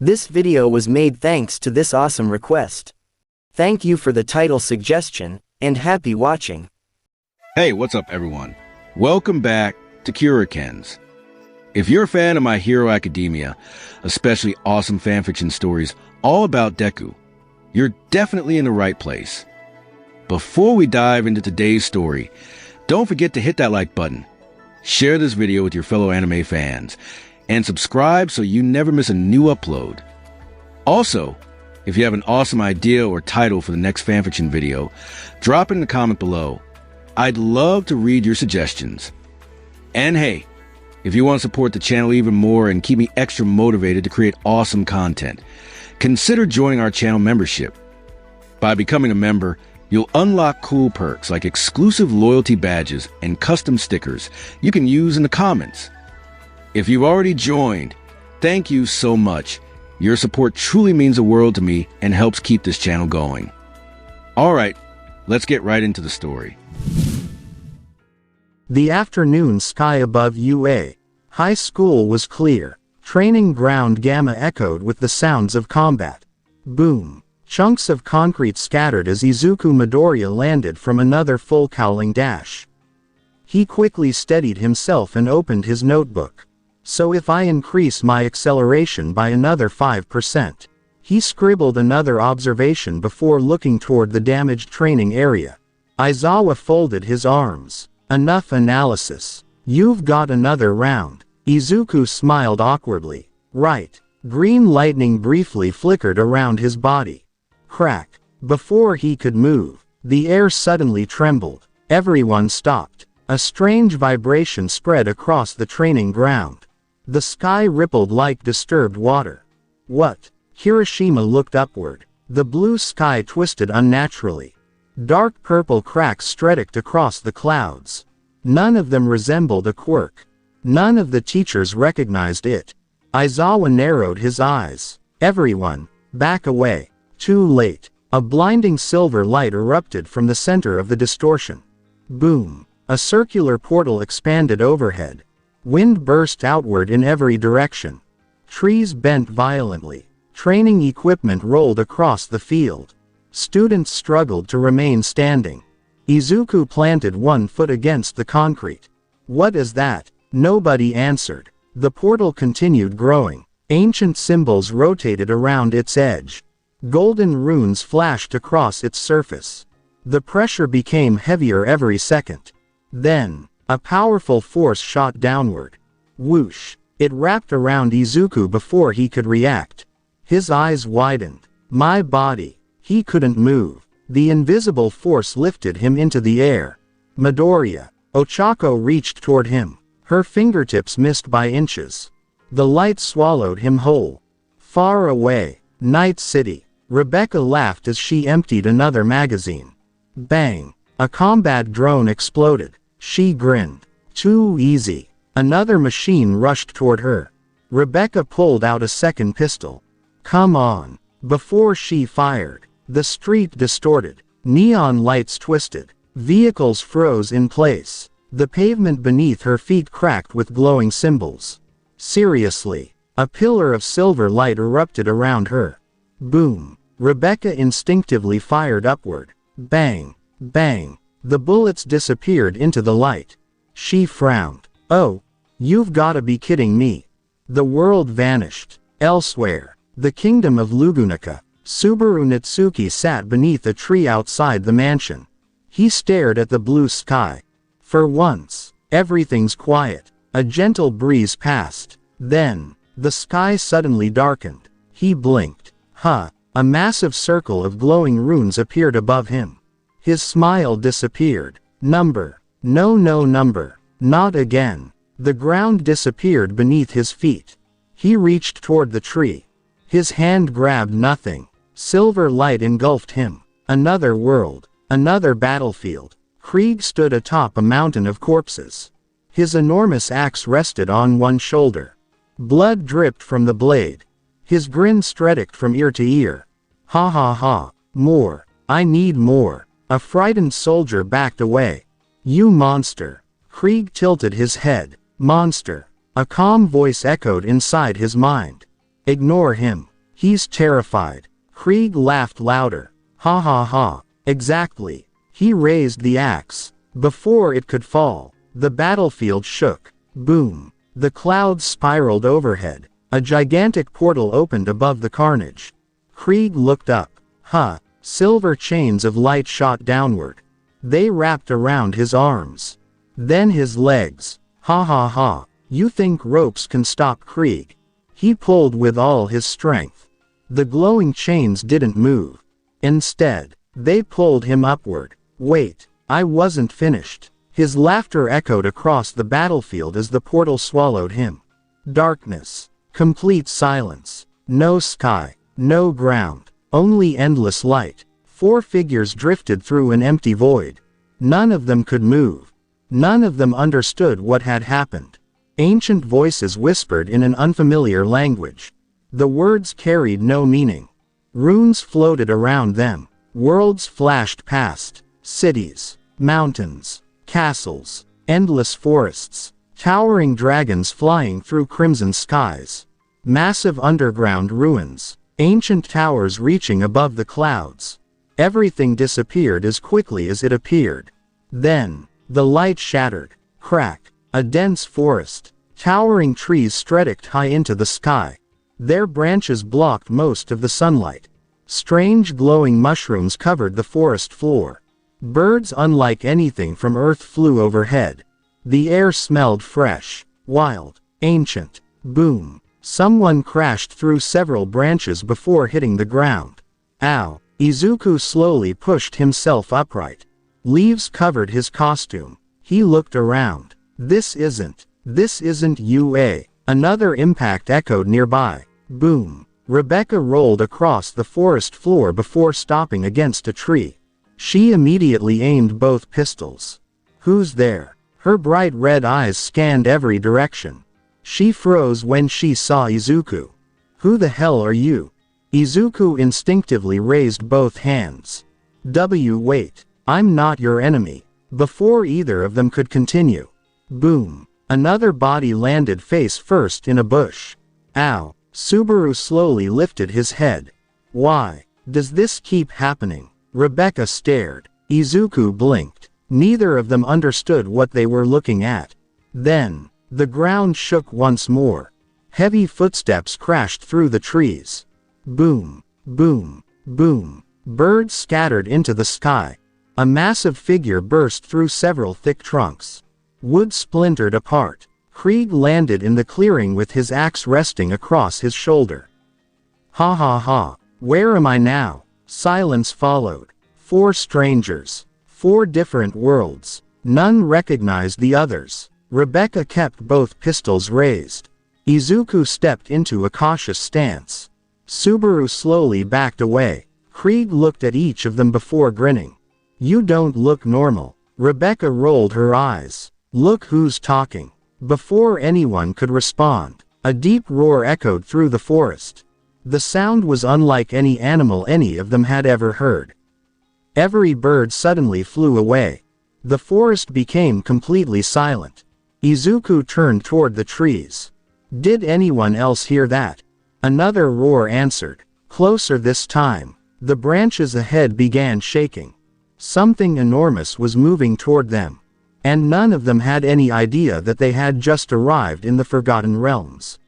This video was made thanks to this awesome request. Thank you for the title suggestion, and happy watching. Hey, what's up everyone? Welcome back to Curikens. If you're a fan of My Hero Academia, especially awesome fanfiction stories all about Deku, you're definitely in the right place. Before we dive into today's story, don't forget to hit that like button, share this video with your fellow anime fans, and subscribe so you never miss a new upload. Also, if you have an awesome idea or title for the next fanfiction video, drop it in the comment below. I'd love to read your suggestions. And hey, if you want to support the channel even more and keep me extra motivated to create awesome content, consider joining our channel membership. By becoming a member, you'll unlock cool perks like exclusive loyalty badges and custom stickers you can use in the comments. If you've already joined, thank you so much. Your support truly means the world to me and helps keep this channel going. Alright, let's get right into the story. The afternoon sky above UA High School was clear. Training ground Gamma echoed with the sounds of combat. Boom. Chunks of concrete scattered as Izuku Midoriya landed from another full cowling dash. He quickly steadied himself and opened his notebook. So if I increase my acceleration by another 5%. He scribbled another observation before looking toward the damaged training area. Aizawa folded his arms. Enough analysis. You've got another round. Izuku smiled awkwardly. Right. Green lightning briefly flickered around his body. Crack. Before he could move, the air suddenly trembled. Everyone stopped. A strange vibration spread across the training ground. The sky rippled like disturbed water. What? Kirishima looked upward. The blue sky twisted unnaturally. Dark purple cracks streaked across the clouds. None of them resembled a quirk. None of the teachers recognized it. Aizawa narrowed his eyes. Everyone, back away. Too late. A blinding silver light erupted from the center of the distortion. Boom. A circular portal expanded overhead. Wind burst outward in every direction. Trees bent violently. Training equipment rolled across the field. Students struggled to remain standing. Izuku planted one foot against the concrete. What is that? Nobody answered. The portal continued growing. Ancient symbols rotated around its edge. Golden runes flashed across its surface. The pressure became heavier every second. Then, a powerful force shot downward. Whoosh! It wrapped around Izuku before he could react. His eyes widened. My body. He couldn't move. The invisible force lifted him into the air. Midoriya. Ochako reached toward him. Her fingertips missed by inches. The light swallowed him whole. Far away. Night City. Rebecca laughed as she emptied another magazine. Bang! A combat drone exploded. She grinned. Too easy. Another machine rushed toward her. Rebecca pulled out a second pistol. Come on. Before she fired, the street distorted. Neon lights twisted. Vehicles froze in place. The pavement beneath her feet cracked with glowing symbols. Seriously. A pillar of silver light erupted around her. Boom. Rebecca instinctively fired upward. Bang. Bang. The bullets disappeared into the light. She frowned. Oh. You've gotta be kidding me. The world vanished. Elsewhere. The kingdom of Lugunica. Subaru Natsuki sat beneath a tree outside the mansion. He stared at the blue sky. For once, everything's quiet. A gentle breeze passed. Then, the sky suddenly darkened. He blinked. Huh. A massive circle of glowing runes appeared above him. His smile disappeared. Number. No number. Not again. The ground disappeared beneath his feet. He reached toward the tree. His hand grabbed nothing. Silver light engulfed him. Another world. Another battlefield. Krieg stood atop a mountain of corpses. His enormous axe rested on one shoulder. Blood dripped from the blade. His grin streaked from ear to ear. Ha ha ha. More. I need more. A frightened soldier backed away. You monster. Krieg tilted his head. Monster. A calm voice echoed inside his mind. Ignore him. He's terrified. Krieg laughed louder. Ha ha ha. Exactly. He raised the axe. Before it could fall, the battlefield shook. Boom. The clouds spiraled overhead. A gigantic portal opened above the carnage. Krieg looked up. Huh. Silver chains of light shot downward. They wrapped around his arms. Then his legs. Ha ha ha. You think ropes can stop Krieg? He pulled with all his strength. The glowing chains didn't move. Instead, they pulled him upward. Wait, I wasn't finished. His laughter echoed across the battlefield as the portal swallowed him. Darkness. Complete silence. No sky. No ground. Only endless light. 4 figures drifted through an empty void. None of them could move. None of them understood what had happened. Ancient voices whispered in an unfamiliar language. The words carried no meaning. Runes floated around them. Worlds flashed past. Cities. Mountains. Castles. Endless forests. Towering dragons flying through crimson skies. Massive underground ruins. Ancient towers reaching above the clouds. Everything disappeared as quickly as it appeared. Then, the light shattered. Crack. A dense forest. Towering trees stretched high into the sky. Their branches blocked most of the sunlight. Strange glowing mushrooms covered the forest floor. Birds unlike anything from Earth flew overhead. The air smelled fresh, wild, ancient. Boom. Someone crashed through several branches before hitting the ground. Ow. Izuku slowly pushed himself upright. Leaves covered his costume. He looked around. This isn't UA. Another impact echoed nearby. Boom. Rebecca rolled across the forest floor before stopping against a tree. She immediately aimed both pistols. Who's there? Her bright red eyes scanned every direction. She froze when she saw Izuku. Who the hell are you? Izuku instinctively raised both hands. Wait. I'm not your enemy. Before either of them could continue. Boom. Another body landed face first in a bush. Ow. Subaru slowly lifted his head. Why does this keep happening? Rebecca stared. Izuku blinked. Neither of them understood what they were looking at. Then, the ground shook once more. Heavy footsteps crashed through the trees. Boom, boom, boom. Birds scattered into the sky. A massive figure burst through several thick trunks. Wood splintered apart. Krieg landed in the clearing with his axe resting across his shoulder. Ha ha ha. Where am I now? Silence followed. 4 strangers. 4 different worlds. None recognized the others. Rebecca kept both pistols raised. Izuku stepped into a cautious stance. Subaru slowly backed away. Krieg looked at each of them before grinning. You don't look normal. Rebecca rolled her eyes. Look who's talking. Before anyone could respond, a deep roar echoed through the forest. The sound was unlike any animal any of them had ever heard. Every bird suddenly flew away. The forest became completely silent. Izuku turned toward the trees. Did anyone else hear that? Another roar answered. Closer this time. The branches ahead began shaking. Something enormous was moving toward them. And none of them had any idea that they had just arrived in the Forgotten Realms.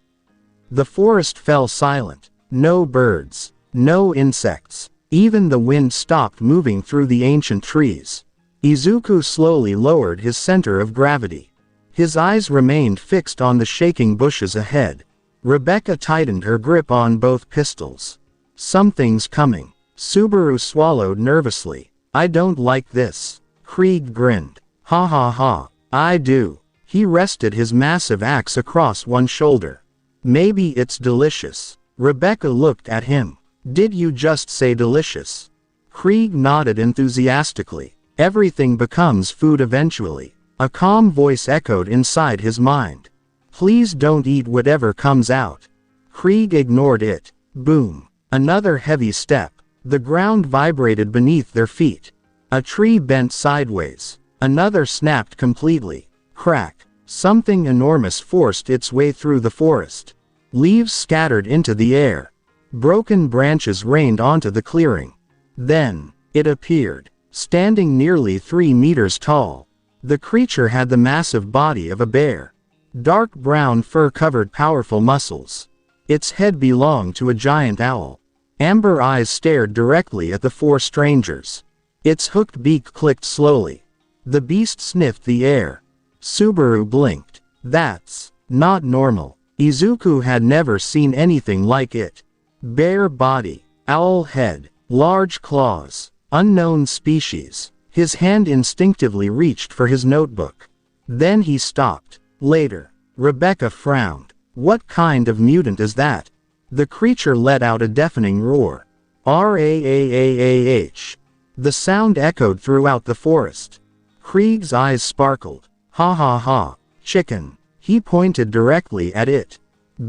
The forest fell silent. No birds. No insects. Even the wind stopped moving through the ancient trees. Izuku slowly lowered his center of gravity. His eyes remained fixed on the shaking bushes ahead. Rebecca tightened her grip on both pistols. Something's coming. Subaru swallowed nervously. I don't like this. Krieg grinned. Ha ha ha. I do. He rested his massive axe across one shoulder. Maybe it's delicious. Rebecca looked at him. Did you just say delicious? Krieg nodded enthusiastically. Everything becomes food eventually. A calm voice echoed inside his mind. Please don't eat whatever comes out. Krieg ignored it. Boom. Another heavy step. The ground vibrated beneath their feet. A tree bent sideways. Another snapped completely. Crack. Something enormous forced its way through the forest. Leaves scattered into the air. Broken branches rained onto the clearing. Then, it appeared, standing nearly 3 meters tall. The creature had the massive body of a bear. Dark brown fur covered powerful muscles. Its head belonged to a giant owl. Amber eyes stared directly at the 4 strangers. Its hooked beak clicked slowly. The beast sniffed the air. Subaru blinked. That's not normal. Izuku had never seen anything like it. Bear body, owl head, large claws, unknown species. His hand instinctively reached for his notebook. Then he stopped. Later, Rebecca frowned. What kind of mutant is that? The creature let out a deafening roar. R-A-A-A-A-H. The sound echoed throughout the forest. Krieg's eyes sparkled. Ha ha ha. Chicken. He pointed directly at it.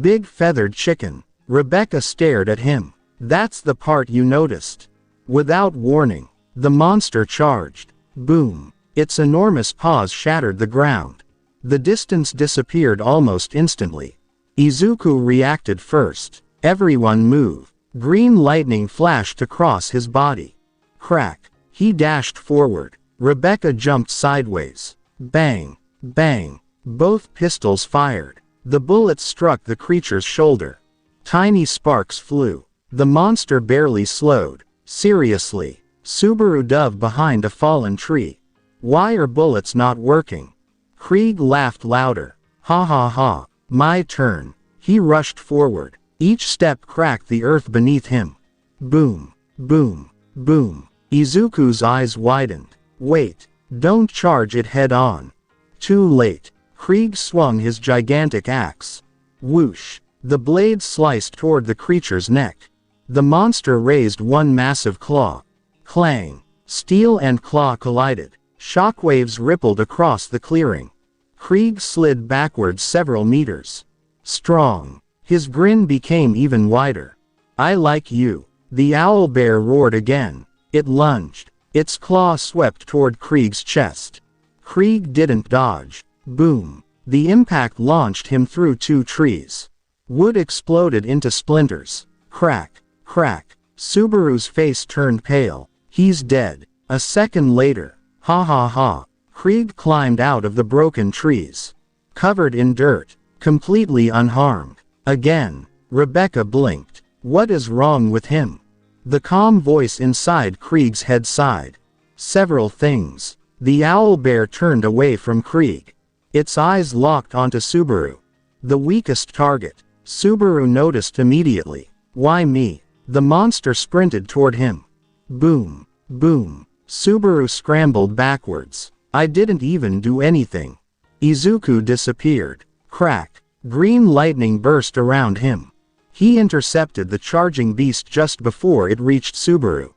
Big feathered chicken. Rebecca stared at him. That's the part you noticed. Without warning, the monster charged. Boom. Its enormous paws shattered the ground. The distance disappeared almost instantly. Izuku reacted first. Everyone move. Green lightning flashed across his body. Crack. He dashed forward. Rebecca jumped sideways. Bang. Bang. Both pistols fired. The bullets struck the creature's shoulder. Tiny sparks flew. The monster barely slowed. Seriously. Subaru dove behind a fallen tree. Why are bullets not working? Krieg laughed louder. Ha ha ha. My turn. He rushed forward. Each step cracked the earth beneath him. Boom. Boom. Boom. Izuku's eyes widened. Wait. Don't charge it head on. Too late. Krieg swung his gigantic axe. Whoosh. The blade sliced toward the creature's neck. The monster raised one massive claw. Clang. Steel and claw collided. Shockwaves rippled across the clearing. Krieg slid backwards several meters. Strong. His grin became even wider. I like you. The owlbear roared again. It lunged. Its claw swept toward Krieg's chest. Krieg didn't dodge. Boom. The impact launched him through 2 trees. Wood exploded into splinters. Crack. Crack. Subaru's face turned pale. He's dead. A second later. Ha ha ha. Krieg climbed out of the broken trees. Covered in dirt. Completely unharmed. Again. Rebecca blinked. What is wrong with him? The calm voice inside Krieg's head sighed. Several things. The owlbear turned away from Krieg. Its eyes locked onto Subaru. The weakest target. Subaru noticed immediately. Why me? The monster sprinted toward him. Boom. Boom. Subaru scrambled backwards. I didn't even do anything. Izuku disappeared. Crack. Green lightning burst around him. He intercepted the charging beast just before it reached Subaru.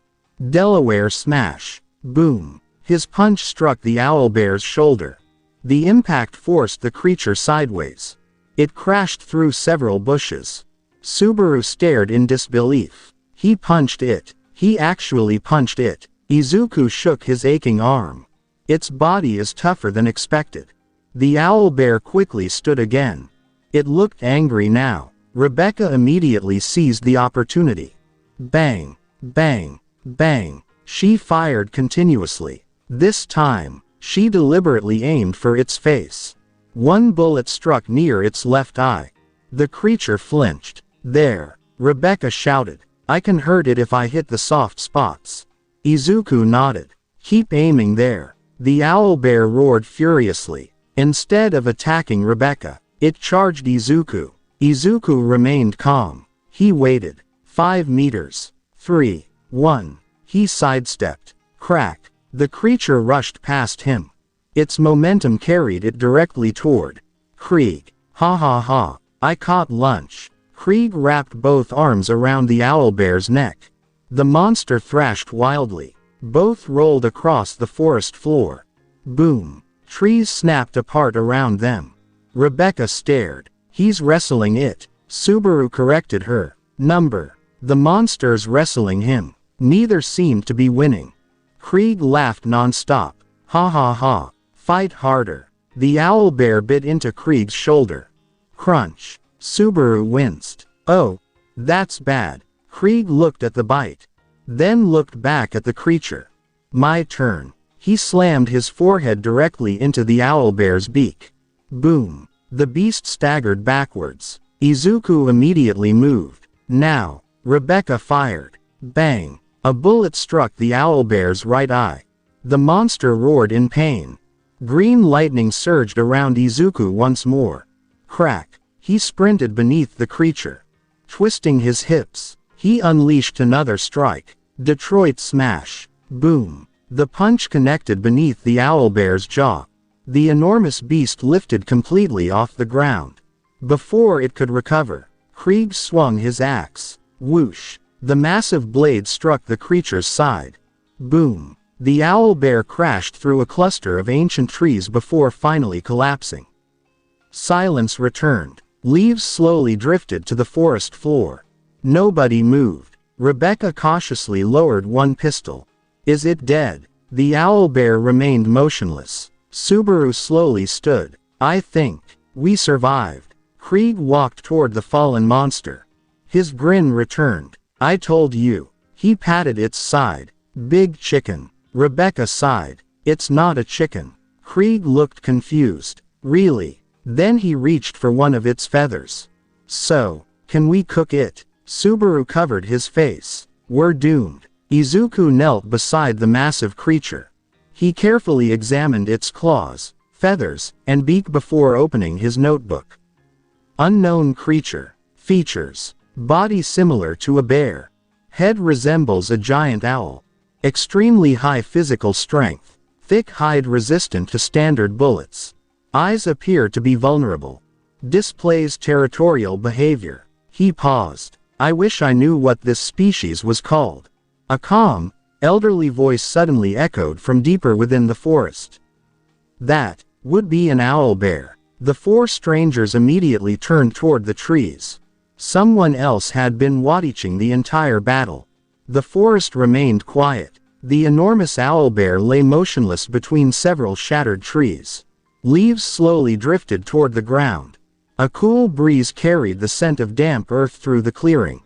Delaware smash. Boom. His punch struck the owlbear's shoulder. The impact forced the creature sideways. It crashed through several bushes. Subaru stared in disbelief. He punched it. He actually punched it. Izuku shook his aching arm. Its body is tougher than expected. The owlbear quickly stood again. It looked angry now. Rebecca immediately seized the opportunity. Bang. Bang. Bang. She fired continuously. This time, she deliberately aimed for its face. One bullet struck near its left eye. The creature flinched. There. Rebecca shouted. I can hurt it if I hit the soft spots. Izuku nodded. Keep aiming there. The owlbear roared furiously. Instead of attacking Rebecca, it charged Izuku. Izuku remained calm. He waited. 5 meters. 3. 1. He sidestepped. Crack. The creature rushed past him. Its momentum carried it directly toward Krieg. Ha ha ha. I caught lunch. Krieg wrapped both arms around the owlbear's neck. The monster thrashed wildly. Both rolled across the forest floor. Boom. Trees snapped apart around them. Rebecca stared. He's wrestling it. Subaru corrected her. Number. The monster's wrestling him. Neither seemed to be winning. Krieg laughed non-stop. Ha ha ha. Fight harder. The owlbear bit into Krieg's shoulder. Crunch. Subaru winced. Oh, that's bad. Krieg looked at the bite. Then looked back at the creature. My turn. He slammed his forehead directly into the owlbear's beak. Boom. The beast staggered backwards. Izuku immediately moved. Now, Rebecca fired. Bang. A bullet struck the owlbear's right eye. The monster roared in pain. Green lightning surged around Izuku once more. Crack. He sprinted beneath the creature. Twisting his hips, he unleashed another strike. Detroit smash. Boom. The punch connected beneath the owlbear's jaw. The enormous beast lifted completely off the ground. Before it could recover, Krieg swung his axe. Whoosh. The massive blade struck the creature's side. Boom. The owlbear crashed through a cluster of ancient trees before finally collapsing. Silence returned. Leaves slowly drifted to the forest floor. Nobody moved. Rebecca cautiously lowered one pistol. Is it dead? The owlbear remained motionless. Subaru slowly stood. I think we survived. Krieg walked toward the fallen monster. His grin returned. I told you. He patted its side. Big chicken. Rebecca sighed. It's not a chicken. Krieg looked confused. Really? Then he reached for one of its feathers. So, can we cook it? Subaru covered his face. We're doomed. Izuku knelt beside the massive creature. He carefully examined its claws, feathers, and beak before opening his notebook. Unknown creature. Features. Body similar to a bear. Head resembles a giant owl. Extremely high physical strength. Thick hide resistant to standard bullets. Eyes appear to be vulnerable. Displays territorial behavior. He paused. I wish I knew what this species was called. A calm, elderly voice suddenly echoed from deeper within the forest. That would be an owlbear. The four strangers immediately turned toward the trees. Someone else had been watching the entire battle. The forest remained quiet. The enormous owlbear lay motionless between several shattered trees. Leaves slowly drifted toward the ground. A cool breeze carried the scent of damp earth through the clearing.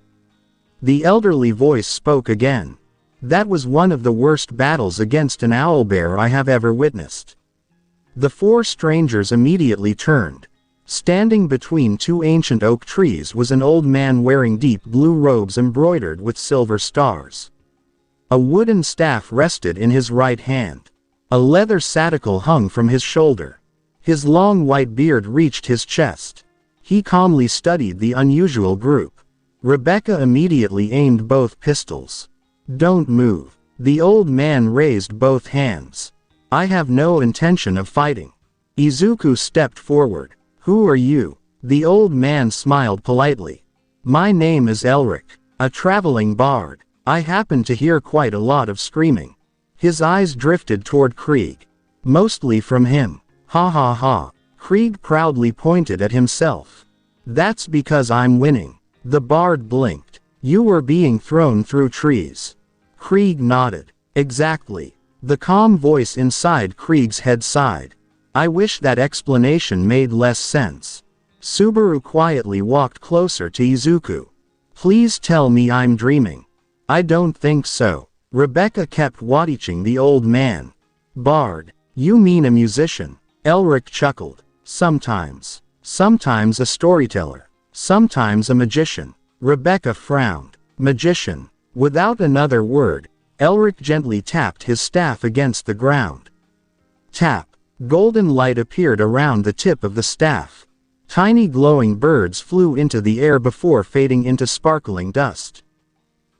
The elderly voice spoke again. That was one of the worst battles against an owlbear I have ever witnessed. The four strangers immediately turned. Standing between two ancient oak trees was an old man wearing deep blue robes embroidered with silver stars. A wooden staff rested in his right hand. A leather satchel hung from his shoulder. His long white beard reached his chest. He calmly studied the unusual group. Rebecca immediately aimed both pistols. Don't move. The old man raised both hands. I have no intention of fighting. Izuku stepped forward. Who are you? The old man smiled politely. My name is Elric, a traveling bard. I happen to hear quite a lot of screaming. His eyes drifted toward Krieg. Mostly from him. Ha ha ha. Krieg proudly pointed at himself. That's because I'm winning. The bard blinked. You were being thrown through trees. Krieg nodded. Exactly. The calm voice inside Krieg's head sighed. I wish that explanation made less sense. Subaru quietly walked closer to Izuku. Please tell me I'm dreaming. I don't think so. Rebecca kept watching the old man. Bard. You mean a musician? Elric chuckled. Sometimes. Sometimes a storyteller. Sometimes a magician. Rebecca frowned. Magician. Without another word, Elric gently tapped his staff against the ground. Tap. Golden light appeared around the tip of the staff. Tiny glowing birds flew into the air before fading into sparkling dust.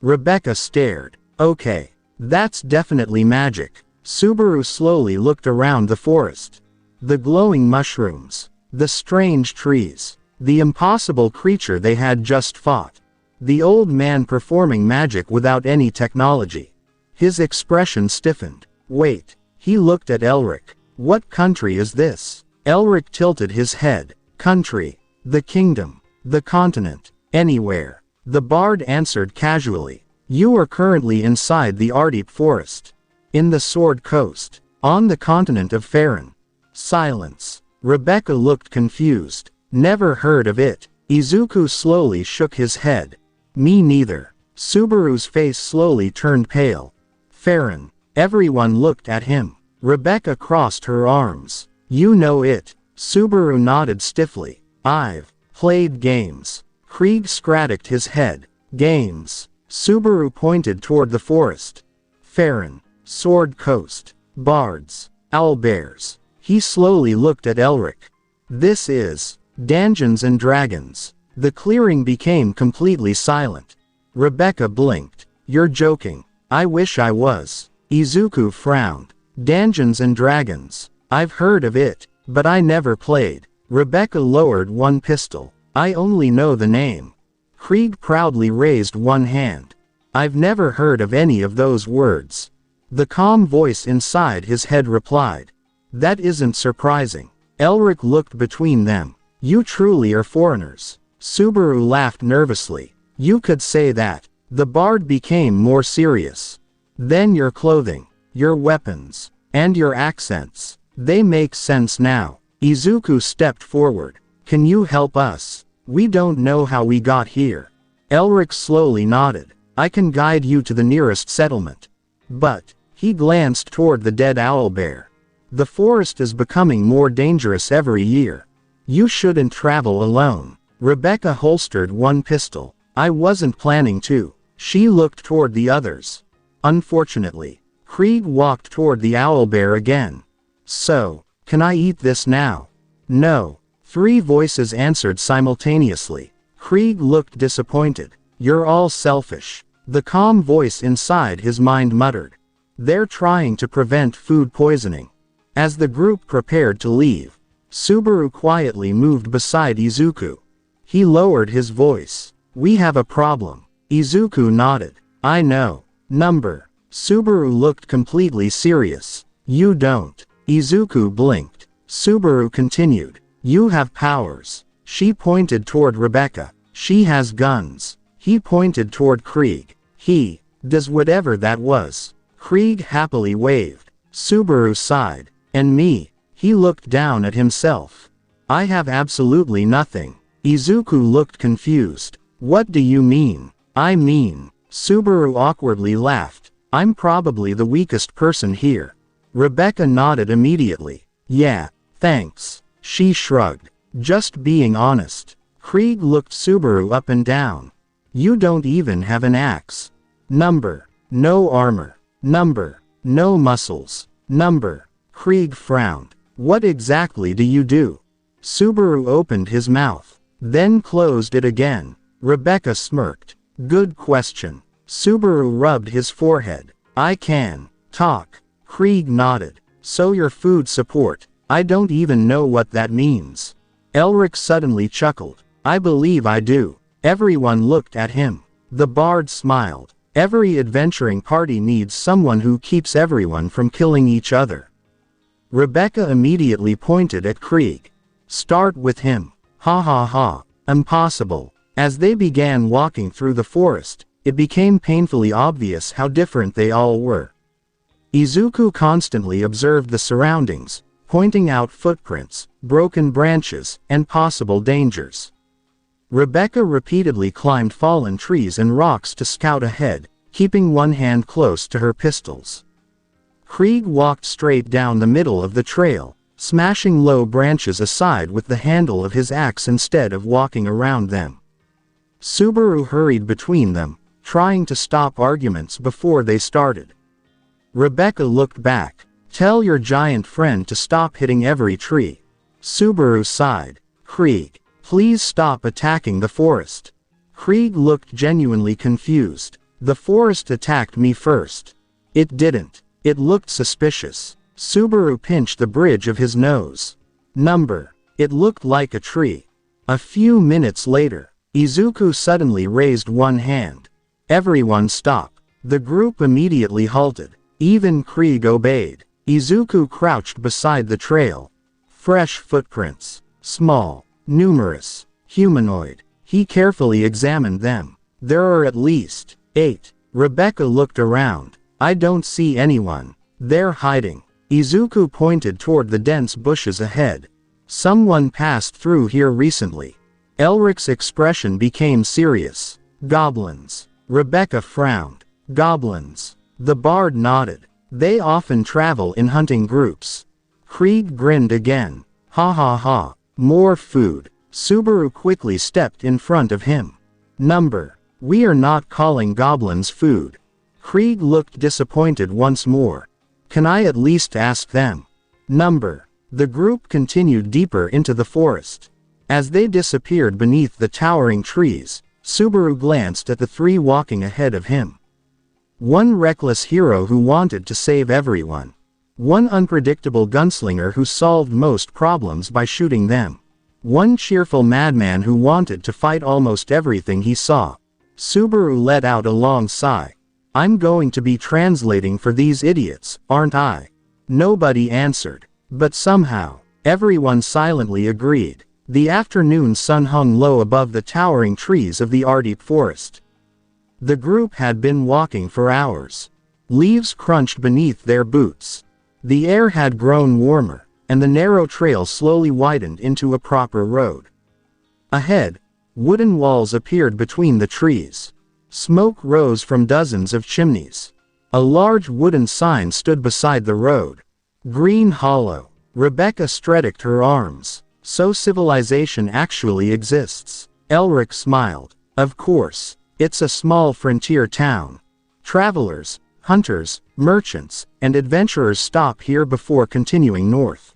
Rebecca stared. Okay. That's definitely magic. Subaru slowly looked around the forest. The glowing mushrooms. The strange trees. The impossible creature they had just fought. The old man performing magic without any technology. His expression stiffened. Wait. He looked at Elric. What country is this? Elric tilted his head. Country. The kingdom. The continent. Anywhere. The bard answered casually. You are currently inside the Ardeep forest. In the Sword Coast. On the continent of Faerûn. Silence. Rebecca looked confused. Never heard of it. Izuku slowly shook his head. Me neither. Subaru's face slowly turned pale. Faerûn. Everyone looked at him. Rebecca crossed her arms. You know it. Subaru nodded stiffly. I've played games. Krieg scratched his head. Games. Subaru pointed toward the forest. Faerûn. Sword Coast. Bards. Owlbears. He slowly looked at Elric. This is Dungeons and Dragons. The clearing became completely silent. Rebecca blinked. You're joking. I wish I was. Izuku frowned. Dungeons and Dragons. I've heard of it, but I never played. Rebecca lowered one pistol. I only know the name. Krieg proudly raised one hand. I've never heard of any of those words. The calm voice inside his head replied. That isn't surprising. Elric looked between them. You truly are foreigners. Subaru laughed nervously. You could say that. The bard became more serious. Then your clothing, your weapons, and your accents. They make sense now. Izuku stepped forward. Can you help us? We don't know how we got here. Elric slowly nodded. I can guide you to the nearest settlement. But, he glanced toward the dead owlbear. The forest is becoming more dangerous every year. You shouldn't travel alone. Rebecca holstered one pistol. I wasn't planning to. She looked toward the others. Unfortunately, Krieg walked toward the owlbear again. So, can I eat this now? No. Three voices answered simultaneously. Krieg looked disappointed. You're all selfish. The calm voice inside his mind muttered. They're trying to prevent food poisoning. As the group prepared to leave, Subaru quietly moved beside Izuku. He lowered his voice. We have a problem. Izuku nodded. I know. Number. Subaru looked completely serious. You don't. Izuku blinked. Subaru continued. You have powers. She pointed toward Rebecca. She has guns. He pointed toward Krieg. He does whatever that was. Krieg happily waved. Subaru sighed. And me. He looked down at himself. I have absolutely nothing. Izuku looked confused. What do you mean? I mean. Subaru awkwardly laughed. I'm probably the weakest person here. Rebecca nodded immediately. Yeah, thanks. She shrugged. Just being honest. Krieg looked Subaru up and down. You don't even have an axe. Number. No armor. Number. No muscles. Number. Krieg frowned. What exactly do you do? Subaru opened his mouth. Then closed it again. Rebecca smirked. Good question. Subaru rubbed his forehead. I can talk. Krieg nodded. So your food support. I don't even know what that means. Elric suddenly chuckled. I believe I do. Everyone looked at him. The bard smiled. Every adventuring party needs someone who keeps everyone from killing each other. Rebecca immediately pointed at Krieg. Start with him. Ha ha ha. Impossible. As they began walking through the forest, it became painfully obvious how different they all were. Izuku constantly observed the surroundings, pointing out footprints, broken branches, and possible dangers. Rebecca repeatedly climbed fallen trees and rocks to scout ahead, keeping one hand close to her pistols. Krieg walked straight down the middle of the trail, smashing low branches aside with the handle of his axe instead of walking around them. Subaru hurried between them, trying to stop arguments before they started. Rebecca looked back. Tell your giant friend to stop hitting every tree. Subaru sighed. Krieg, please stop attacking the forest. Krieg looked genuinely confused. The forest attacked me first. It didn't. It looked suspicious. Subaru pinched the bridge of his nose. Number. It looked like a tree. A few minutes later, Izuku suddenly raised one hand. Everyone stop. The group immediately halted. Even Krieg obeyed. Izuku crouched beside the trail. Fresh footprints. Small. Numerous. Humanoid. He carefully examined them. There are at least 8. Rebecca looked around. I don't see anyone. They're hiding. Izuku pointed toward the dense bushes ahead. Someone passed through here recently. Elric's expression became serious. Goblins. Rebecca frowned. Goblins. The bard nodded. They often travel in hunting groups. Krieg grinned again. Ha ha ha. More food. Subaru quickly stepped in front of him. Number. We are not calling goblins food. Krieg looked disappointed once more. Can I at least ask them? Number. The group continued deeper into the forest. As they disappeared beneath the towering trees, Subaru glanced at the three walking ahead of him. One reckless hero who wanted to save everyone. One unpredictable gunslinger who solved most problems by shooting them. One cheerful madman who wanted to fight almost everything he saw. Subaru let out a long sigh. I'm going to be translating for these idiots, aren't I? Nobody answered. But somehow, everyone silently agreed. The afternoon sun hung low above the towering trees of the Ardeep forest. The group had been walking for hours. Leaves crunched beneath their boots. The air had grown warmer, and the narrow trail slowly widened into a proper road. Ahead, wooden walls appeared between the trees. Smoke rose from dozens of chimneys. A large wooden sign stood beside the road. Green Hollow. Rebecca stretched her arms. So civilization actually exists. Elric smiled. Of course. It's a small frontier town. Travelers, hunters, merchants, and adventurers stop here before continuing north.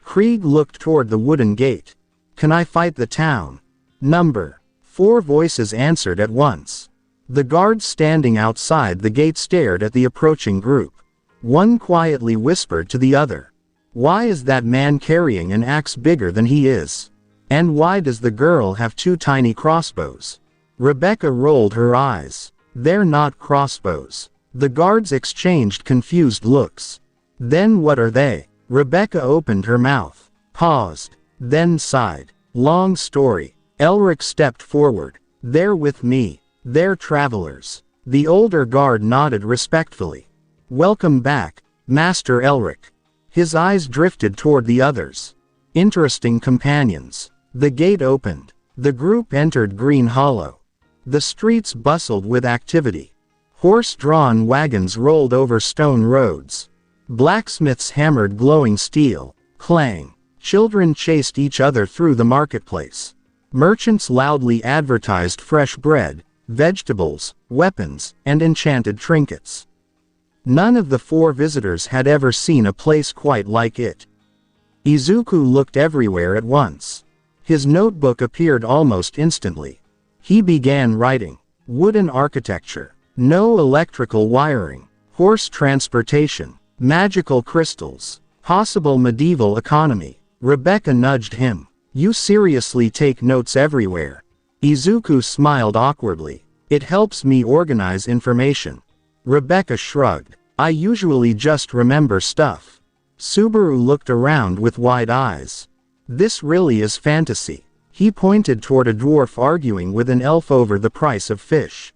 Krieg looked toward the wooden gate. Can I fight the town? Number. 4 voices answered at once. The guards standing outside the gate stared at the approaching group. One quietly whispered to the other. Why is that man carrying an axe bigger than he is? And why does the girl have 2 tiny crossbows? Rebecca rolled her eyes. They're not crossbows. The guards exchanged confused looks. Then what are they? Rebecca opened her mouth, paused, then sighed. Long story. Elric stepped forward. They're with me. They're travelers. The older guard nodded respectfully. Welcome back, Master Elric. His eyes drifted toward the others. Interesting companions. The gate opened. The group entered Green Hollow. The streets bustled with activity. Horse-drawn wagons rolled over stone roads. Blacksmiths hammered glowing steel. Clang. Children chased each other through the marketplace. Merchants loudly advertised fresh bread, vegetables, weapons, and enchanted trinkets. None of the 4 visitors had ever seen a place quite like it. Izuku looked everywhere at once. His notebook appeared almost instantly. He began writing. Wooden architecture. No electrical wiring. Horse transportation. Magical crystals. Possible medieval economy. Rebecca nudged him. You seriously take notes everywhere. Izuku smiled awkwardly. It helps me organize information. Rebecca shrugged. I usually just remember stuff. Subaru looked around with wide eyes. This really is fantasy. He pointed toward a dwarf arguing with an elf over the price of fish.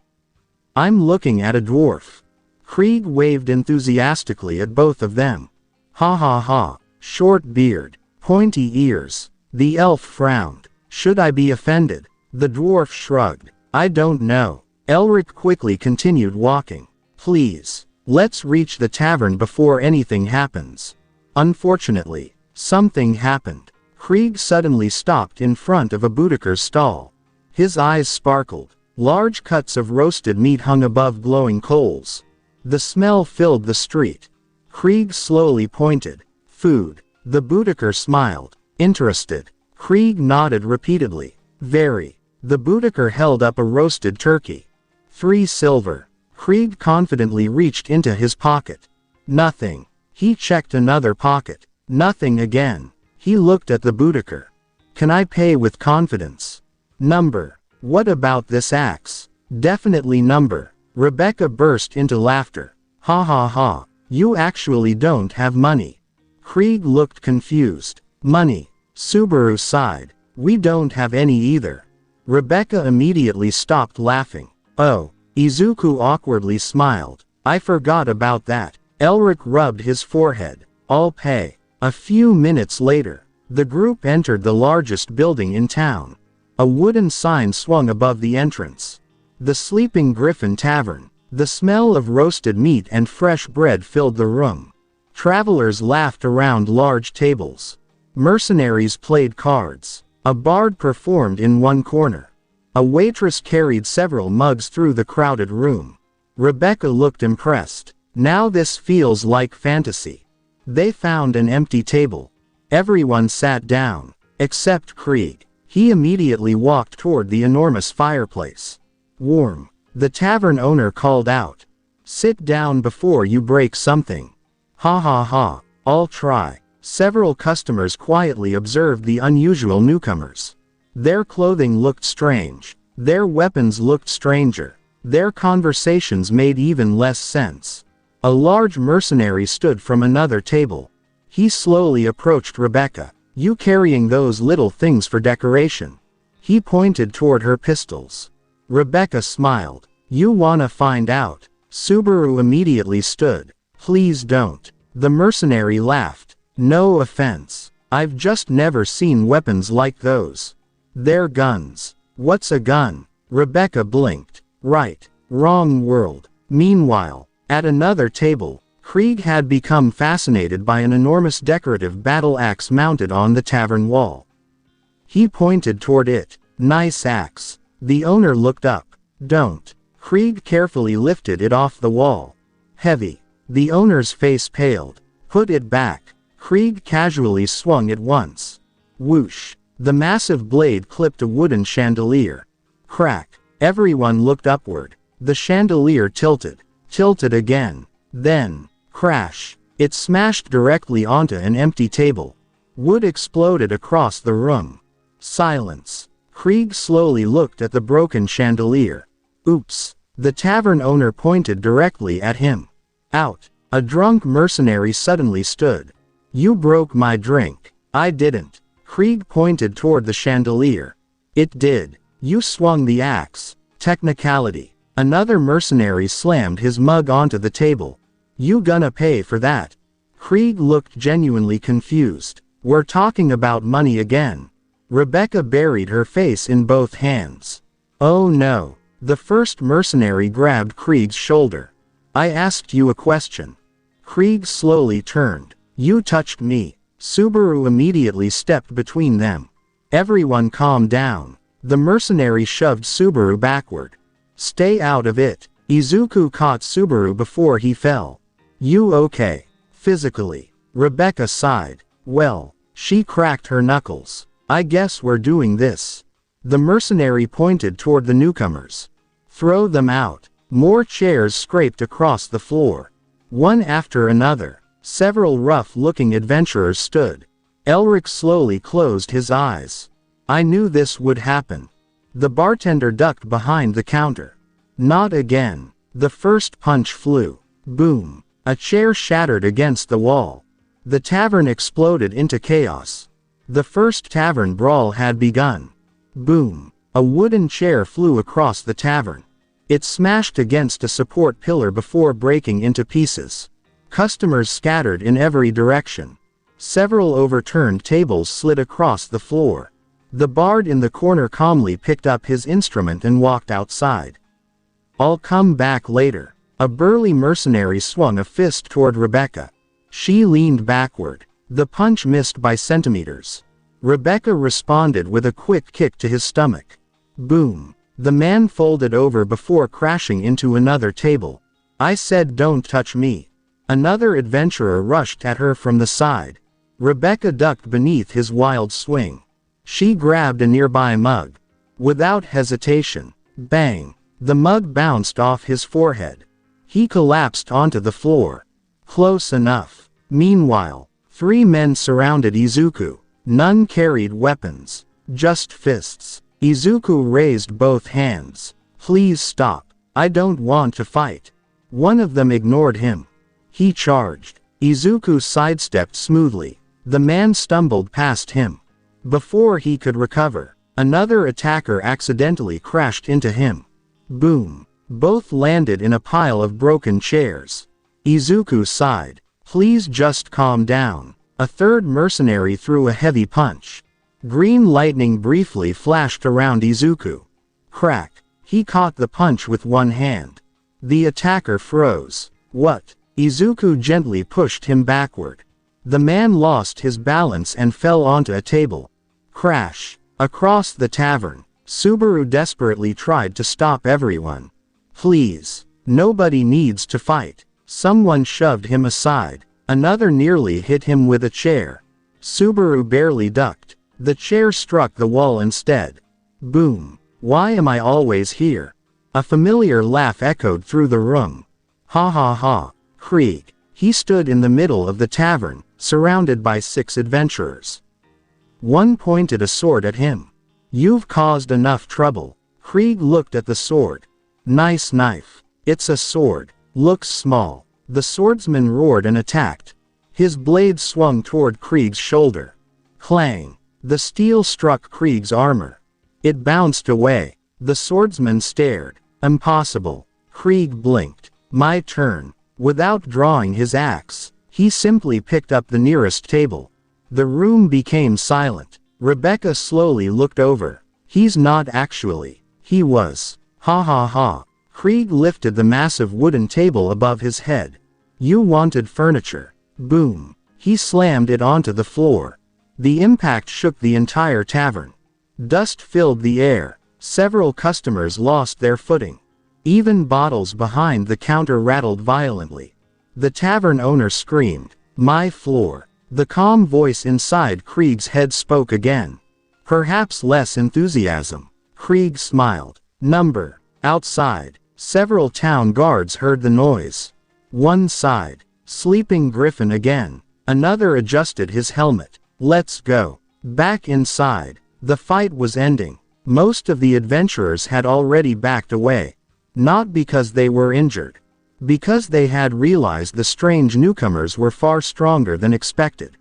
I'm looking at a dwarf. Krieg waved enthusiastically at both of them. Ha ha ha. Short beard. Pointy ears. The elf frowned. Should I be offended? The dwarf shrugged. I don't know. Elric quickly continued walking. Please. Let's reach the tavern before anything happens. Unfortunately, something happened. Krieg suddenly stopped in front of a bootlicker's stall. His eyes sparkled. Large cuts of roasted meat hung above glowing coals. The smell filled the street. Krieg slowly pointed. Food. The bootlicker smiled. Interested. Krieg nodded repeatedly. Very. The bootlicker held up a roasted turkey. 3 silver. Krieg confidently reached into his pocket. Nothing. He checked another pocket. Nothing again. He looked at the bootlicker. Can I pay with confidence? Number. What about this axe? Definitely number. Rebecca burst into laughter. Ha ha ha. You actually don't have money. Krieg looked confused. Money. Subaru sighed. We don't have any either. Rebecca immediately stopped laughing. Oh. Izuku awkwardly smiled. I forgot about that. Elric rubbed his forehead. I'll pay. A few minutes later, the group entered the largest building in town. A wooden sign swung above the entrance. The Sleeping Griffin Tavern. The smell of roasted meat and fresh bread filled the room. Travelers laughed around large tables. Mercenaries played cards. A bard performed in one corner. A waitress carried several mugs through the crowded room. Rebecca looked impressed. Now this feels like fantasy. They found an empty table. Everyone sat down, except Krieg. He immediately walked toward the enormous fireplace. Warm. The tavern owner called out. Sit down before you break something. Ha ha ha, I'll try. Several customers quietly observed the unusual newcomers. Their clothing looked strange. Their weapons looked stranger. Their conversations made even less sense. A large mercenary stood from another table. He slowly approached Rebecca. You carrying those little things for decoration? He pointed toward her pistols. Rebecca smiled. You wanna find out? Subaru immediately stood. Please don't. The mercenary laughed. No offense. I've just never seen weapons like those. They're guns. What's a gun? Rebecca blinked. Right. Wrong world. Meanwhile, at another table, Krieg had become fascinated by an enormous decorative battle axe mounted on the tavern wall. He pointed toward it. Nice axe. The owner looked up. Don't. Krieg carefully lifted it off the wall. Heavy. The owner's face paled. Put it back. Krieg casually swung it once. Whoosh. The massive blade clipped a wooden chandelier. Crack. Everyone looked upward. The chandelier tilted. Tilted again. Then, crash. It smashed directly onto an empty table. Wood exploded across the room. Silence. Krieg slowly looked at the broken chandelier. Oops. The tavern owner pointed directly at him. Out. A drunk mercenary suddenly stood. You broke my drink. I didn't. Krieg pointed toward the chandelier. It did. You swung the axe. Technicality. Another mercenary slammed his mug onto the table. You gonna pay for that? Krieg looked genuinely confused. We're talking about money again. Rebecca buried her face in both hands. Oh no. The first mercenary grabbed Krieg's shoulder. I asked you a question. Krieg slowly turned. You touched me. Subaru immediately stepped between them. Everyone calmed down. The mercenary shoved Subaru backward. Stay out of it. Izuku caught Subaru before he fell. You okay? Physically. Rebecca sighed. Well, she cracked her knuckles. I guess we're doing this. The mercenary pointed toward the newcomers. Throw them out. More chairs scraped across the floor. One after another. Several rough-looking adventurers stood. Elric slowly closed his eyes. I knew this would happen. The bartender ducked behind the counter. Not again. The first punch flew. Boom. A chair shattered against the wall. The tavern exploded into chaos. The first tavern brawl had begun. Boom. A wooden chair flew across the tavern. It smashed against a support pillar before breaking into pieces. Customers scattered in every direction. Several overturned tables slid across the floor. The bard in the corner calmly picked up his instrument and walked outside. I'll come back later. A burly mercenary swung a fist toward Rebecca. She leaned backward. The punch missed by centimeters. Rebecca responded with a quick kick to his stomach. Boom. The man folded over before crashing into another table. I said don't touch me. Another adventurer rushed at her from the side. Rebecca ducked beneath his wild swing. She grabbed a nearby mug. Without hesitation. Bang. The mug bounced off his forehead. He collapsed onto the floor. Close enough. Meanwhile, 3 men surrounded Izuku. None carried weapons. Just fists. Izuku raised both hands. Please stop. I don't want to fight. One of them ignored him. He charged. Izuku sidestepped smoothly. The man stumbled past him. Before he could recover, another attacker accidentally crashed into him. Boom. Both landed in a pile of broken chairs. Izuku sighed. Please just calm down. A third mercenary threw a heavy punch. Green lightning briefly flashed around Izuku. Crack. He caught the punch with one hand. The attacker froze. What? Izuku gently pushed him backward. The man lost his balance and fell onto a table. Crash. Across the tavern, Subaru desperately tried to stop everyone. Please. Nobody needs to fight. Someone shoved him aside. Another nearly hit him with a chair. Subaru barely ducked. The chair struck the wall instead. Boom. Why am I always here? A familiar laugh echoed through the room. Ha ha ha. Krieg. He stood in the middle of the tavern, surrounded by 6 adventurers. One pointed a sword at him. You've caused enough trouble. Krieg looked at the sword. Nice knife. It's a sword. Looks small. The swordsman roared and attacked. His blade swung toward Krieg's shoulder. Clang. The steel struck Krieg's armor. It bounced away. The swordsman stared. Impossible. Krieg blinked. My turn. Without drawing his axe, he simply picked up the nearest table. The room became silent. Rebecca slowly looked over. He's not actually. He was. Ha ha ha. Krieg lifted the massive wooden table above his head. You wanted furniture. Boom. He slammed it onto the floor. The impact shook the entire tavern. Dust filled the air. Several customers lost their footing. Even bottles behind the counter rattled violently. The tavern owner screamed, "My floor." The calm voice inside Krieg's head spoke again. Perhaps less enthusiasm. Krieg smiled. Number. Outside. Several town guards heard the noise. One sighed. Sleeping Griffin again. Another adjusted his helmet. Let's go. Back inside. The fight was ending. Most of the adventurers had already backed away. Not because they were injured. Because they had realized the strange newcomers were far stronger than expected.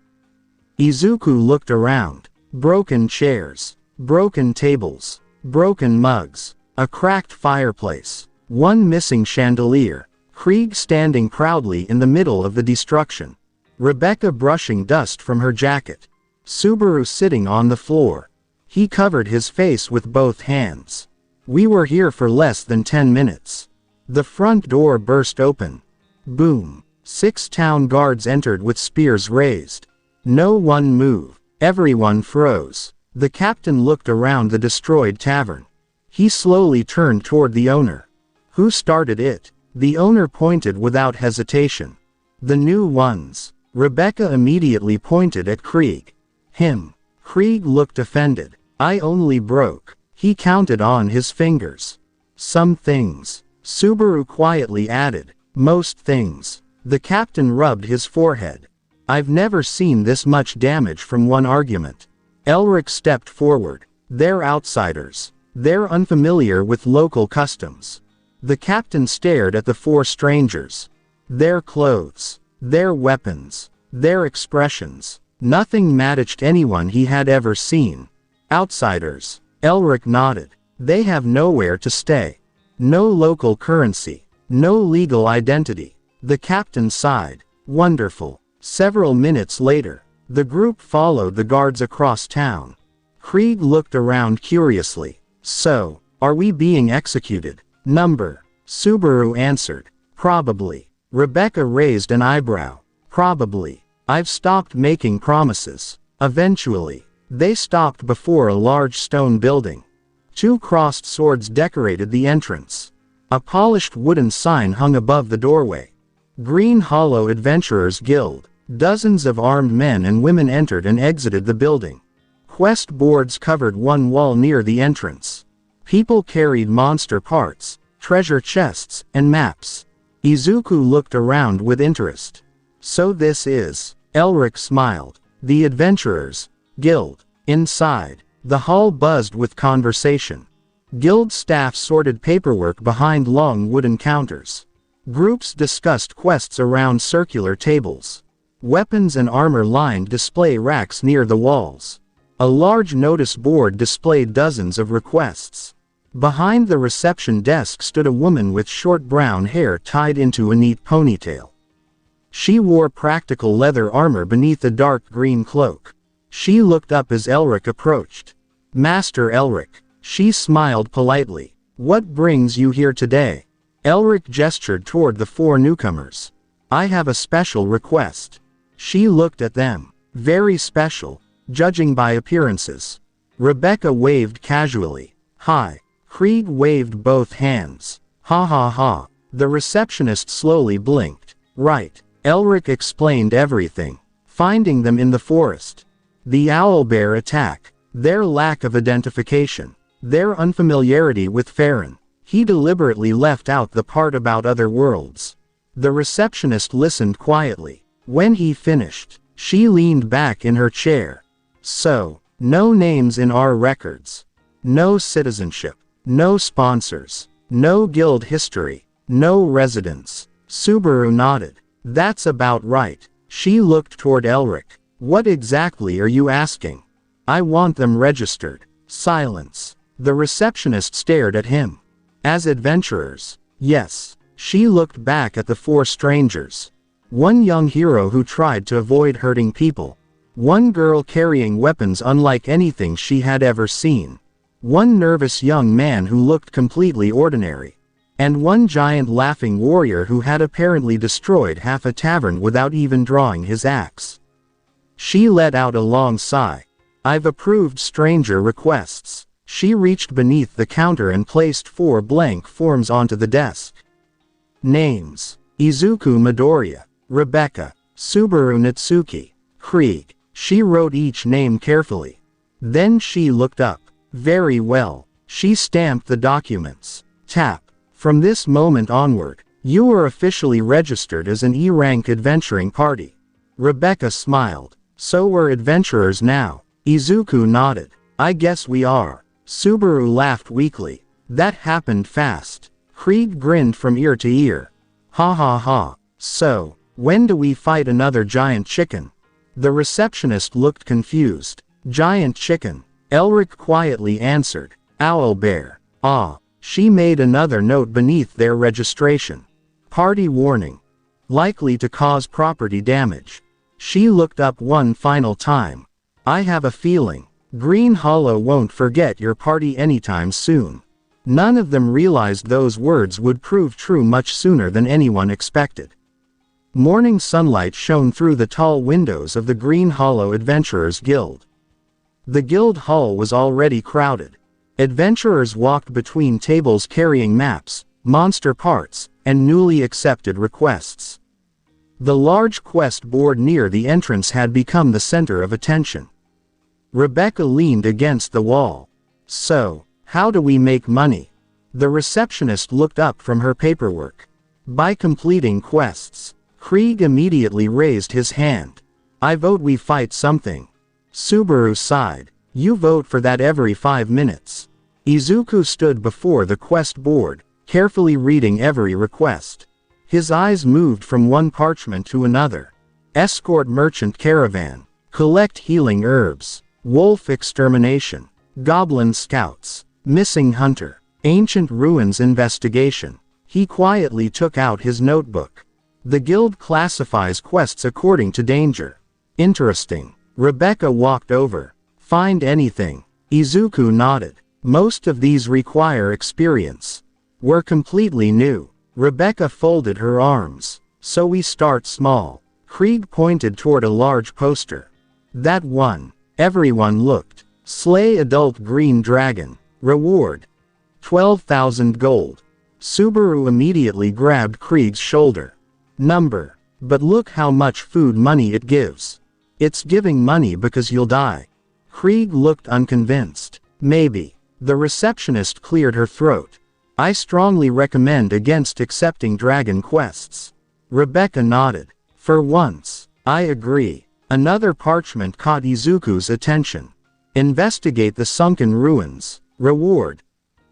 Izuku looked around. Broken chairs. Broken tables. Broken mugs. A cracked fireplace. One missing chandelier. Krieg standing proudly in the middle of the destruction. Rebecca brushing dust from her jacket. Subaru sitting on the floor. He covered his face with both hands. We were here for less than 10 minutes. The front door burst open. Boom. 6 town guards entered with spears raised. No one moved. Everyone froze. The captain looked around the destroyed tavern. He slowly turned toward the owner. Who started it? The owner pointed without hesitation. The new ones. Rebecca immediately pointed at Krieg. Him. Krieg looked offended. I only broke. He counted on his fingers. Some things. Subaru quietly added. Most things. The captain rubbed his forehead. I've never seen this much damage from one argument. Elric stepped forward. They're outsiders. They're unfamiliar with local customs. The captain stared at the 4 strangers. Their clothes. Their weapons. Their expressions. Nothing matched anyone he had ever seen. Outsiders. Elric nodded. They have nowhere to stay. No local currency. No legal identity. The captain sighed. Wonderful. Several minutes later, the group followed the guards across town. Krieg looked around curiously. So, are we being executed? Number. Subaru answered. Probably. Rebecca raised an eyebrow. Probably. I've stopped making promises. Eventually. They stopped before a large stone building. 2 crossed swords decorated the entrance. A polished wooden sign hung above the doorway. Green Hollow Adventurers Guild. Dozens of armed men and women entered and exited the building. Quest boards covered one wall near the entrance. People carried monster parts, treasure chests, and maps. Izuku looked around with interest. So this is. Elric smiled. The Adventurers Guild. Inside, the hall buzzed with conversation. Guild staff sorted paperwork behind long wooden counters. Groups discussed quests around circular tables. Weapons and armor lined display racks near the walls. A large notice board displayed dozens of requests. Behind the reception desk stood a woman with short brown hair tied into a neat ponytail. She wore practical leather armor beneath a dark green cloak. She looked up as Elric approached. Master Elric. She smiled politely. What brings you here today? Elric gestured toward the four newcomers. I have a special request. She looked at them. Very special, judging by appearances. Rebecca waved casually. Hi. Krieg waved both hands. Ha ha ha. The receptionist slowly blinked. Right. Elric explained everything. Finding them in the forest. The owlbear attack. Their lack of identification. Their unfamiliarity with Faerûn. He deliberately left out the part about other worlds. The receptionist listened quietly. When he finished, she leaned back in her chair. So, no names in our records. No citizenship. No sponsors. No guild history. No residence. Subaru nodded. That's about right. She looked toward Elric. What exactly are you asking? I want them registered. Silence. The receptionist stared at him. As adventurers. Yes. She looked back at the four strangers. One young hero who tried to avoid hurting people. One girl carrying weapons unlike anything she had ever seen. One nervous young man who looked completely ordinary. And one giant laughing warrior who had apparently destroyed half a tavern without even drawing his axe. She let out a long sigh. I've approved stranger requests. She reached beneath the counter and placed 4 blank forms onto the desk. Names. Izuku Midoriya. Rebecca. Subaru Natsuki. Krieg. She wrote each name carefully. Then she looked up. Very well. She stamped the documents. Tap. From this moment onward, you are officially registered as an E-rank adventuring party. Rebecca smiled. So we're adventurers now. Izuku nodded. I guess we are. Subaru laughed weakly. That happened fast. Krieg grinned from ear to ear. Ha ha ha. So, when do we fight another giant chicken? The receptionist looked confused. Giant chicken. Elric quietly answered. Owlbear. Ah. She made another note beneath their registration. Party warning. Likely to cause property damage. She looked up one final time. I have a feeling. Green Hollow won't forget your party anytime soon. None of them realized those words would prove true much sooner than anyone expected. Morning sunlight shone through the tall windows of the Green Hollow Adventurers Guild. The guild hall was already crowded. Adventurers walked between tables carrying maps, monster parts, and newly accepted requests. The large quest board near the entrance had become the center of attention. Rebecca leaned against the wall. So, how do we make money? The receptionist looked up from her paperwork. By completing quests. Krieg immediately raised his hand. I vote we fight something. Subaru sighed. You vote for that every 5 minutes. Izuku stood before the quest board, carefully reading every request. His eyes moved from one parchment to another. Escort merchant caravan. Collect healing herbs. Wolf extermination. Goblin scouts. Missing hunter. Ancient ruins investigation. He quietly took out his notebook. The guild classifies quests according to danger. Interesting. Rebecca walked over. Find anything. Izuku nodded. Most of these require experience. We're completely new. Rebecca folded her arms. So we start small. Krieg pointed toward a large poster. That one. Everyone looked. Slay adult green dragon. Reward. 12,000 gold. Subaru immediately grabbed Krieg's shoulder. Number. But look how much food money it gives. It's giving money because you'll die. Krieg looked unconvinced. Maybe. The receptionist cleared her throat. I strongly recommend against accepting dragon quests. Rebecca nodded. For once. I agree. Another parchment caught Izuku's attention. Investigate the sunken ruins. Reward.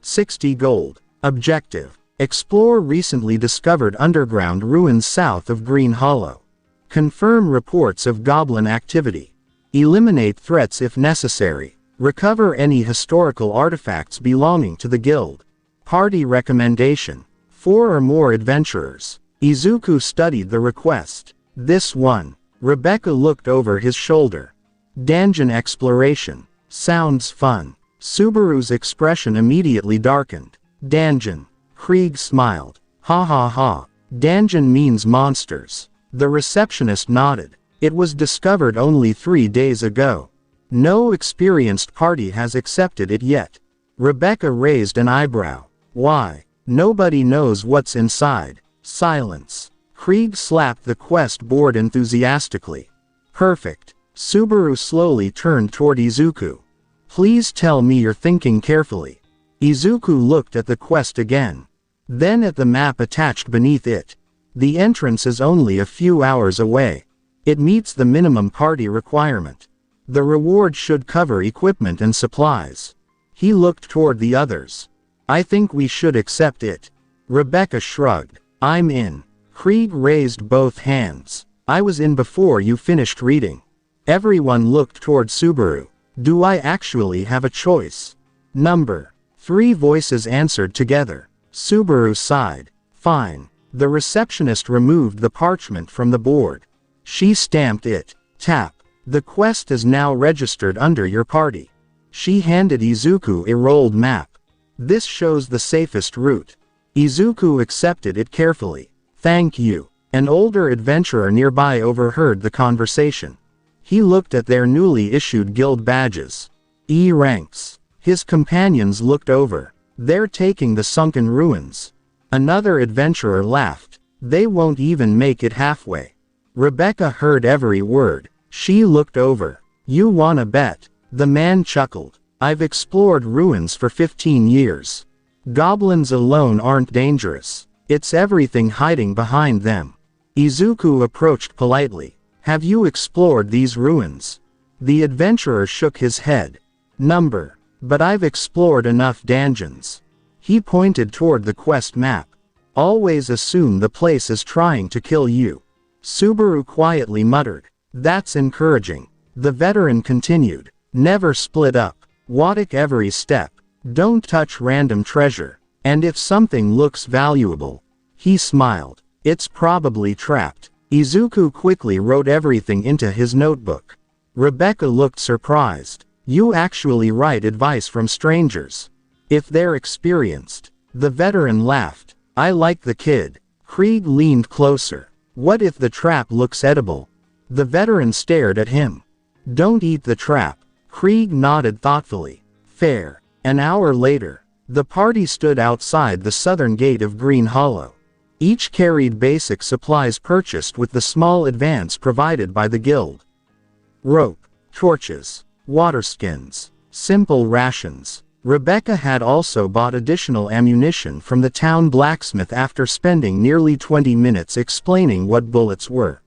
60 gold. Objective. Explore recently discovered underground ruins south of Green Hollow. Confirm reports of goblin activity. Eliminate threats if necessary. Recover any historical artifacts belonging to the guild. Party recommendation. 4 or more adventurers. Izuku studied the request. This one. Rebecca looked over his shoulder. Dungeon exploration. Sounds fun. Subaru's expression immediately darkened. Dungeon. Krieg smiled. Ha ha ha. Dungeon means monsters. The receptionist nodded. It was discovered only 3 days ago. No experienced party has accepted it yet. Rebecca raised an eyebrow. Why? Nobody knows what's inside. Silence. Krieg slapped the quest board enthusiastically. Perfect. Subaru slowly turned toward Izuku. Please tell me you're thinking carefully. Izuku looked at the quest again. Then at the map attached beneath it. The entrance is only a few hours away. It meets the minimum party requirement. The reward should cover equipment and supplies. He looked toward the others. I think we should accept it. Rebecca shrugged. I'm in. Krieg raised both hands. I was in before you finished reading. Everyone looked toward Subaru. Do I actually have a choice? Number. 3 voices answered together. Subaru sighed. Fine. The receptionist removed the parchment from the board. She stamped it. Tap. The quest is now registered under your party. She handed Izuku a rolled map. This shows the safest route. Izuku accepted it carefully. Thank you. An older adventurer nearby overheard the conversation. He looked at their newly issued guild badges. E ranks. His companions looked over. They're taking the sunken ruins. Another adventurer laughed. They won't even make it halfway. Rebecca heard every word. She looked over. You wanna bet? The man chuckled. I've explored ruins for 15 years. Goblins alone aren't dangerous. It's everything hiding behind them. Izuku approached politely. Have you explored these ruins? The adventurer shook his head. Number. But I've explored enough dungeons. He pointed toward the quest map. Always assume the place is trying to kill you. Subaru quietly muttered. That's encouraging. The veteran continued. Never split up. Watch every step. Don't touch random treasure. And if something looks valuable. He smiled. It's probably trapped. Izuku quickly wrote everything into his notebook. Rebecca looked surprised. You actually write advice from strangers. If they're experienced. The veteran laughed. I like the kid. Krieg leaned closer. What if the trap looks edible? The veteran stared at him. Don't eat the trap. Krieg nodded thoughtfully. Fair. An hour later. The party stood outside the southern gate of Green Hollow. Each carried basic supplies purchased with the small advance provided by the guild. Rope, torches, water skins, simple rations. Rebecca had also bought additional ammunition from the town blacksmith after spending nearly 20 minutes explaining what bullets were.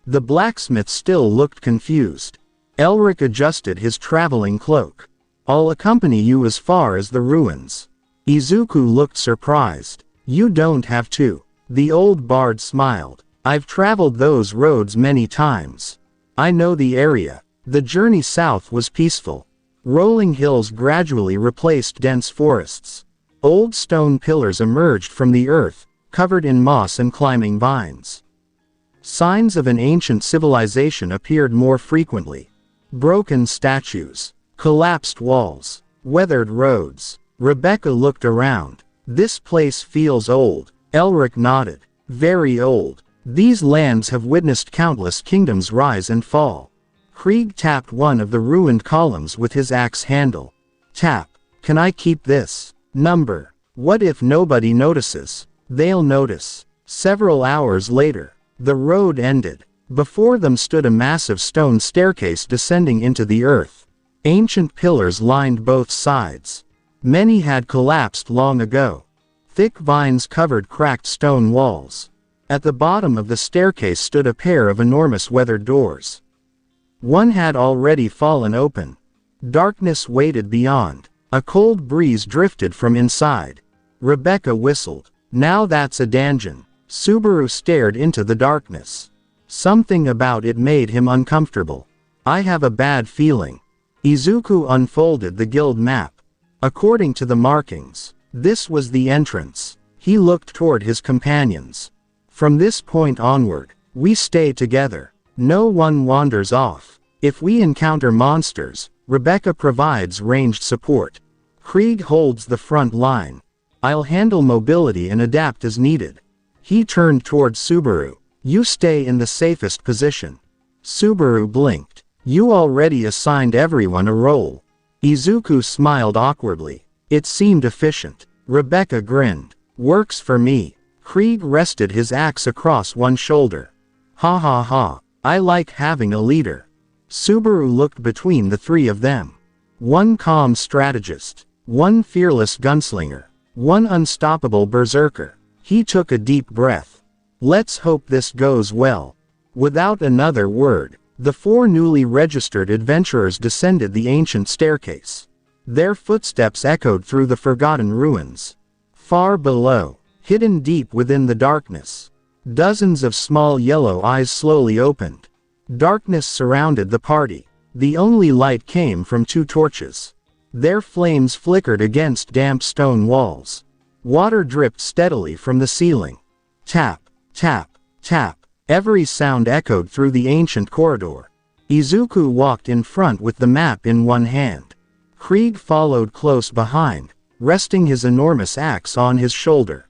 The blacksmith still looked confused. Elric adjusted his traveling cloak. I'll accompany you as far as the ruins. Izuku looked surprised. You don't have to. The old bard smiled. I've traveled those roads many times. I know the area. The journey south was peaceful. Rolling hills gradually replaced dense forests. Old stone pillars emerged from the earth, covered in moss and climbing vines. Signs of an ancient civilization appeared more frequently. Broken statues, collapsed walls, weathered roads. Rebecca looked around. This place feels old. Elric nodded. Very old. These lands have witnessed countless kingdoms rise and fall. Krieg tapped one of the ruined columns with his axe handle. Tap. Can I keep this? Number. What if nobody notices? They'll notice. Several hours later. The road ended. Before them stood a massive stone staircase descending into the earth. Ancient pillars lined both sides. Many had collapsed long ago. Thick vines covered cracked stone walls. At the bottom of the staircase stood a pair of enormous weathered doors. One had already fallen open. Darkness waited beyond. A cold breeze drifted from inside. Rebecca whistled. Now that's a dungeon. Subaru stared into the darkness. Something about it made him uncomfortable. I have a bad feeling. Izuku unfolded the guild map. According to the markings, this was the entrance. He looked toward his companions. From this point onward, we stay together. No one wanders off. If we encounter monsters, Rebecca provides ranged support. Krieg holds the front line. I'll handle mobility and adapt as needed. He turned toward Subaru. You stay in the safest position. Subaru blinked. You already assigned everyone a role. Izuku smiled awkwardly. It seemed efficient. Rebecca grinned. Works for me. Krieg rested his axe across one shoulder. Ha ha ha. I like having a leader. Subaru looked between the three of them. One calm strategist. One fearless gunslinger. One unstoppable berserker. He took a deep breath. Let's hope this goes well. Without another word, the four newly registered adventurers descended the ancient staircase. Their footsteps echoed through the forgotten ruins. Far below, hidden deep within the darkness, dozens of small yellow eyes slowly opened. Darkness surrounded the party. The only light came from two torches. Their flames flickered against damp stone walls. Water dripped steadily from the ceiling. Tap, tap, tap. Every sound echoed through the ancient corridor. Izuku walked in front with the map in one hand. Krieg followed close behind, resting his enormous axe on his shoulder.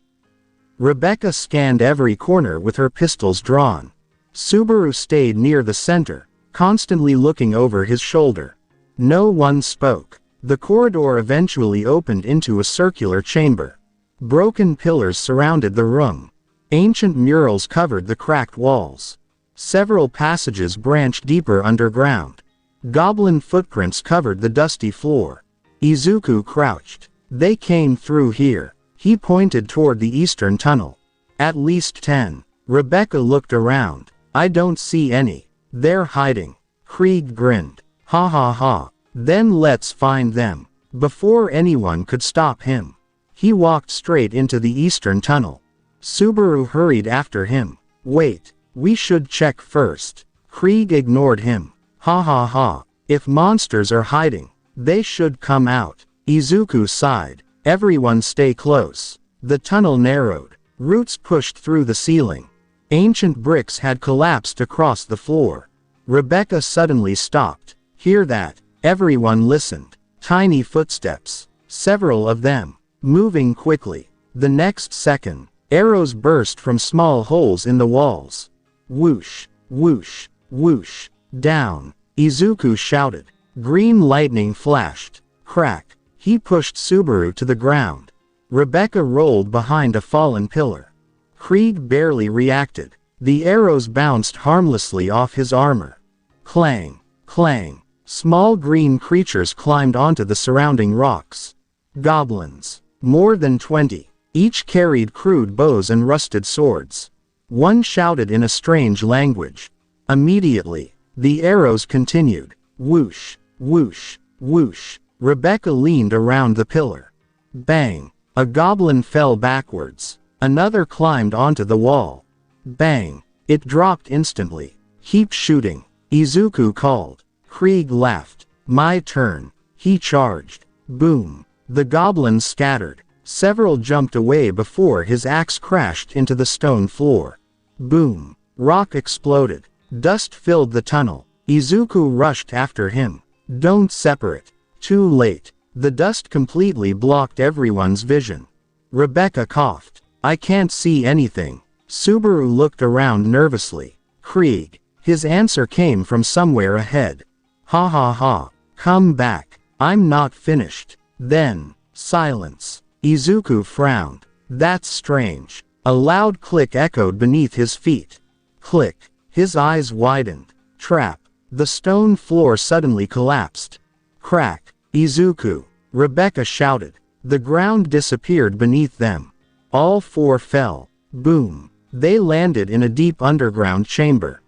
Rebecca scanned every corner with her pistols drawn. Subaru stayed near the center, constantly looking over his shoulder. No one spoke. The corridor eventually opened into a circular chamber. Broken pillars surrounded the room. Ancient murals covered the cracked walls. Several passages branched deeper underground. Goblin footprints covered the dusty floor. Izuku crouched. They came through here. He pointed toward the eastern tunnel. At least 10. Rebecca looked around. I don't see any. They're hiding. Krieg grinned. Ha ha ha. Then let's find them. Before anyone could stop him, he walked straight into the eastern tunnel. Subaru hurried after him. Wait, we should check first. Krieg ignored him. Ha ha ha. If monsters are hiding, they should come out. Izuku sighed. Everyone stay close. The tunnel narrowed. Roots pushed through the ceiling. Ancient bricks had collapsed across the floor. Rebecca suddenly stopped. Hear that? Everyone listened. Tiny footsteps. Several of them. Moving quickly. The next second, arrows burst from small holes in the walls. Whoosh, whoosh, whoosh. Down. Izuku shouted. Green lightning flashed. Crack. He pushed Subaru to the ground. Rebecca rolled behind a fallen pillar. Krieg barely reacted. The arrows bounced harmlessly off his armor. Clang, clang. Small green creatures climbed onto the surrounding rocks. Goblins. More than 20. Each carried crude bows and rusted swords. One shouted in a strange language. Immediately, the arrows continued. Whoosh, whoosh, whoosh. Rebecca leaned around the pillar. Bang. A goblin fell backwards. Another climbed onto the wall. Bang. It dropped instantly. Keep shooting. Izuku called. Krieg laughed. My turn. He charged. Boom. The goblins scattered. Several jumped away before his axe crashed into the stone floor. Boom. Rock exploded. Dust filled the tunnel. Izuku rushed after him. Don't separate. Too late. The dust completely blocked everyone's vision. Rebecca coughed. I can't see anything. Subaru looked around nervously. Krieg. His answer came from somewhere ahead. Ha ha ha. Come back. I'm not finished. Then, silence. Izuku frowned. That's strange. A loud click echoed beneath his feet. Click. His eyes widened. Trap. The stone floor suddenly collapsed. Crack. Izuku. Rebecca shouted. The ground disappeared beneath them. All four fell. Boom. They landed in a deep underground chamber.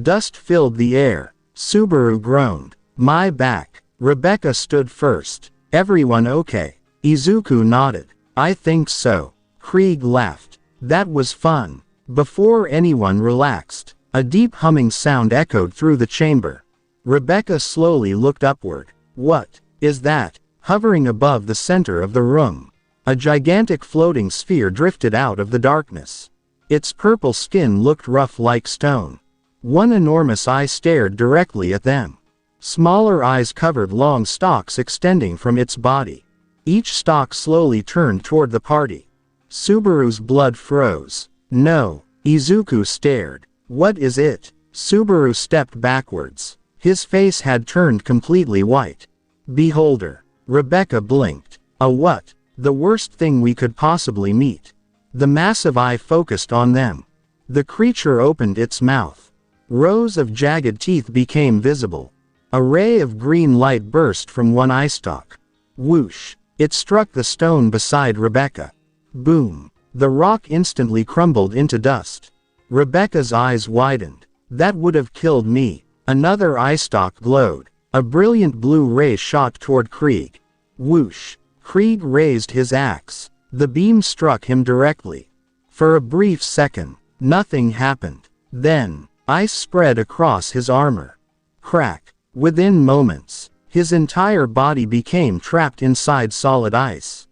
Dust filled the air. Subaru groaned. My back. Rebecca stood first. Everyone okay? Izuku nodded. I think so. Krieg laughed. That was fun. Before anyone relaxed, a deep humming sound echoed through the chamber. Rebecca slowly looked upward. What is that? Hovering above the center of the room, a gigantic floating sphere drifted out of the darkness. Its purple skin looked rough like stone. One enormous eye stared directly at them. Smaller eyes covered long stalks extending from its body. Each stalk slowly turned toward the party. Subaru's blood froze. No. Izuku stared. What is it? Subaru stepped backwards. His face had turned completely white. Beholder. Rebecca blinked. A what? The worst thing we could possibly meet. The massive eye focused on them. The creature opened its mouth. Rows of jagged teeth became visible. A ray of green light burst from one eye stalk. Whoosh. It struck the stone beside Rebecca. Boom. The rock instantly crumbled into dust. Rebecca's eyes widened. That would have killed me. Another eye stalk glowed. A brilliant blue ray shot toward Krieg. Whoosh. Krieg raised his axe. The beam struck him directly. For a brief second, nothing happened. Then, ice spread across his armor. Crack. Within moments, his entire body became trapped inside solid ice.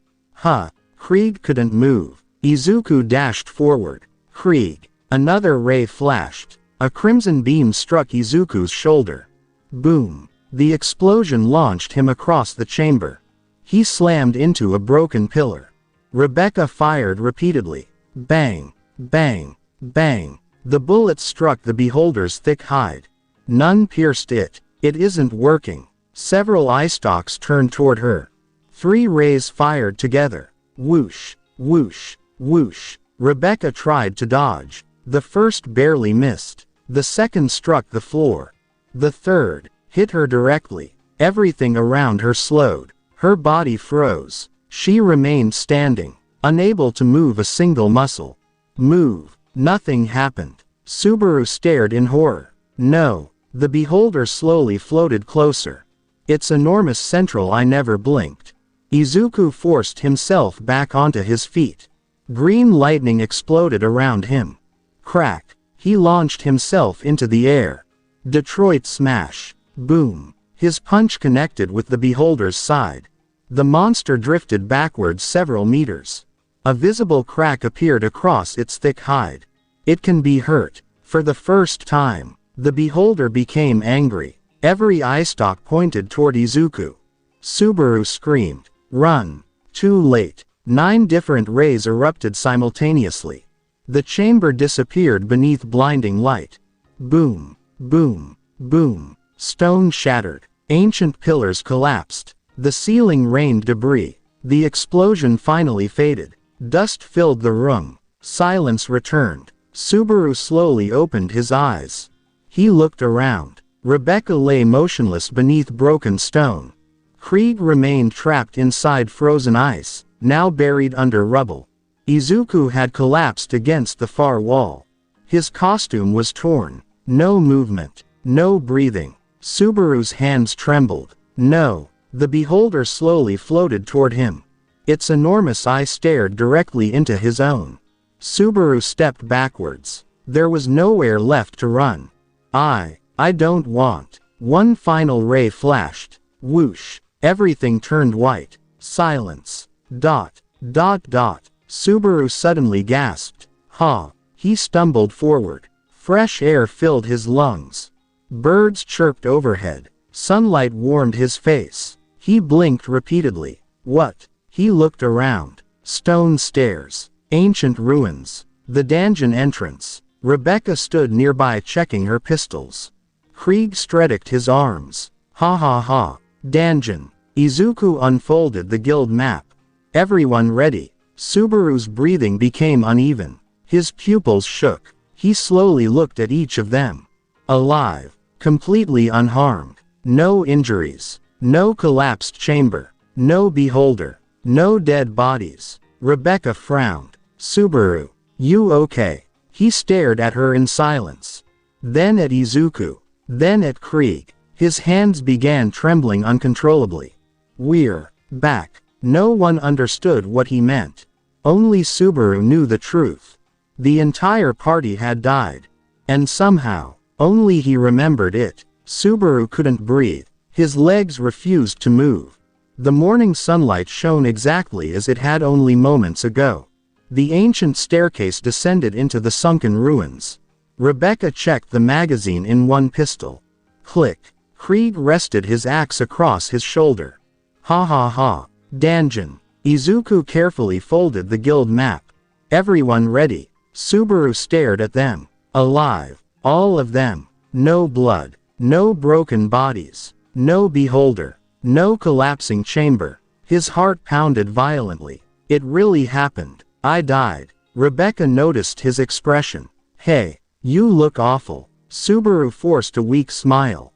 Krieg couldn't move. Izuku dashed forward. Krieg. Another ray flashed. A crimson beam struck Izuku's shoulder. Boom. The explosion launched him across the chamber. He slammed into a broken pillar. Rebecca fired repeatedly. Bang. Bang. Bang. The bullet struck the beholder's thick hide. None pierced it. It isn't working. Several eye stalks turned toward her. 3 rays fired together. Whoosh. Whoosh. Whoosh. Rebecca tried to dodge. The first barely missed. The second struck the floor. The third hit her directly. Everything around her slowed. Her body froze. She remained standing, unable to move a single muscle. Move. Nothing happened. Subaru stared in horror. No. The beholder slowly floated closer. Its enormous central eye never blinked. Izuku forced himself back onto his feet. Green lightning exploded around him. Crack. He launched himself into the air. Detroit smash. Boom. His punch connected with the beholder's side. The monster drifted backwards several meters. A visible crack appeared across its thick hide. It can be hurt. For the first time, the beholder became angry. Every eye stalk pointed toward Izuku. Subaru screamed. Run. Too late. 9 different rays erupted simultaneously. The chamber disappeared beneath blinding light. Boom. Boom. Boom. Stone shattered. Ancient pillars collapsed. The ceiling rained debris. The explosion finally faded. Dust filled the room. Silence returned. Subaru slowly opened his eyes. He looked around. Rebecca lay motionless beneath broken stone. Krieg remained trapped inside frozen ice, now buried under rubble. Izuku had collapsed against the far wall. His costume was torn. No movement. No breathing. Subaru's hands trembled. No. The beholder slowly floated toward him. Its enormous eye stared directly into his own. Subaru stepped backwards. There was nowhere left to run. I don't want. One final ray flashed. Whoosh. Everything turned white. Silence. Dot. Dot dot. Subaru suddenly gasped. He stumbled forward. Fresh air filled his lungs. Birds chirped overhead. Sunlight warmed his face. He blinked repeatedly. What? He looked around. Stone stairs. Ancient ruins. The dungeon entrance. Rebecca stood nearby checking her pistols. Krieg stretched his arms. Ha. Dungeon. Izuku unfolded the guild map. Everyone ready. Subaru's breathing became uneven. His pupils shook. He slowly looked at each of them. Alive. Completely unharmed. No injuries. No collapsed chamber. No beholder. No dead bodies. Rebecca frowned. Subaru. You okay? He stared at her in silence. Then at Izuku. Then at Krieg. His hands began trembling uncontrollably. We're back. No one understood what he meant. Only Subaru knew the truth. The entire party had died. And somehow, only he remembered it. Subaru couldn't breathe. His legs refused to move. The morning sunlight shone exactly as it had only moments ago. The ancient staircase descended into the sunken ruins. Rebecca checked the magazine in one pistol. Click. Krieg rested his axe across his shoulder. Ha ha ha. Danjin. Izuku carefully folded the guild map. Everyone ready. Subaru stared at them. Alive. All of them. No blood. No broken bodies. No beholder. No collapsing chamber. His heart pounded violently. It really happened. I died. Rebecca noticed his expression. Hey, you look awful. Subaru forced a weak smile.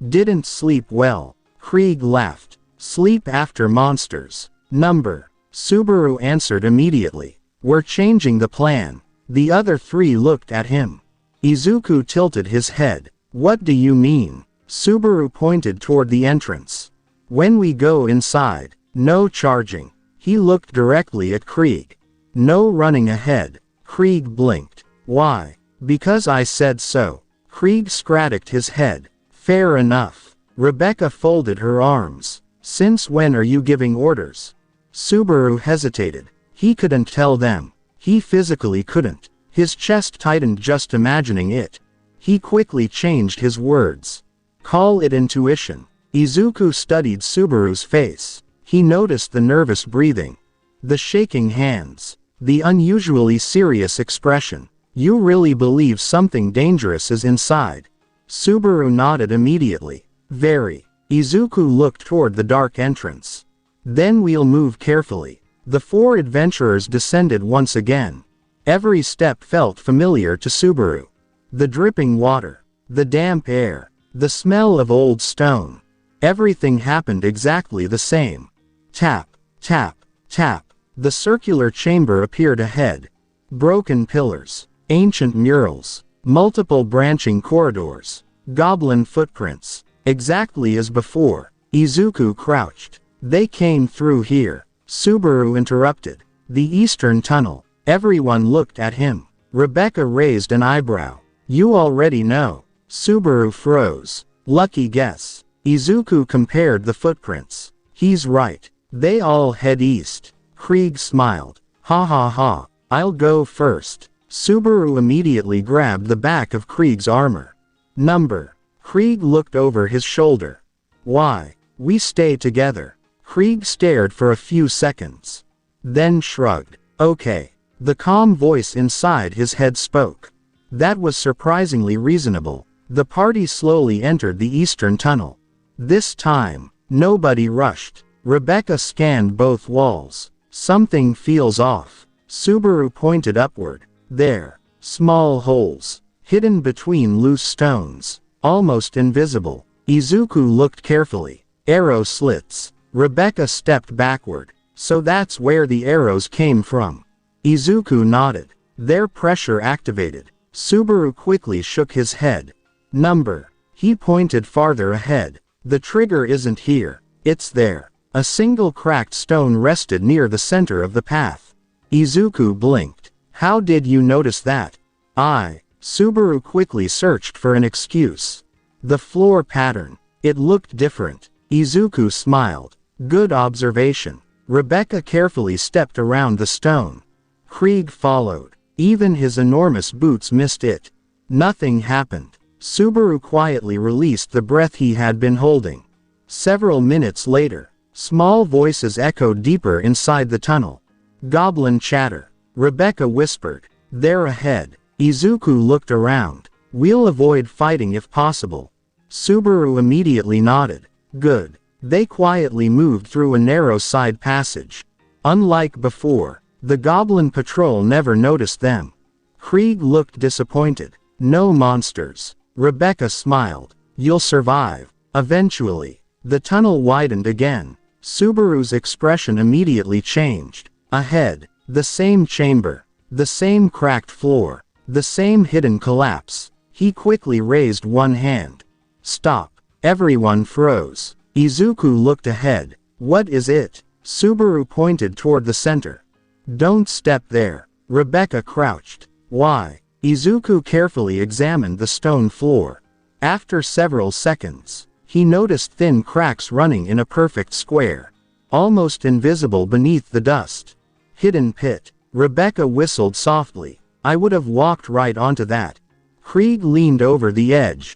Didn't sleep well. Krieg laughed. Sleep after monsters. Number. Subaru answered immediately. We're changing the plan. The other three looked at him. Izuku tilted his head. What do you mean? Subaru pointed toward the entrance. When we go inside, no charging. He looked directly at Krieg. No running ahead. Krieg blinked. Why? Because I said so. Krieg scratched his head. Fair enough. Rebecca folded her arms. Since when are you giving orders? Subaru hesitated. He couldn't tell them. He physically couldn't. His chest tightened just imagining it. He quickly changed his words. Call it intuition. Izuku studied Subaru's face. He noticed the nervous breathing. The shaking hands. The unusually serious expression. You really believe something dangerous is inside? Subaru nodded immediately. Very. Izuku looked toward the dark entrance. Then we'll move carefully. The four adventurers descended once again. Every step felt familiar to Subaru. The dripping water. The damp air. The smell of old stone. Everything happened exactly the same. Tap, tap, tap. The circular chamber appeared ahead. Broken pillars. Ancient murals. Multiple branching corridors. Goblin footprints. Exactly as before. Izuku crouched. They came through here. Subaru interrupted. The eastern tunnel. Everyone looked at him. Rebecca raised an eyebrow. You already know. Subaru froze. Lucky guess. Izuku compared the footprints. He's right. They all head east. Krieg smiled. Ha ha ha. I'll go first. Subaru immediately grabbed the back of Krieg's armor. Number. Krieg looked over his shoulder. Why? We stay together. Krieg stared for a few seconds. Then shrugged. Okay. The calm voice inside his head spoke. That was surprisingly reasonable. The party slowly entered the eastern tunnel. This time, nobody rushed. Rebecca scanned both walls. Something feels off. Subaru pointed upward. There. Small holes. Hidden between loose stones. Almost invisible. Izuku looked carefully. Arrow slits. Rebecca stepped backward. So that's where the arrows came from. Izuku nodded. Their pressure activated. Subaru quickly shook his head. Number. He pointed farther ahead. The trigger isn't here. It's there. A single cracked stone rested near the center of the path. Izuku blinked. How did you notice that? Subaru quickly searched for an excuse. The floor pattern. It looked different. Izuku smiled. Good observation. Rebecca carefully stepped around the stone. Krieg followed. Even his enormous boots missed it. Nothing happened. Subaru quietly released the breath he had been holding. Several minutes later, small voices echoed deeper inside the tunnel. Goblin chatter. Rebecca whispered. They're ahead. Izuku looked around. We'll avoid fighting if possible. Subaru immediately nodded. Good. They quietly moved through a narrow side passage. Unlike before, the goblin patrol never noticed them. Krieg looked disappointed. No monsters. Rebecca smiled. You'll survive. Eventually, the tunnel widened again. Subaru's expression immediately changed. Ahead, the same chamber. The same cracked floor. The same hidden collapse. He quickly raised one hand. Stop. Everyone froze. Izuku looked ahead. What is it? Subaru pointed toward the center. Don't step there. Rebecca crouched. Why? Izuku carefully examined the stone floor. After several seconds, he noticed thin cracks running in a perfect square. Almost invisible beneath the dust. Hidden pit. Rebecca whistled softly. I would have walked right onto that. Krieg leaned over the edge.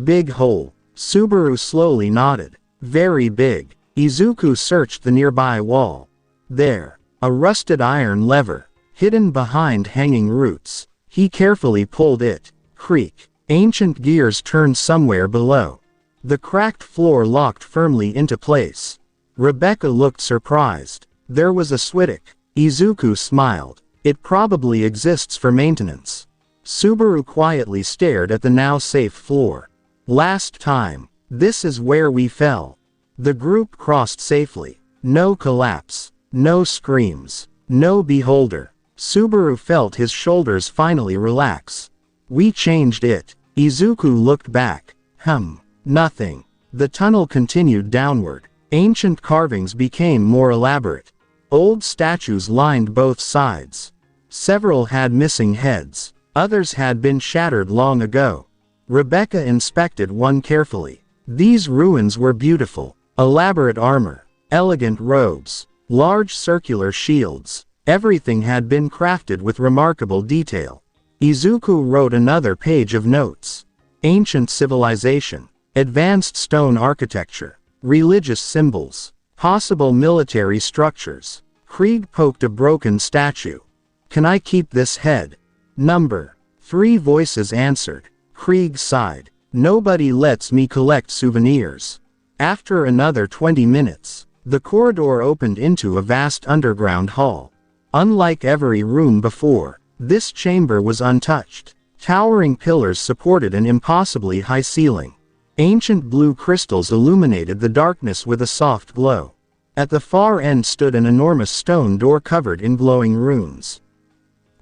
Big hole. Subaru slowly nodded. Very big. Izuku searched the nearby wall. There. A rusted iron lever, hidden behind hanging roots. He carefully pulled it. Creak. Ancient gears turned somewhere below. The cracked floor locked firmly into place. Rebecca looked surprised. There was a Swittic. Izuku smiled. It probably exists for maintenance. Subaru quietly stared at the now safe floor. Last time. This is where we fell. The group crossed safely. No collapse. No screams. No beholder. Subaru felt his shoulders finally relax. We changed it. Izuku looked back. Nothing. The tunnel continued downward. Ancient carvings became more elaborate. Old statues lined both sides. Several had missing heads. Others had been shattered long ago. Rebecca inspected one carefully. These ruins were beautiful. Elaborate armor. Elegant robes. Large circular shields. Everything had been crafted with remarkable detail. Izuku wrote another page of notes. Ancient civilization. Advanced stone architecture. Religious symbols. Possible military structures. Krieg poked a broken statue. Can I keep this head? Number. 3 voices answered. Krieg sighed. Nobody lets me collect souvenirs. After another 20 minutes, the corridor opened into a vast underground hall. Unlike every room before, this chamber was untouched. Towering pillars supported an impossibly high ceiling. Ancient blue crystals illuminated the darkness with a soft glow. At the far end stood an enormous stone door covered in glowing runes.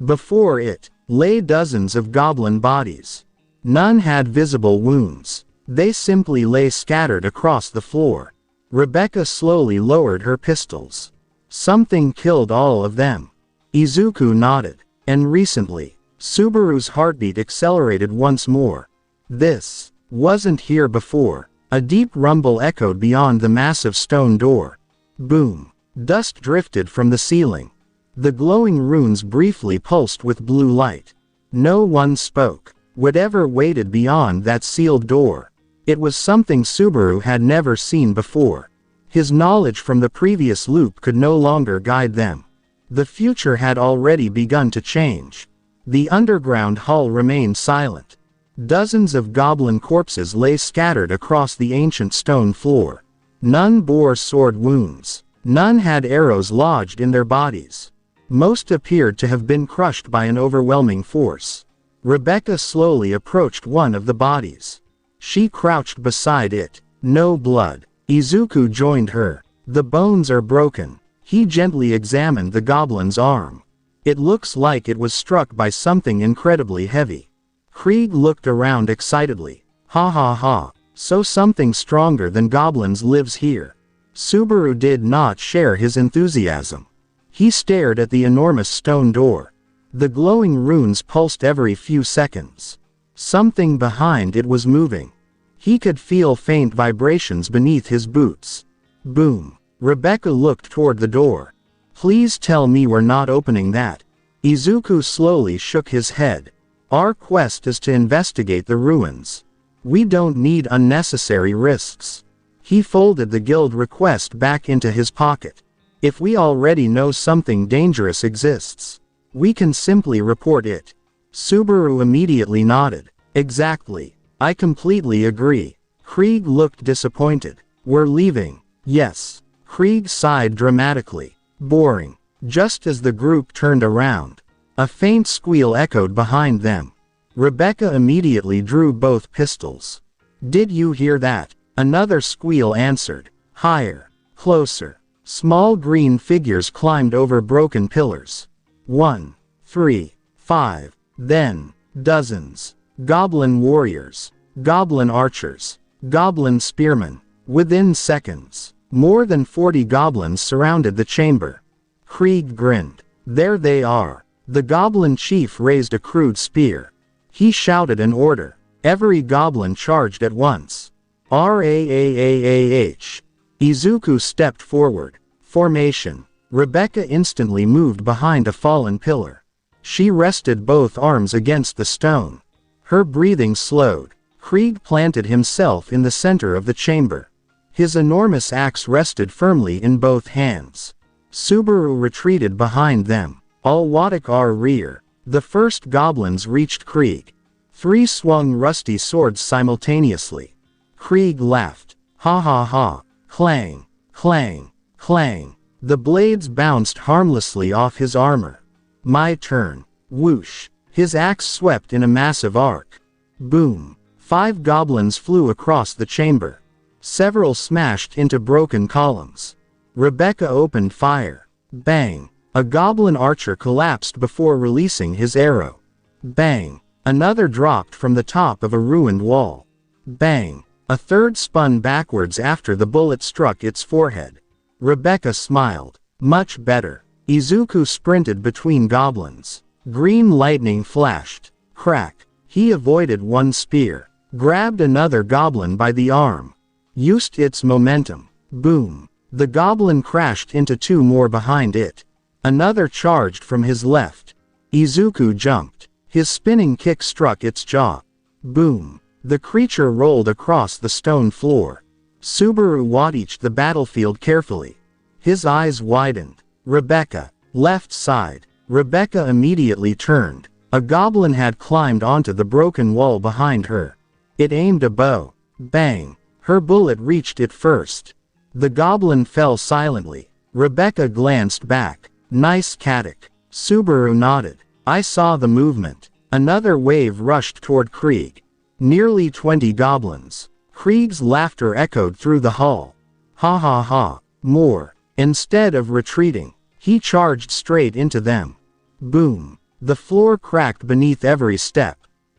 Before it lay dozens of goblin bodies. None had visible wounds. They simply lay scattered across the floor. Rebecca slowly lowered her pistols. Something killed all of them. Izuku nodded. And recently, Subaru's heartbeat accelerated once more. This wasn't here before. A deep rumble echoed beyond the massive stone door. Boom. Dust drifted from the ceiling. The glowing runes briefly pulsed with blue light. No one spoke. Whatever waited beyond that sealed door. It was something Subaru had never seen before. His knowledge from the previous loop could no longer guide them. The future had already begun to change. The underground hall remained silent. Dozens of goblin corpses lay scattered across the ancient stone floor. None bore sword wounds. None had arrows lodged in their bodies. Most appeared to have been crushed by an overwhelming force. Rebecca slowly approached one of the bodies. She crouched beside it. No blood. Izuku joined her. The bones are broken. He gently examined the goblin's arm. It looks like it was struck by something incredibly heavy. Krieg looked around excitedly. Ha ha ha. So something stronger than goblins lives here. Subaru did not share his enthusiasm. He stared at the enormous stone door. The glowing runes pulsed every few seconds. Something behind it was moving. He could feel faint vibrations beneath his boots. Boom. Rebecca looked toward the door. Please tell me we're not opening that. Izuku slowly shook his head. Our quest is to investigate the ruins. We don't need unnecessary risks. He folded the guild request back into his pocket. If we already know something dangerous exists, we can simply report it. Subaru immediately nodded. Exactly. I completely agree. Krieg looked disappointed. We're leaving. Yes. Krieg sighed dramatically. Boring. Just as the group turned around, a faint squeal echoed behind them. Rebecca immediately drew both pistols. Did you hear that? Another squeal answered. Higher. Closer. Small green figures climbed over broken pillars. 1, 3, 5, then, dozens. Goblin warriors. Goblin archers. Goblin spearmen. Within seconds, more than 40 goblins surrounded the chamber. Krieg grinned. There they are. The goblin chief raised a crude spear. He shouted an order. Every goblin charged at once. Raaaah. Izuku stepped forward. Formation. Rebecca instantly moved behind a fallen pillar. She rested both arms against the stone. Her breathing slowed. Krieg planted himself in the center of the chamber. His enormous axe rested firmly in both hands. Subaru retreated behind them. Alwatik our rear. The first goblins reached Krieg. 3 swung rusty swords simultaneously. Krieg laughed. Ha ha ha. Clang, clang, clang. The blades bounced harmlessly off his armor. My turn. Whoosh. His axe swept in a massive arc. Boom. 5 goblins flew across the chamber. Several smashed into broken columns. Rebecca opened fire. Bang. A goblin archer collapsed before releasing his arrow. Bang. Another dropped from the top of a ruined wall. Bang. A third spun backwards after the bullet struck its forehead. Rebecca smiled. Much better. Izuku sprinted between goblins. Green lightning flashed. Crack. He avoided one spear. Grabbed another goblin by the arm. Used its momentum. Boom. The goblin crashed into 2 more behind it. Another charged from his left. Izuku jumped. His spinning kick struck its jaw. Boom. The creature rolled across the stone floor. Subaru watched the battlefield carefully. His eyes widened. Rebecca. Left side. Rebecca immediately turned. A goblin had climbed onto the broken wall behind her. It aimed a bow. Bang. Her bullet reached it first. The goblin fell silently. Rebecca glanced back. Nice Katak. Subaru nodded. I saw the movement. Another wave rushed toward Krieg. Nearly 20 goblins. Krieg's laughter echoed through the hall. Ha ha ha. More. Instead of retreating, he charged straight into them. Boom. The floor cracked beneath every step.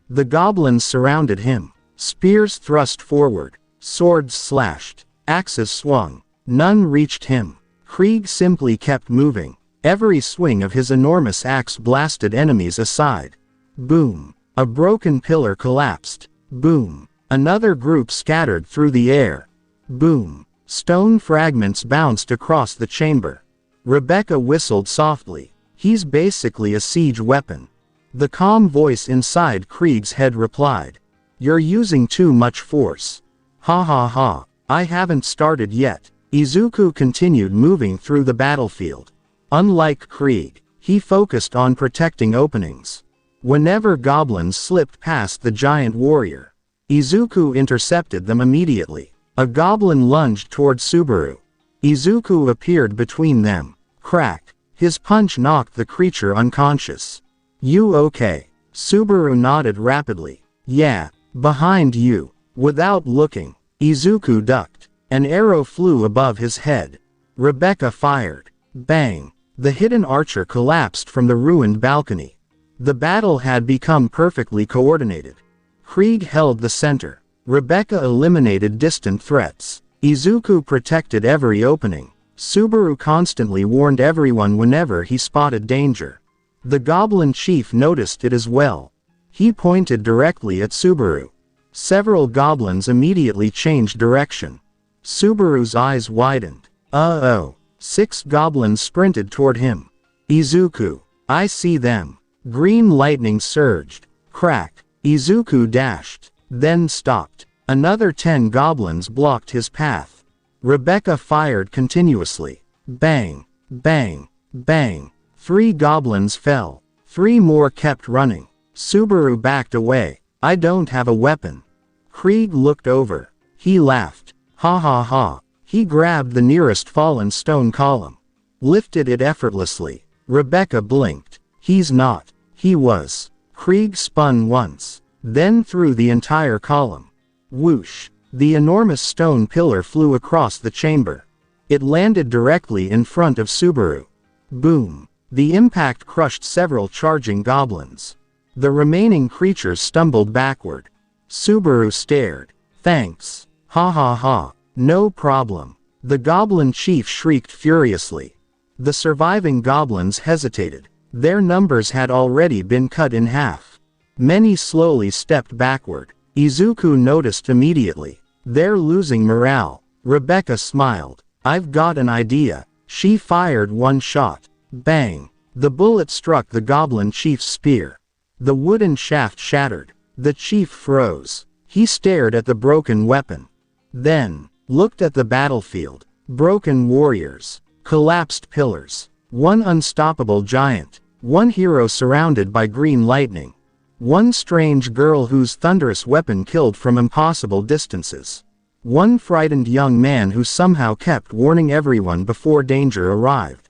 The goblins surrounded him. Spears thrust forward. Swords slashed. Axes swung. None reached him. Krieg simply kept moving. Every swing of his enormous axe blasted enemies aside. Boom. A broken pillar collapsed. Boom. Another group scattered through the air. Boom. Stone fragments bounced across the chamber. Rebecca whistled softly. He's basically a siege weapon. The calm voice inside Krieg's head replied. You're using too much force. Ha ha ha. I haven't started yet. Izuku continued moving through the battlefield. Unlike Krieg, he focused on protecting openings. Whenever goblins slipped past the giant warrior, Izuku intercepted them immediately. A goblin lunged toward Subaru. Izuku appeared between them. Crack. His punch knocked the creature unconscious. You okay? Subaru nodded rapidly. Yeah. Behind you. Without looking, Izuku ducked. An arrow flew above his head. Rebecca fired. Bang. The hidden archer collapsed from the ruined balcony. The battle had become perfectly coordinated. Krieg held the center. Rebecca eliminated distant threats. Izuku protected every opening. Subaru constantly warned everyone whenever he spotted danger. The goblin chief noticed it as well. He pointed directly at Subaru. Several goblins immediately changed direction. Subaru's eyes widened. Uh-oh. 6 goblins sprinted toward him. Izuku. I see them. Green lightning surged. Crack. Izuku dashed. Then stopped. Another 10 goblins blocked his path. Rebecca fired continuously. Bang. Bang. Bang. 3 goblins fell. 3 more kept running. Subaru backed away. I don't have a weapon. Krieg looked over. He laughed. Ha ha ha. He grabbed the nearest fallen stone column. Lifted it effortlessly. Rebecca blinked. He's not. He was. Krieg spun once. Then through the entire column. Whoosh. The enormous stone pillar flew across the chamber. It landed directly in front of Subaru. Boom. The impact crushed several charging goblins. The remaining creatures stumbled backward. Subaru stared. Thanks. Ha ha ha. No problem. The goblin chief shrieked furiously. The surviving goblins hesitated. Their numbers had already been cut in half. Many slowly stepped backward. Izuku noticed immediately. They're losing morale. Rebecca smiled. I've got an idea. She fired one shot. Bang. The bullet struck the goblin chief's spear. The wooden shaft shattered. The chief froze. He stared at the broken weapon. Then, looked at the battlefield. Broken warriors. Collapsed pillars. One unstoppable giant. One hero surrounded by green lightning. One strange girl whose thunderous weapon killed from impossible distances. One frightened young man who somehow kept warning everyone before danger arrived.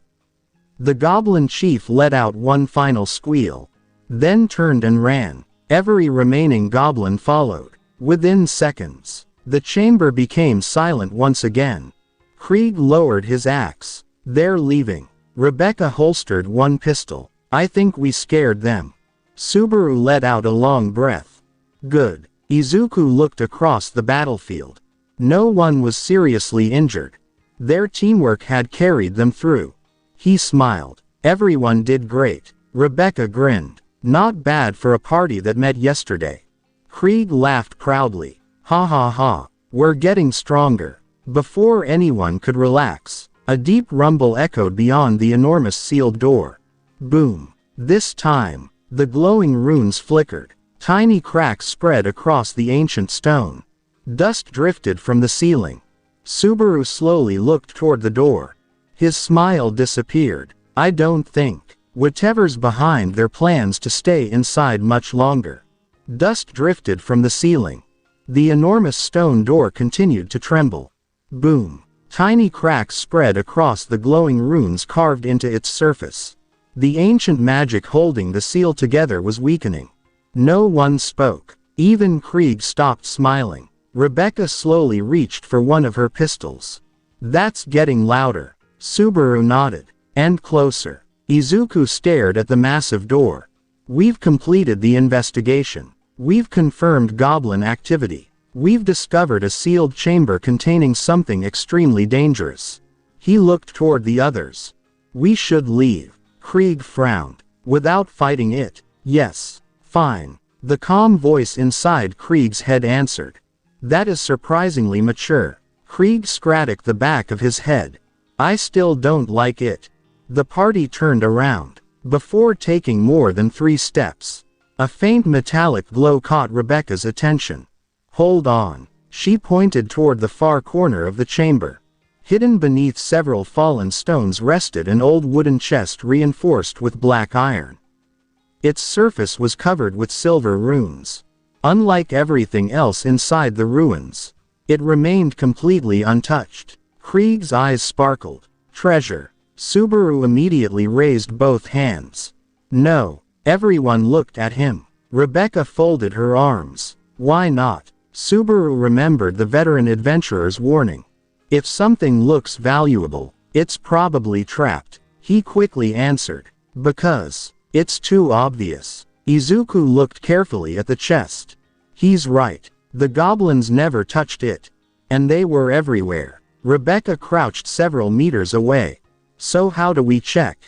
The goblin chief let out one final squeal. Then turned and ran. Every remaining goblin followed. Within seconds, the chamber became silent once again. Krieg lowered his axe. They're leaving. Rebecca holstered one pistol. I think we scared them. Subaru let out a long breath. Good. Izuku looked across the battlefield. No one was seriously injured. Their teamwork had carried them through. He smiled. Everyone did great. Rebecca grinned. Not bad for a party that met yesterday. Krieg laughed proudly. Ha ha ha. We're getting stronger. Before anyone could relax, a deep rumble echoed beyond the enormous sealed door. Boom. This time, the glowing runes flickered. Tiny cracks spread across the ancient stone. Dust drifted from the ceiling. Subaru slowly looked toward the door. His smile disappeared. I don't think whatever's behind their plans to stay inside much longer. Dust drifted from the ceiling. The enormous stone door continued to tremble. Boom. Tiny cracks spread across the glowing runes carved into its surface. The ancient magic holding the seal together was weakening. No one spoke. Even Krieg stopped smiling. Rebecca slowly reached for one of her pistols. That's getting louder. Subaru nodded. And closer. Izuku stared at the massive door. We've completed the investigation. We've confirmed goblin activity. We've discovered a sealed chamber containing something extremely dangerous. He looked toward the others. We should leave. Krieg frowned. Without fighting it. Yes. Fine. The calm voice inside Krieg's head answered. That is surprisingly mature. Krieg scratched the back of his head. I still don't like it. The party turned around. Before taking more than 3 steps, a faint metallic glow caught Rebecca's attention. Hold on. She pointed toward the far corner of the chamber. Hidden beneath several fallen stones rested an old wooden chest reinforced with black iron. Its surface was covered with silver runes. Unlike everything else inside the ruins, it remained completely untouched. Krieg's eyes sparkled. Treasure. Subaru immediately raised both hands. No. Everyone looked at him. Rebecca folded her arms. Why not? Subaru remembered the veteran adventurer's warning. If something looks valuable, it's probably trapped. He quickly answered. Because it's too obvious. Izuku looked carefully at the chest. He's right. The goblins never touched it. And they were everywhere. Rebecca crouched several meters away. So how do we check?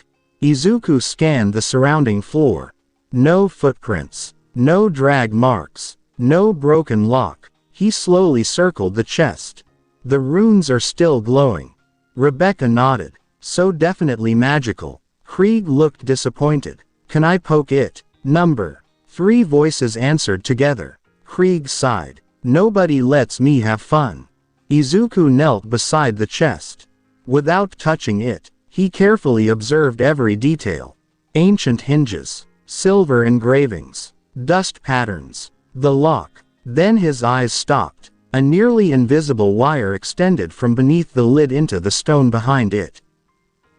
Izuku scanned the surrounding floor. No footprints. No drag marks. No broken lock. He slowly circled the chest. The runes are still glowing. Rebecca nodded. So definitely magical. Krieg looked disappointed. Can I poke it? Number. 3 voices answered together. Krieg sighed. Nobody lets me have fun. Izuku knelt beside the chest. Without touching it, he carefully observed every detail. Ancient hinges. Silver engravings. Dust patterns. The lock. Then his eyes stopped. A nearly invisible wire extended from beneath the lid into the stone behind it.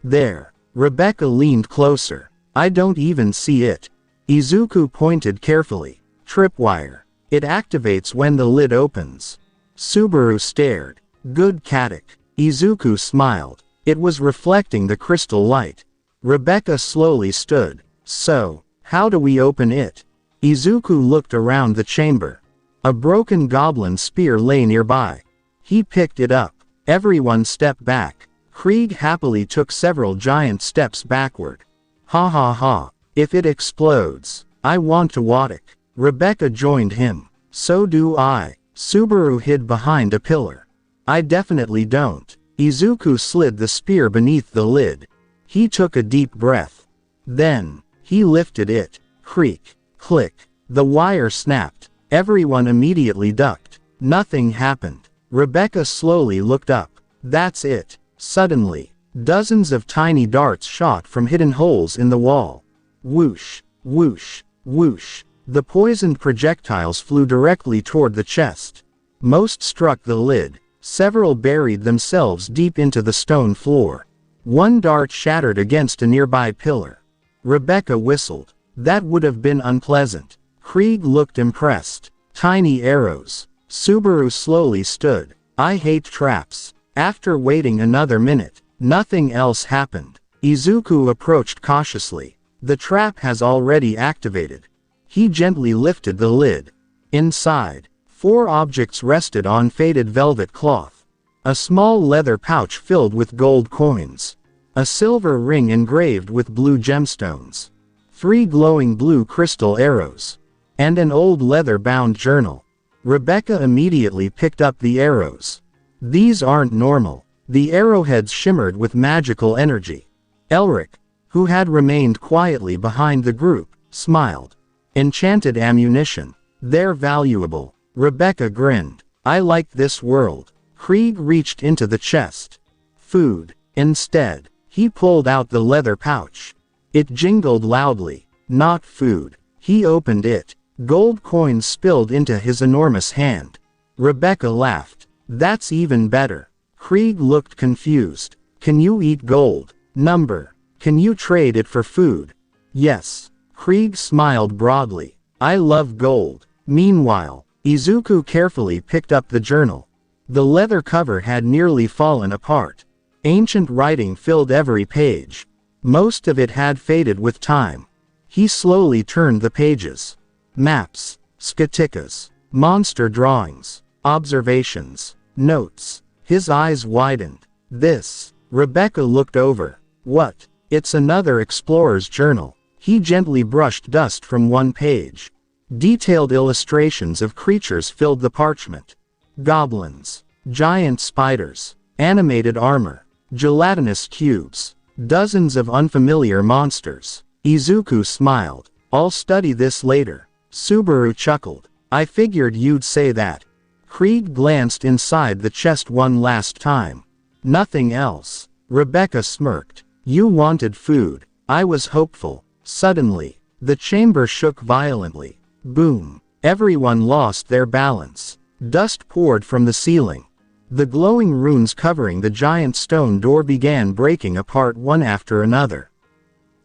There. Rebecca leaned closer. I don't even see it. Izuku pointed carefully. Tripwire. It activates when the lid opens. Subaru stared. Good Katak. Izuku smiled. It was reflecting the crystal light. Rebecca slowly stood. So, how do we open it? Izuku looked around the chamber. A broken goblin spear lay nearby. He picked it up. Everyone stepped back. Krieg happily took several giant steps backward. Ha ha ha. If it explodes, I want to watch it. Rebecca joined him. So do I. Subaru hid behind a pillar. I definitely don't. Izuku slid the spear beneath the lid. He took a deep breath. Then, he lifted it. Creak. Click. The wire snapped. Everyone immediately ducked. Nothing happened. Rebecca slowly looked up. That's it. Suddenly, dozens of tiny darts shot from hidden holes in the wall. Whoosh, whoosh, whoosh. The poisoned projectiles flew directly toward the chest. Most struck the lid. Several buried themselves deep into the stone floor. One dart shattered against a nearby pillar. Rebecca whistled. That would have been unpleasant. Krieg looked impressed. Tiny arrows. Subaru slowly stood. I hate traps. After waiting another minute, nothing else happened. Izuku approached cautiously. The trap has already activated. He gently lifted the lid. Inside, 4 objects rested on faded velvet cloth. A small leather pouch filled with gold coins. A silver ring engraved with blue gemstones. 3 glowing blue crystal arrows. And an old leather-bound journal. Rebecca immediately picked up the arrows. These aren't normal. The arrowheads shimmered with magical energy. Elric, who had remained quietly behind the group, smiled. Enchanted ammunition. They're valuable. Rebecca grinned. I like this world. Krieg reached into the chest. Food. Instead, he pulled out the leather pouch. It jingled loudly. Not food. He opened it. Gold coins spilled into his enormous hand. Rebecca laughed. That's even better. Krieg looked confused. Can you eat gold? Number. Can you trade it for food? Yes. Krieg smiled broadly. I love gold. Meanwhile, Izuku carefully picked up the journal. The leather cover had nearly fallen apart. Ancient writing filled every page. Most of it had faded with time. He slowly turned the pages. Maps, schematikas, monster drawings, observations, notes. His eyes widened. This. Rebecca looked over. What? It's another explorer's journal. He gently brushed dust from one page. Detailed illustrations of creatures filled the parchment. Goblins, giant spiders, animated armor, gelatinous cubes, dozens of unfamiliar monsters. Izuku smiled. I'll study this later. Subaru chuckled. I figured you'd say that. Krieg glanced inside the chest one last time. Nothing else. Rebecca smirked. You wanted food. I was hopeful. Suddenly, the chamber shook violently. Boom. Everyone lost their balance. Dust poured from the ceiling. The glowing runes covering the giant stone door began breaking apart one after another.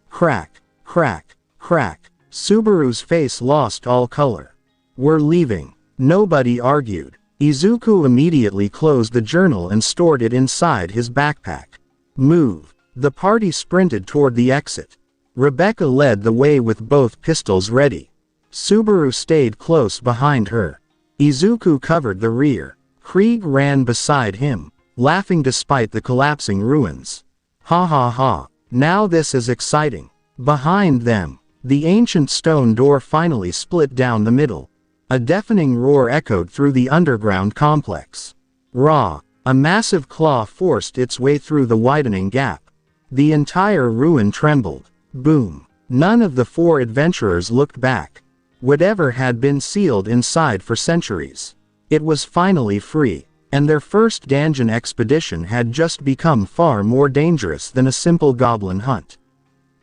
Crack, crack, crack. Subaru's face lost all color. We're leaving. Nobody argued. Izuku immediately closed the journal and stored it inside his backpack. Move. The party sprinted toward the exit. Rebecca led the way with both pistols ready. Subaru stayed close behind her. Izuku covered the rear. Krieg ran beside him, laughing despite the collapsing ruins. Ha ha ha. Now this is exciting. Behind them, the ancient stone door finally split down the middle. A deafening roar echoed through the underground complex. Rah! A massive claw forced its way through the widening gap. The entire ruin trembled. Boom! None of the 4 adventurers looked back. Whatever had been sealed inside for centuries. It was finally free, and their first dungeon expedition had just become far more dangerous than a simple goblin hunt.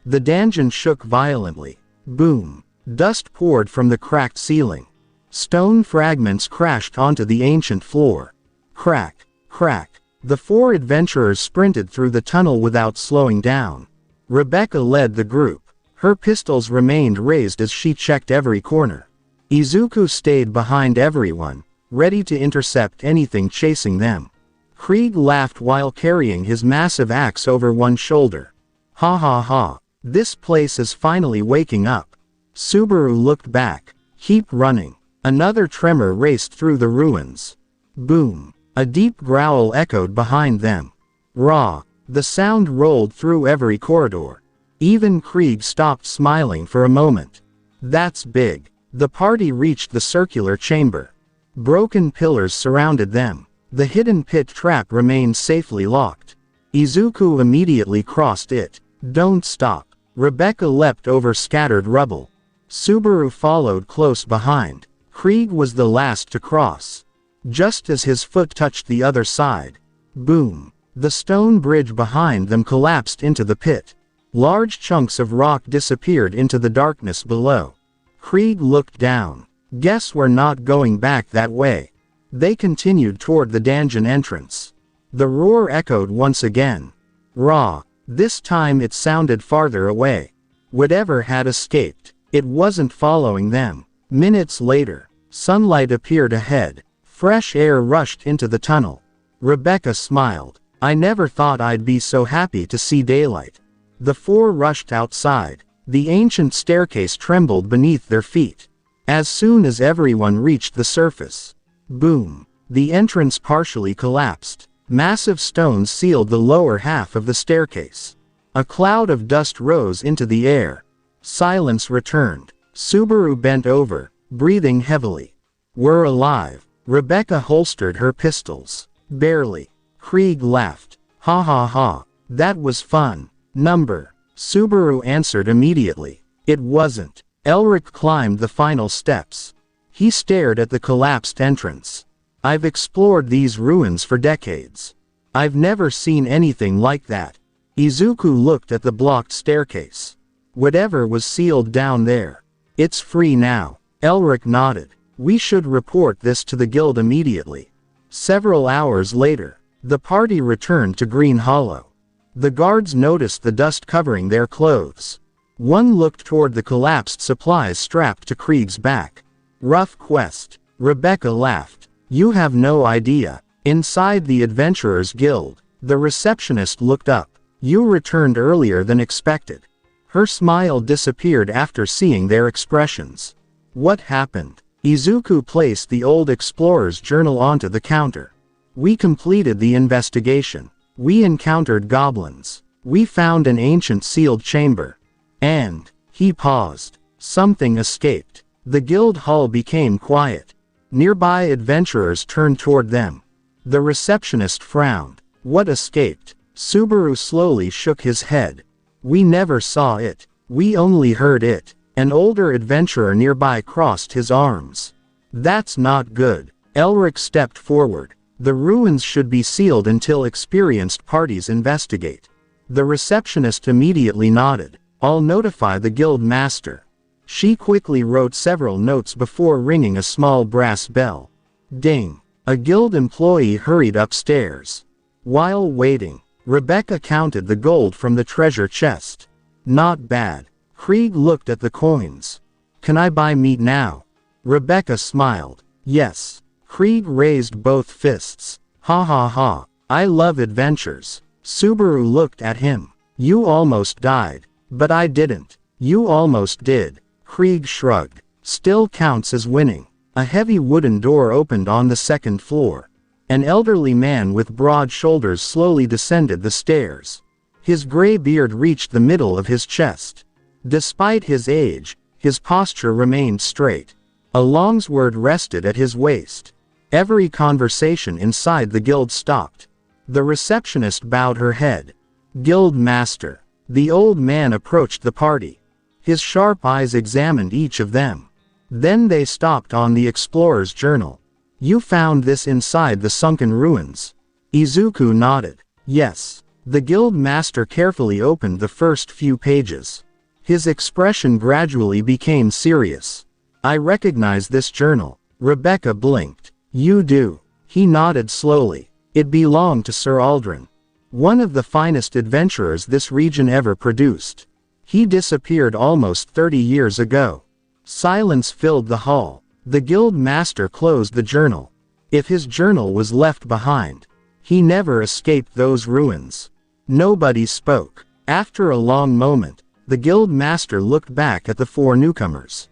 The dungeon shook violently. Boom! Dust poured from the cracked ceiling. Stone fragments crashed onto the ancient floor. Crack, crack. The 4 adventurers sprinted through the tunnel without slowing down. Rebecca led the group. Her pistols remained raised as she checked every corner. Izuku stayed behind everyone, ready to intercept anything chasing them. Krieg laughed while carrying his massive axe over one shoulder. Ha ha ha. This place is finally waking up. Subaru looked back. Keep running. Another tremor raced through the ruins. Boom. A deep growl echoed behind them. Rah! The sound rolled through every corridor. Even Krieg stopped smiling for a moment. That's big. The party reached the circular chamber. Broken pillars surrounded them. The hidden pit trap remained safely locked. Izuku immediately crossed it. Don't stop. Rebecca leapt over scattered rubble. Subaru followed close behind. Krieg was the last to cross. Just as his foot touched the other side, boom, the stone bridge behind them collapsed into the pit. Large chunks of rock disappeared into the darkness below. Krieg looked down. Guess we're not going back that way. They continued toward the dungeon entrance. The roar echoed once again. Raw. This time it sounded farther away. Whatever had escaped, it wasn't following them. Minutes later, sunlight appeared ahead. Fresh air rushed into the tunnel. Rebecca smiled. I never thought I'd be so happy to see daylight. The four rushed outside. The ancient staircase trembled beneath their feet. As soon as everyone reached the surface, boom, the entrance partially collapsed. Massive stones sealed the lower half of the staircase. A cloud of dust rose into the air. Silence returned. Subaru bent over, breathing heavily. We're alive. Rebecca holstered her pistols. Barely. Krieg laughed. Ha ha ha. That was fun. Number. Subaru answered immediately. It wasn't. Elric climbed the final steps. He stared at the collapsed entrance. I've explored these ruins for decades. I've never seen anything like that. Izuku looked at the blocked staircase. Whatever was sealed down there. It's free now. Elric nodded. We should report this to the guild immediately. Several hours later, the party returned to Green Hollow. The guards noticed the dust covering their clothes. One looked toward the collapsed supplies strapped to Krieg's back. Rough quest. Rebecca laughed. You have no idea. Inside the Adventurers Guild, the receptionist looked up. You returned earlier than expected. Her smile disappeared after seeing their expressions. What happened? Izuku placed the old explorer's journal onto the counter. We completed the investigation. We encountered goblins. We found an ancient sealed chamber. And, he paused. Something escaped. The guild hall became quiet. Nearby adventurers turned toward them. The receptionist frowned. What escaped? Subaru slowly shook his head. We never saw it. We only heard it. An older adventurer nearby crossed his arms. That's not good. Elric stepped forward. The ruins should be sealed until experienced parties investigate. The receptionist immediately nodded. I'll notify the guild master. She quickly wrote several notes before ringing a small brass bell. Ding. A guild employee hurried upstairs. While waiting, Rebecca counted the gold from the treasure chest. Not bad. Krieg looked at the coins. Can I buy meat now? Rebecca smiled. Yes. Krieg raised both fists. Ha ha ha. I love adventures. Subaru looked at him. You almost died. But I didn't. You almost did. Krieg shrugged. Still counts as winning. A heavy wooden door opened on the second floor. An elderly man with broad shoulders slowly descended the stairs. His gray beard reached the middle of his chest. Despite his age, his posture remained straight. A longsword rested at his waist. Every conversation inside the guild stopped. The receptionist bowed her head. Guild master. The old man approached the party. His sharp eyes examined each of them. Then they stopped on the explorer's journal. You found this inside the sunken ruins. Izuku nodded. Yes. The guild master carefully opened the first few pages. His expression gradually became serious. I recognize this journal. Rebecca blinked. You do. He nodded slowly. It belonged to Sir Aldrin. One of the finest adventurers this region ever produced. He disappeared almost 30 years ago. Silence filled the hall. The guild master closed the journal. If his journal was left behind, he never escaped those ruins. Nobody spoke. After a long moment, the guild master looked back at the four newcomers.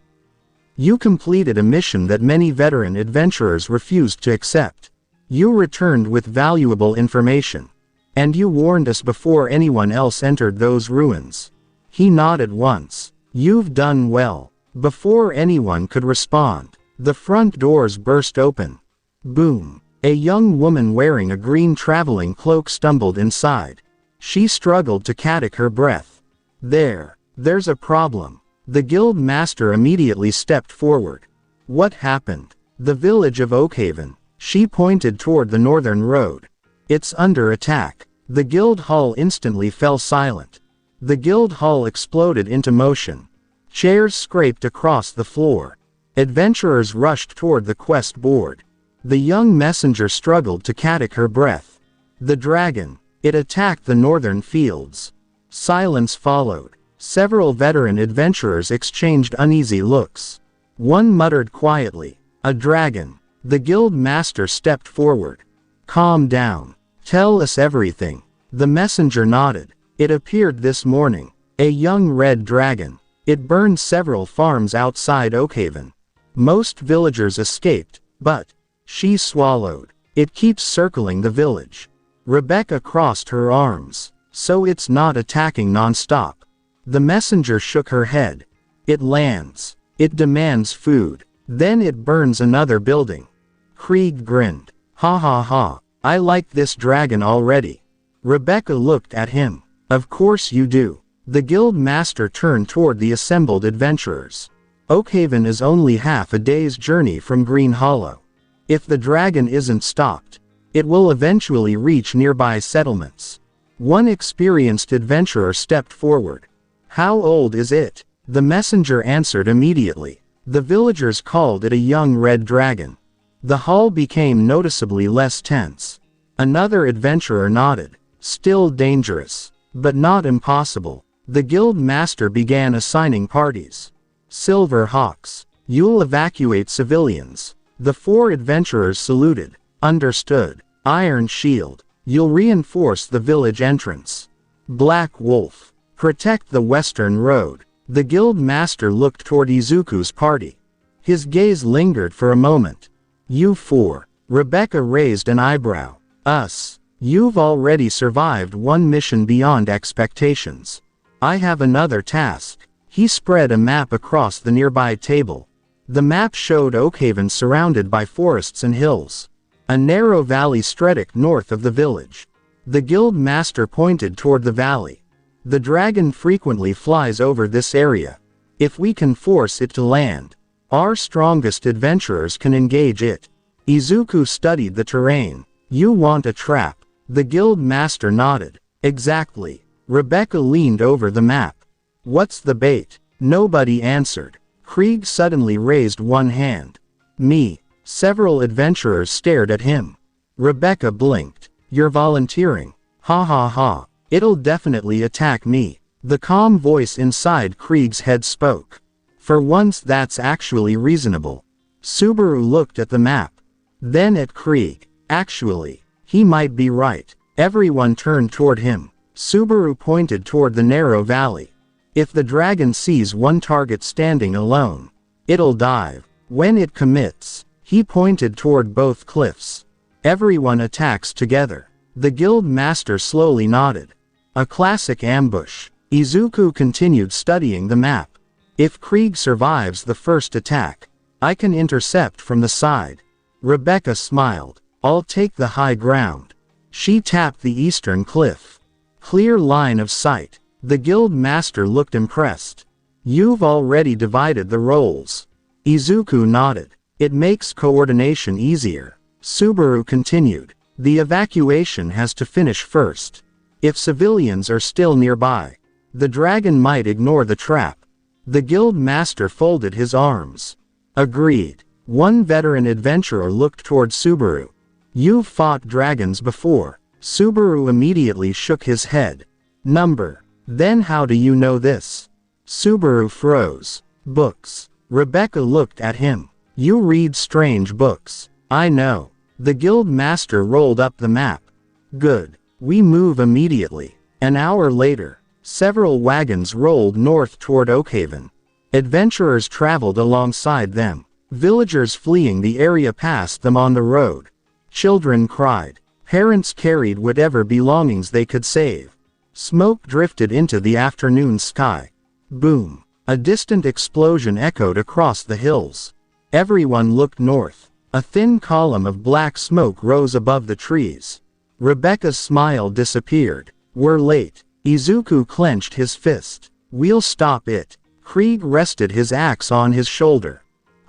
You completed a mission that many veteran adventurers refused to accept. You returned with valuable information. And you warned us before anyone else entered those ruins. He nodded once. You've done well. Before anyone could respond, the front doors burst open. Boom. A young woman wearing a green traveling cloak stumbled inside. She struggled to catch her breath. There's a problem. The guild master immediately stepped forward. What happened? The village of Oakhaven. She pointed toward the northern road. It's under attack. The guild hall instantly fell silent. The guild hall exploded into motion. Chairs scraped across the floor. Adventurers rushed toward the quest board. The young messenger struggled to catch her breath. The dragon. It attacked the northern fields. Silence followed. Several veteran adventurers exchanged uneasy looks. One muttered quietly, "A dragon." The guild master stepped forward. "Calm down. Tell us everything." The messenger nodded. "It appeared this morning. A young red dragon. It burned several farms outside Oakhaven. Most villagers escaped, but..." She swallowed. "It keeps circling the village." Rebecca crossed her arms. "So it's not attacking non-stop." The messenger shook her head. "It lands. It demands food. Then it burns another building." Krieg grinned. "Ha ha ha. I like this dragon already." Rebecca looked at him. "Of course you do." The guild master turned toward the assembled adventurers. Oakhaven is only half a day's journey from Green Hollow. If the dragon isn't stopped, it will eventually reach nearby settlements. One experienced adventurer stepped forward. "How old is it?" The messenger answered immediately. The villagers called it a young red dragon. The hall became noticeably less tense. Another adventurer nodded. "Still dangerous, but not impossible." The guild master began assigning parties. "Silver Hawks. You'll evacuate civilians." The 4 adventurers saluted. "Understood." Iron Shield. You'll reinforce the village entrance. Black Wolf. Protect the western road. The guild master looked toward Izuku's party. His gaze lingered for a moment. "You 4. Rebecca raised an eyebrow. "Us. You've already survived one mission beyond expectations. I have another task." He spread a map across the nearby table. The map showed Oakhaven surrounded by forests and hills. A narrow valley stretched north of the village. The guild master pointed toward the valley. "The dragon frequently flies over this area. If we can force it to land, our strongest adventurers can engage it." Izuku studied the terrain. "You want a trap?" The guild master nodded. "Exactly." Rebecca leaned over the map. "What's the bait?" Nobody answered. Krieg suddenly raised one hand. "Me." Several adventurers stared at him. Rebecca blinked. "You're volunteering." "Ha ha ha. It'll definitely attack me." The calm voice inside Krieg's head spoke. "For once that's actually reasonable." Subaru looked at the map. Then at Krieg. Actually, he might be right. Everyone turned toward him. Subaru pointed toward the narrow valley. "If the dragon sees one target standing alone, it'll dive. When it commits..." He pointed toward both cliffs. "Everyone attacks together." The guild master slowly nodded. "A classic ambush." Izuku continued studying the map. "If Krieg survives the first attack, I can intercept from the side." Rebecca smiled. "I'll take the high ground." She tapped the eastern cliff. "Clear line of sight." The guild master looked impressed. "You've already divided the roles." Izuku nodded. "It makes coordination easier." Subaru continued. "The evacuation has to finish first. If civilians are still nearby, the dragon might ignore the trap." The guild master folded his arms. "Agreed." One veteran adventurer looked toward Subaru. "You've fought dragons before." Subaru immediately shook his head. "Number. Then how do you know this?" Subaru froze. "Books." Rebecca looked at him. "You read strange books." "I know." The guild master rolled up the map. "Good. We move immediately." An hour later, several wagons rolled north toward Oakhaven. Adventurers traveled alongside them. Villagers fleeing the area passed them on the road. Children cried. Parents carried whatever belongings they could save. Smoke drifted into the afternoon sky. Boom. A distant explosion echoed across the hills. Everyone looked north. A thin column of black smoke rose above the trees. Rebecca's smile disappeared. "We're late." Izuku clenched his fist. "We'll stop it." Krieg rested his axe on his shoulder.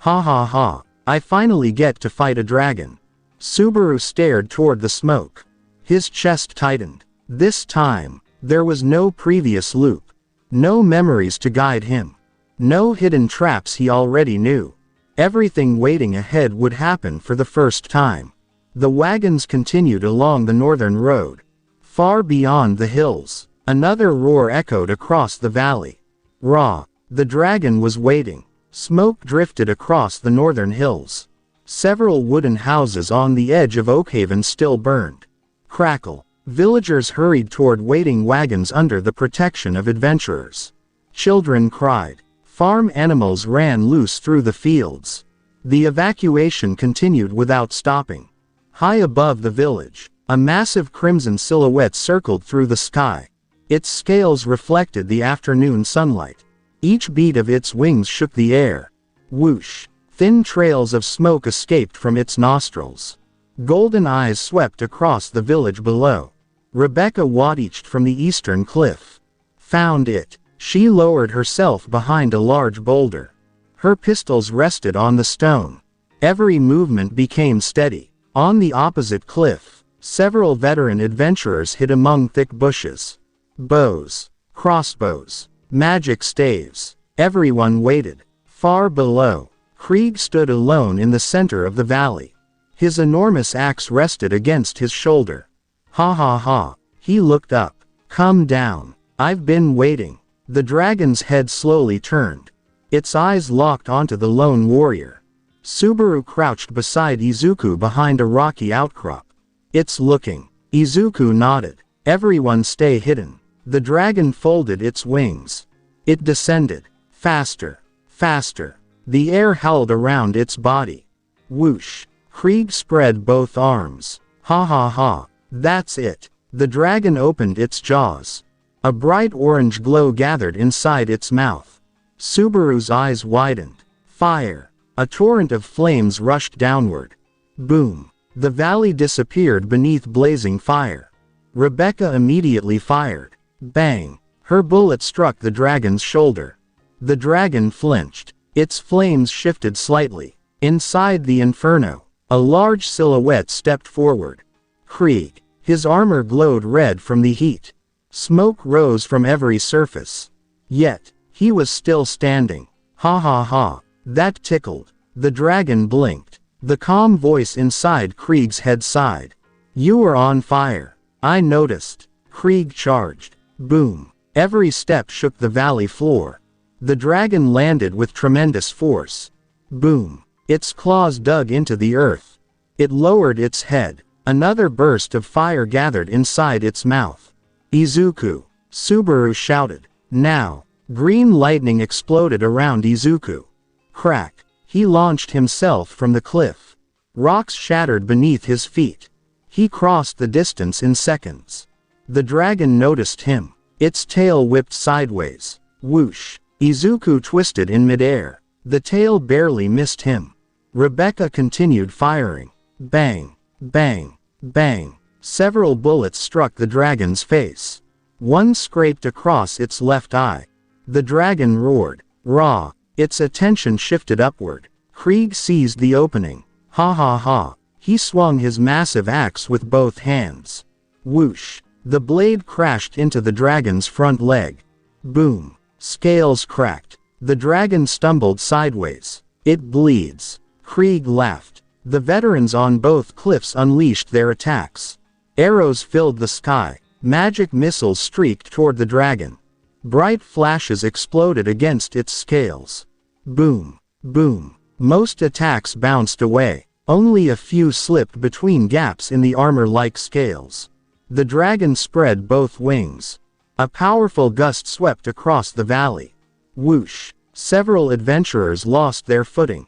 Ha ha ha, I finally get to fight a dragon. Subaru stared toward the smoke. His chest tightened. This time, there was no previous loop. No memories to guide him. No hidden traps he already knew. Everything waiting ahead would happen for the first time. The wagons continued along the northern road. Far beyond the hills, another roar echoed across the valley. Raw. The dragon was waiting. Smoke drifted across the northern hills. Several wooden houses on the edge of Oakhaven still burned. Crackle. Villagers hurried toward waiting wagons under the protection of adventurers. Children cried. Farm animals ran loose through the fields. The evacuation continued without stopping. High above the village, a massive crimson silhouette circled through the sky. Its scales reflected the afternoon sunlight. Each beat of its wings shook the air. Whoosh! Thin trails of smoke escaped from its nostrils. Golden eyes swept across the village below. Rebecca watched from the eastern cliff. Found it. She lowered herself behind a large boulder. Her pistols rested on the stone. Every movement became steady. On the opposite cliff, several veteran adventurers hid among thick bushes. Bows, crossbows, magic staves. Everyone waited. Far below, Krieg stood alone in the center of the valley. His enormous axe rested against his shoulder. Ha ha ha. He looked up. Come down. I've been waiting. The dragon's head slowly turned. Its eyes locked onto the lone warrior. Subaru crouched beside Izuku behind a rocky outcrop. It's looking. Izuku nodded. Everyone stay hidden. The dragon folded its wings. It descended. Faster. Faster. The air howled around its body. Whoosh. Krieg spread both arms. Ha ha ha. That's it. The dragon opened its jaws. A bright orange glow gathered inside its mouth. Subaru's eyes widened. Fire. A torrent of flames rushed downward. Boom. The valley disappeared beneath blazing fire. Rebecca immediately fired. Bang. Her bullet struck the dragon's shoulder. The dragon flinched. Its flames shifted slightly. Inside the inferno, a large silhouette stepped forward. Krieg. His armor glowed red from the heat. Smoke rose from every surface. Yet, he was still standing. Ha ha ha. That tickled. The dragon blinked. The calm voice inside Krieg's head sighed. You were on fire. I noticed. Krieg charged. Boom. Every step shook the valley floor. The dragon landed with tremendous force. Boom. Its claws dug into the earth. It lowered its head. Another burst of fire gathered inside its mouth. Izuku. Subaru shouted. Now. Green lightning exploded around Izuku. Crack. He launched himself from the cliff. Rocks shattered beneath his feet. He crossed the distance in seconds. The dragon noticed him. Its tail whipped sideways. Whoosh. Izuku twisted in midair. The tail barely missed him. Rebecca continued firing. Bang. Bang. Bang. Several bullets struck the dragon's face. One scraped across its left eye. The dragon roared. Raw. Its attention shifted upward. Krieg seized the opening. Ha ha ha. He swung his massive axe with both hands. Whoosh. The blade crashed into the dragon's front leg. Boom. Scales cracked. The dragon stumbled sideways. It bleeds. Krieg laughed. The veterans on both cliffs unleashed their attacks. Arrows filled the sky. Magic missiles streaked toward the dragon. Bright flashes exploded against its scales. Boom. Boom. Most attacks bounced away. Only a few slipped between gaps in the armor-like scales. The dragon spread both wings. A powerful gust swept across the valley. Whoosh. Several adventurers lost their footing.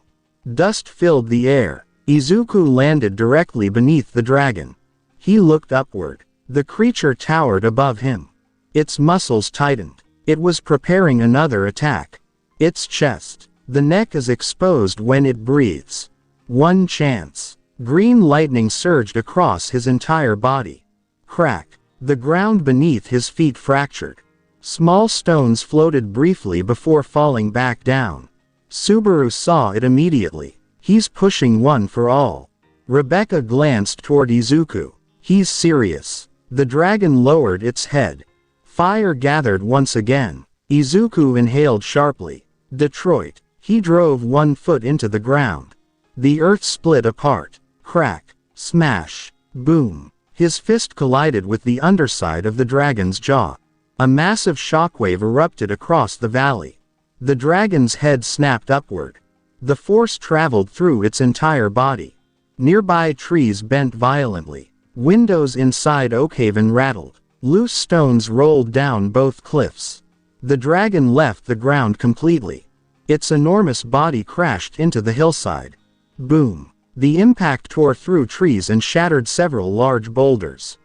Dust filled the air. Izuku landed directly beneath the dragon. He looked upward. The creature towered above him. Its muscles tightened. It was preparing another attack. Its chest. The neck is exposed when it breathes. One chance. Green lightning surged across his entire body. Crack. The ground beneath his feet fractured. Small stones floated briefly before falling back down. Subaru saw it immediately. He's pushing one for all. Rebecca glanced toward Izuku. He's serious. The dragon lowered its head. Fire gathered once again. Izuku inhaled sharply. Detroit. He drove one foot into the ground. The earth split apart. Crack. Smash. Boom. His fist collided with the underside of the dragon's jaw. A massive shockwave erupted across the valley. The dragon's head snapped upward. The force traveled through its entire body. Nearby trees bent violently. Windows inside Oakhaven rattled. Loose stones rolled down both cliffs. The dragon left the ground completely. Its enormous body crashed into the hillside. Boom. The impact tore through trees and shattered several large boulders.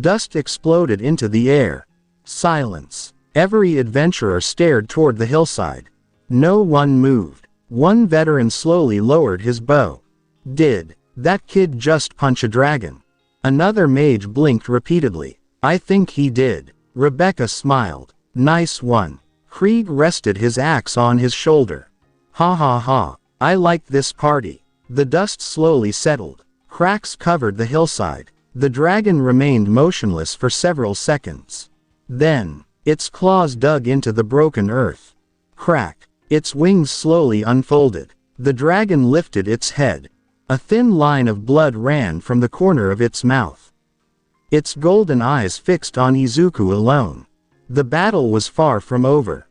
Dust exploded into the air. Silence. Every adventurer stared toward the hillside. No one moved. One veteran slowly lowered his bow. Did that kid just punch a dragon? Another mage blinked repeatedly. I think he did. Rebecca smiled. Nice one. Krieg rested his axe on his shoulder. Ha ha ha. I like this party. The dust slowly settled. Cracks covered the hillside. The dragon remained motionless for several seconds. Then, its claws dug into the broken earth. Crack. Its wings slowly unfolded. The dragon lifted its head. A thin line of blood ran from the corner of its mouth. Its golden eyes fixed on Izuku alone. The battle was far from over.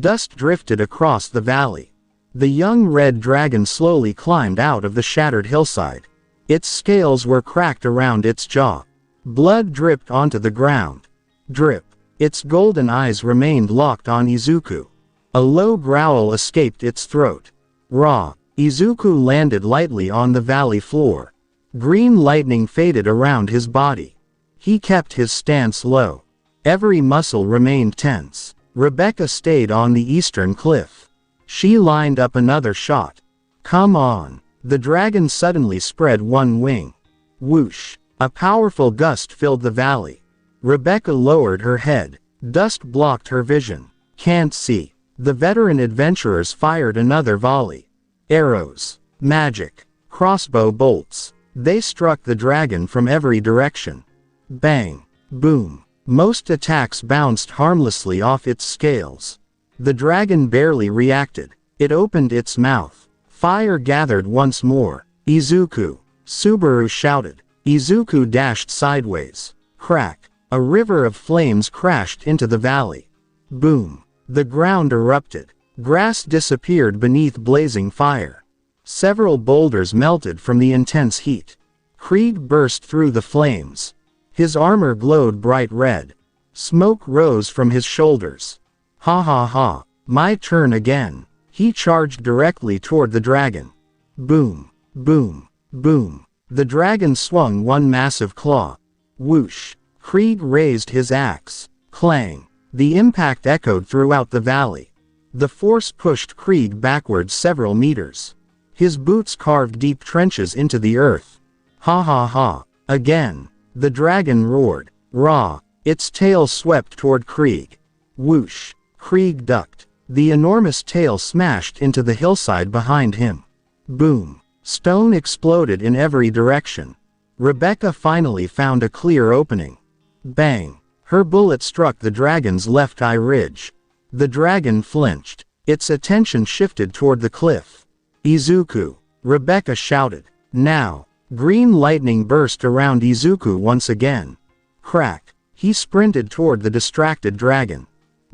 Dust drifted across the valley. The young red dragon slowly climbed out of the shattered hillside. Its scales were cracked around its jaw. Blood dripped onto the ground. Drip. Its golden eyes remained locked on Izuku. A low growl escaped its throat. Raw. Izuku landed lightly on the valley floor. Green lightning faded around his body. He kept his stance low. Every muscle remained tense. Rebecca stayed on the eastern cliff. She lined up another shot. Come on. The dragon suddenly spread one wing. Whoosh. A powerful gust filled the valley. Rebecca lowered her head. Dust blocked her vision. Can't see. The veteran adventurers fired another volley. Arrows. Magic. Crossbow bolts. They struck the dragon from every direction. Bang. Boom. Most attacks bounced harmlessly off its scales. The dragon barely reacted. It opened its mouth. Fire gathered once more. Izuku. Subaru shouted. Izuku dashed sideways. Crack. A river of flames crashed into the valley. Boom. The ground erupted. Grass disappeared beneath blazing fire. Several boulders melted from the intense heat. Krieg burst through the flames. His armor glowed bright red. Smoke rose from his shoulders. Ha ha ha. My turn again. He charged directly toward the dragon. Boom. Boom. Boom. The dragon swung one massive claw. Whoosh. Krieg raised his axe. Clang. The impact echoed throughout the valley. The force pushed Krieg backwards several meters. His boots carved deep trenches into the earth. Ha ha ha. Again. The dragon roared. Raw. Its tail swept toward Krieg. Whoosh. Krieg ducked. The enormous tail smashed into the hillside behind him. Boom. Stone exploded in every direction. Rebecca finally found a clear opening. Bang. Her bullet struck the dragon's left eye ridge. The dragon flinched. Its attention shifted toward the cliff. Izuku. Rebecca shouted. Now. Green lightning burst around Izuku once again. Crack. He sprinted toward the distracted dragon.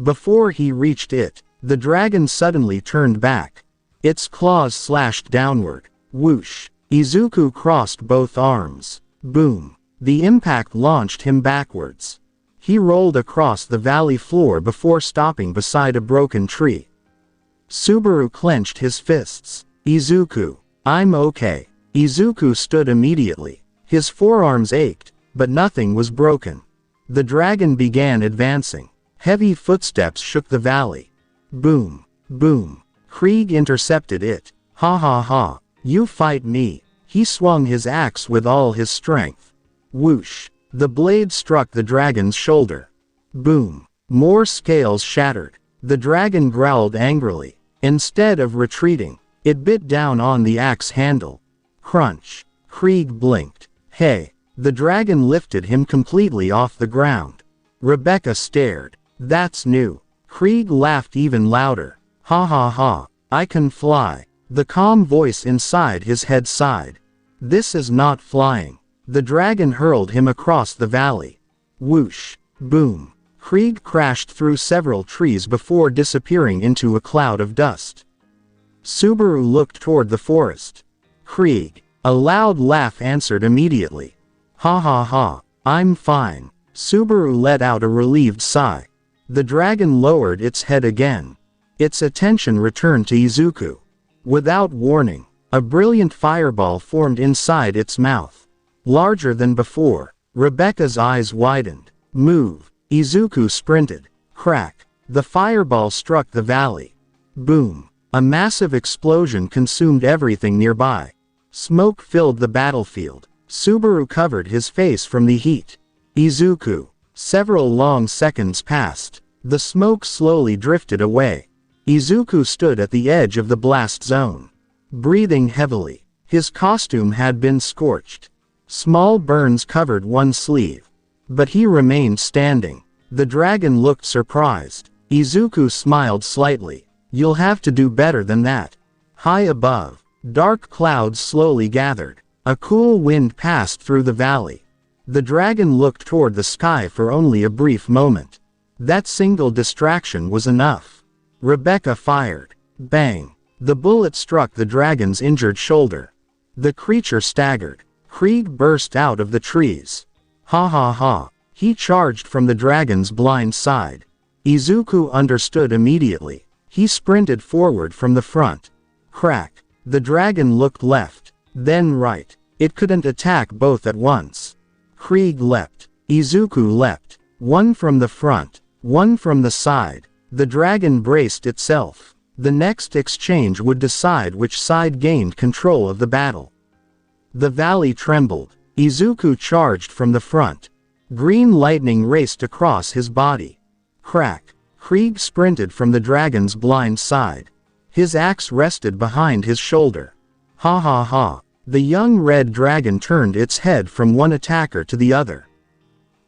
Before he reached it, the dragon suddenly turned back. Its claws slashed downward. Whoosh. Izuku crossed both arms. Boom. The impact launched him backwards. He rolled across the valley floor before stopping beside a broken tree. Subaru clenched his fists. Izuku. I'm okay. Izuku stood immediately. His forearms ached, but nothing was broken. The dragon began advancing. Heavy footsteps shook the valley. Boom. Boom. Krieg intercepted it. Ha ha ha. You fight me. He swung his axe with all his strength. Whoosh. The blade struck the dragon's shoulder. Boom. More scales shattered. The dragon growled angrily. Instead of retreating, it bit down on the axe handle. Crunch. Krieg blinked. Hey. The dragon lifted him completely off the ground. Rebecca stared. That's new. Krieg laughed even louder. Ha ha ha. I can fly. The calm voice inside his head sighed. This is not flying. The dragon hurled him across the valley. Whoosh. Boom. Krieg crashed through several trees before disappearing into a cloud of dust. Subaru looked toward the forest. Krieg. A loud laugh answered immediately. Ha ha ha. I'm fine. Subaru let out a relieved sigh. The dragon lowered its head again. Its attention returned to Izuku. Without warning, a brilliant fireball formed inside its mouth. Larger than before, Rebecca's eyes widened. Move. Izuku sprinted. Crack. The fireball struck the valley. Boom. A massive explosion consumed everything nearby. Smoke filled the battlefield. Subaru covered his face from the heat. Izuku. Several long seconds passed. The smoke slowly drifted away. Izuku stood at the edge of the blast zone. Breathing heavily. His costume had been scorched. Small burns covered one sleeve. But he remained standing. The dragon looked surprised. Izuku smiled slightly. You'll have to do better than that. High above, dark clouds slowly gathered. A cool wind passed through the valley. The dragon looked toward the sky for only a brief moment. That single distraction was enough. Rebecca fired. Bang. The bullet struck the dragon's injured shoulder. The creature staggered. Krieg burst out of the trees. Ha ha ha. He charged from the dragon's blind side. Izuku understood immediately. He sprinted forward from the front. Crack. The dragon looked left. Then right. It couldn't attack both at once. Krieg leapt. Izuku leapt. One from the front, one from the side. The dragon braced itself. The next exchange would decide which side gained control of the battle. The valley trembled. Izuku charged from the front. Green lightning raced across his body. Crack. Krieg sprinted from the dragon's blind side. His axe rested behind his shoulder. Ha ha ha. The young red dragon turned its head from one attacker to the other.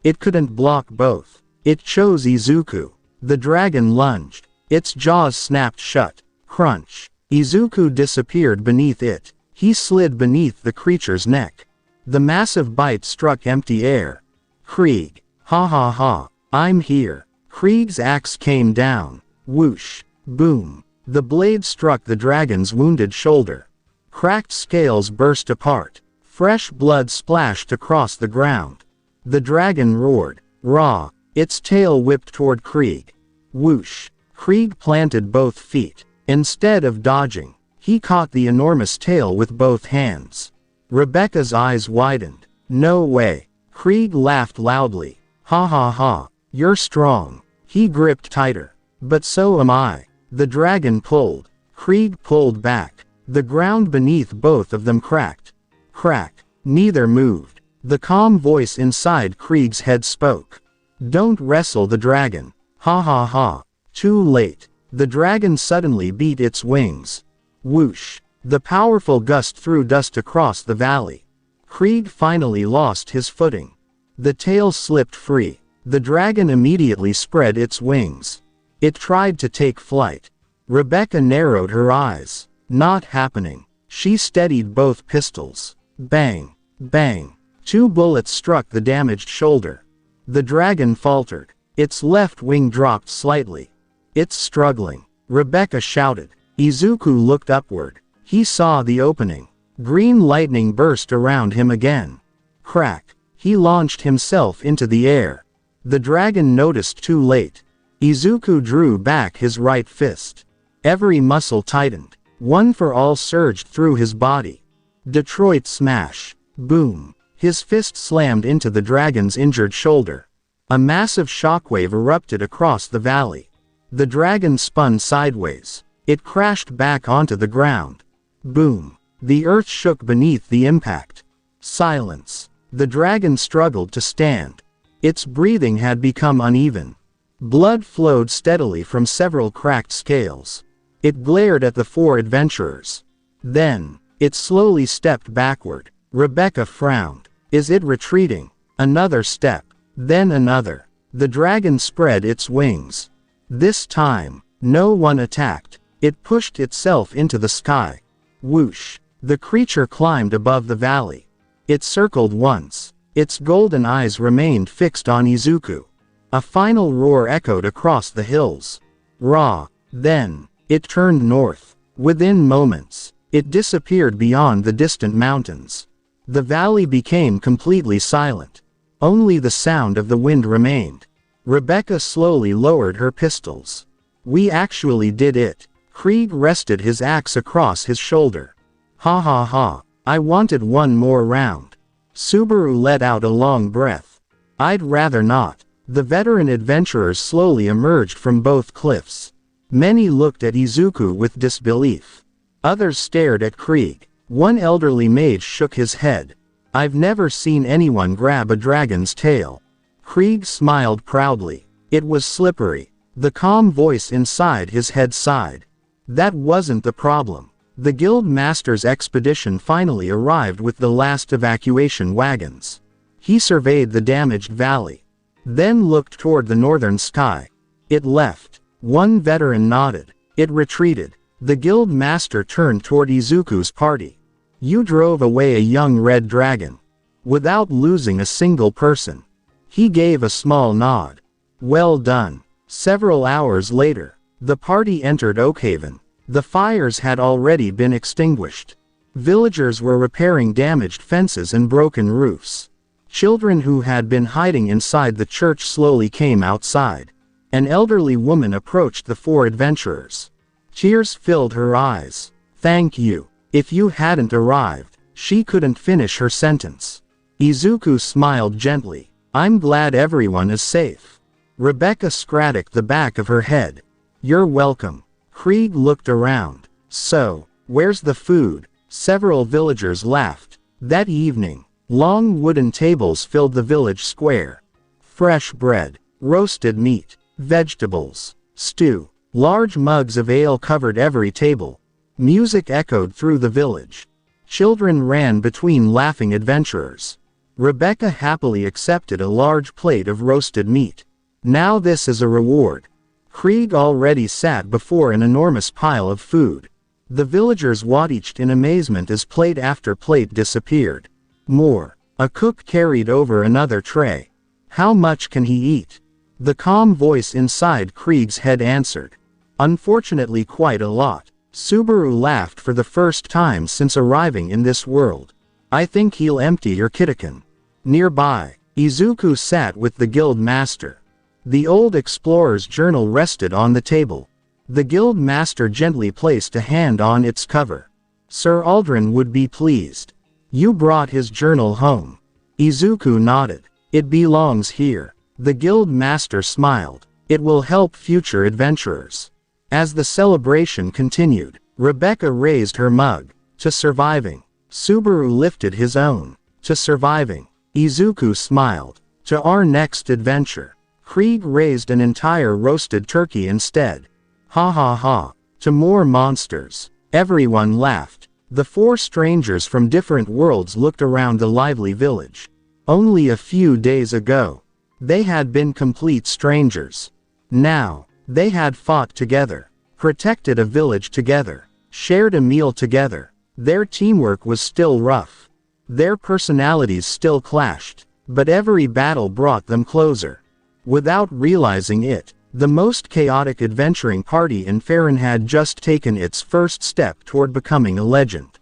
It couldn't block both. It chose Izuku. The dragon lunged. Its jaws snapped shut. Crunch. Izuku disappeared beneath it. He slid beneath the creature's neck. The massive bite struck empty air. Krieg. Ha ha ha. I'm here. Krieg's axe came down. Whoosh. Boom. The blade struck the dragon's wounded shoulder. Cracked scales burst apart. Fresh blood splashed across the ground. The dragon roared. Raw. Its tail whipped toward Krieg. Whoosh. Krieg planted both feet. Instead of dodging, he caught the enormous tail with both hands. Rebecca's eyes widened. No way. Krieg laughed loudly. Ha ha ha. You're strong. He gripped tighter. But so am I. The dragon pulled. Krieg pulled back. The ground beneath both of them cracked. Crack. Neither moved. The calm voice inside Krieg's head spoke. Don't wrestle the dragon. Ha ha ha. Too late. The dragon suddenly beat its wings. Whoosh. The powerful gust threw dust across the valley. Krieg finally lost his footing. The tail slipped free. The dragon immediately spread its wings. It tried to take flight. Rebecca narrowed her eyes. Not happening. She steadied both pistols. Bang. Bang. 2 bullets struck the damaged shoulder. The dragon faltered. Its left wing dropped slightly. It's struggling. Rebecca shouted. Izuku looked upward. He saw the opening. Green lightning burst around him again. Crack. He launched himself into the air. The dragon noticed too late. Izuku drew back his right fist. Every muscle tightened. One for all surged through his body. Detroit smash. Boom. His fist slammed into the dragon's injured shoulder. A massive shockwave erupted across the valley. The dragon spun sideways. It crashed back onto the ground. Boom. The earth shook beneath the impact. Silence. The dragon struggled to stand. Its breathing had become uneven. Blood flowed steadily from several cracked scales. It glared at the four adventurers. Then, it slowly stepped backward. Rebecca frowned. Is it retreating? Another step. Then another. The dragon spread its wings. This time, no one attacked. It pushed itself into the sky. Whoosh. The creature climbed above the valley. It circled once. Its golden eyes remained fixed on Izuku. A final roar echoed across the hills. Raw. Then, it turned north. Within moments, it disappeared beyond the distant mountains. The valley became completely silent. Only the sound of the wind remained. Rebecca slowly lowered her pistols. We actually did it. Krieg rested his axe across his shoulder. Ha ha ha. I wanted one more round. Subaru let out a long breath. I'd rather not. The veteran adventurers slowly emerged from both cliffs. Many looked at Izuku with disbelief. Others stared at Krieg. One elderly mage shook his head. I've never seen anyone grab a dragon's tail. Krieg smiled proudly. It was slippery. The calm voice inside his head sighed. That wasn't the problem. The guild master's expedition finally arrived with the last evacuation wagons. He surveyed the damaged valley. Then looked toward the northern sky. It left. One veteran nodded. It retreated. The guild master turned toward Izuku's party. You drove away a young red dragon. Without losing a single person. He gave a small nod. Well done. Several hours later, the party entered Oakhaven. The fires had already been extinguished. Villagers were repairing damaged fences and broken roofs. Children who had been hiding inside the church slowly came outside. An elderly woman approached the four adventurers. Tears filled her eyes. Thank you. If you hadn't arrived, she couldn't finish her sentence. Izuku smiled gently. I'm glad everyone is safe. Rebecca scratched the back of her head. You're welcome. Krieg looked around. So, where's the food? Several villagers laughed. That evening, long wooden tables filled the village square. Fresh bread, roasted meat, vegetables, stew. Large mugs of ale covered every table. Music echoed through the village. Children ran between laughing adventurers. Rebecca happily accepted a large plate of roasted meat. Now this is a reward. Krieg already sat before an enormous pile of food. The villagers watched in amazement as plate after plate disappeared. More. A cook carried over another tray. How much can he eat? The calm voice inside Krieg's head answered. Unfortunately quite a lot. Subaru laughed for the first time since arriving in this world. I think he'll empty your kitakan. Nearby, Izuku sat with the guild master. The old explorer's journal rested on the table. The guild master gently placed a hand on its cover. Sir Aldrin would be pleased. You brought his journal home. Izuku nodded. It belongs here. The guild master smiled. It will help future adventurers. As the celebration continued, Rebecca raised her mug. To surviving. Subaru lifted his own. To surviving. Izuku smiled. To our next adventure. Krieg raised an entire roasted turkey instead. Ha ha ha. To more monsters. Everyone laughed. The four strangers from different worlds looked around the lively village. Only a few days ago, they had been complete strangers. Now, they had fought together, protected a village together, shared a meal together. Their teamwork was still rough. Their personalities still clashed, but every battle brought them closer. Without realizing it, the most chaotic adventuring party in Faerûn had just taken its first step toward becoming a legend.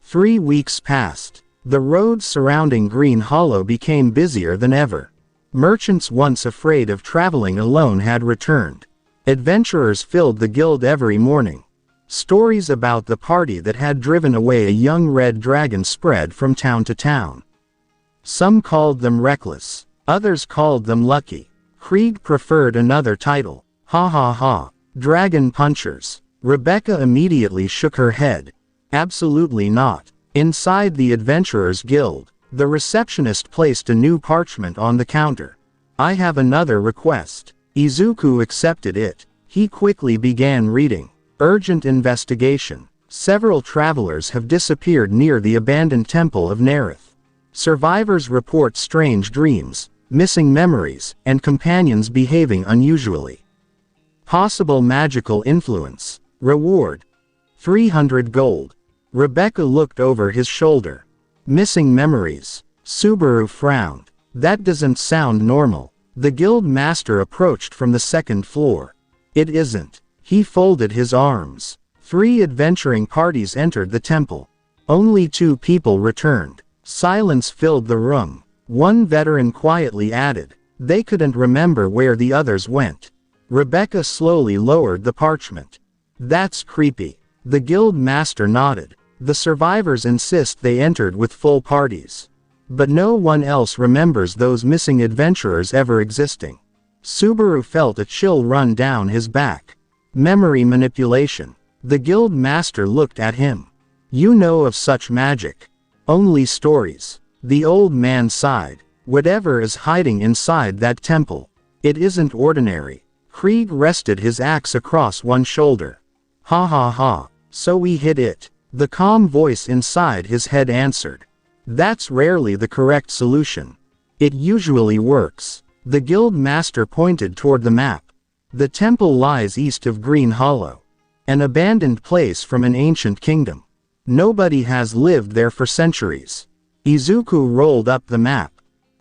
3 weeks passed. The roads surrounding Green Hollow became busier than ever. Merchants once afraid of traveling alone had returned. Adventurers filled the guild every morning. Stories about the party that had driven away a young red dragon spread from town to town. Some called them reckless. Others called them lucky. Krieg preferred another title. Ha ha ha. Dragon punchers. Rebecca immediately shook her head. Absolutely not. Inside the Adventurers Guild, the receptionist placed a new parchment on the counter. I have another request. Izuku accepted it. He quickly began reading. Urgent investigation. Several travelers have disappeared near the abandoned Temple of Nerith. Survivors report strange dreams, missing memories, and companions behaving unusually. Possible magical influence. Reward: 300 gold. Rebecca looked over his shoulder. Missing memories. Subaru frowned. That doesn't sound normal. The guild master approached from the second floor. It isn't. He folded his arms. 3 adventuring parties entered the temple. Only 2 people returned. Silence filled the room. One veteran quietly added, "They couldn't remember where the others went." Rebecca slowly lowered the parchment. "That's creepy." The guild master nodded. The survivors insist they entered with full parties. But no one else remembers those missing adventurers ever existing. Subaru felt a chill run down his back. Memory manipulation. The guild master looked at him. "You know of such magic?" "Only stories." The old man sighed. "Whatever is hiding inside that temple, it isn't ordinary." Krieg rested his axe across one shoulder. "Ha ha ha. So we hit it." The calm voice inside his head answered. "That's rarely the correct solution. It usually works." The guild master pointed toward the map. "The temple lies east of Green Hollow. An abandoned place from an ancient kingdom. Nobody has lived there for centuries." Izuku rolled up the map.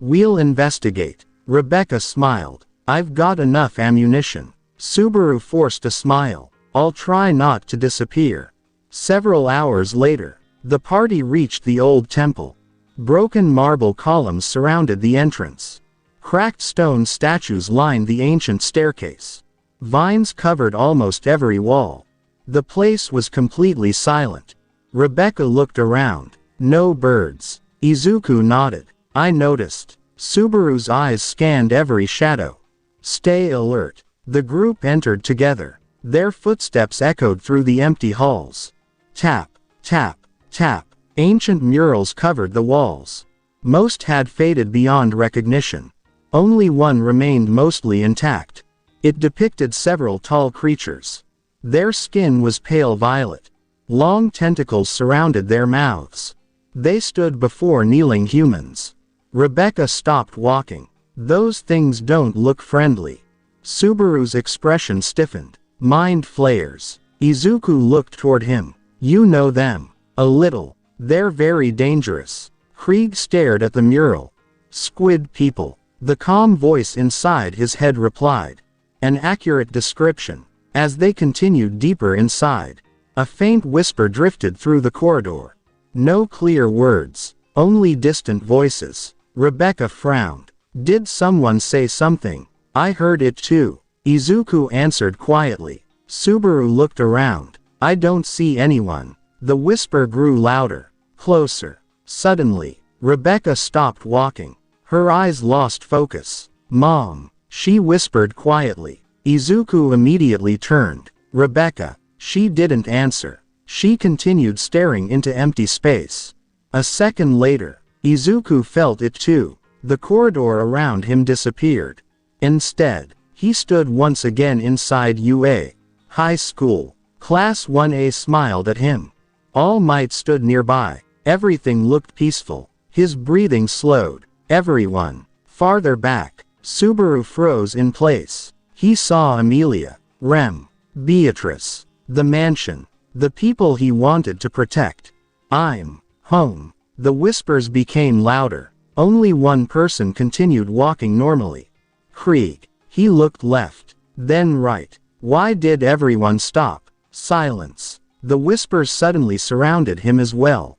"We'll investigate." Rebecca smiled. "I've got enough ammunition." Subaru forced a smile. "I'll try not to disappear." Several hours later, the party reached the old temple. Broken marble columns surrounded the entrance. Cracked stone statues lined the ancient staircase. Vines covered almost every wall. The place was completely silent. Rebecca looked around. No birds. Izuku nodded. "I noticed." Subaru's eyes scanned every shadow. "Stay alert." The group entered together. Their footsteps echoed through the empty halls. Tap, tap, tap. Ancient murals covered the walls. Most had faded beyond recognition. Only one remained mostly intact. It depicted several tall creatures. Their skin was pale violet. Long tentacles surrounded their mouths. They stood before kneeling humans. Rebecca stopped walking. "Those things don't look friendly." Subaru's expression stiffened. "Mind flayers." Izuku looked toward him. "You know them." "A little. They're very dangerous." Krieg stared at the mural. "Squid people." The calm voice inside his head replied. An accurate description. As they continued deeper inside, a faint whisper drifted through the corridor. No clear words, only distant voices. Rebecca frowned. "Did someone say something?" "I heard it too." Izuku answered quietly. Subaru looked around. "I don't see anyone." The whisper grew louder, closer. Suddenly, Rebecca stopped walking. Her eyes lost focus. "Mom," she whispered quietly. Izuku immediately turned. "Rebecca." She didn't answer. She continued staring into empty space. A second later, Izuku felt it too. The corridor around him disappeared. Instead, he stood once again inside UA High School. Class 1A smiled at him. All Might stood nearby. Everything looked peaceful. His breathing slowed. Everyone. Farther back. Subaru froze in place. He saw Amelia, Rem, Beatrice, the mansion, the people he wanted to protect. "I'm home." The whispers became louder. Only one person continued walking normally. Krieg. He looked left, then right. Why did everyone stop? Silence. The whispers suddenly surrounded him as well.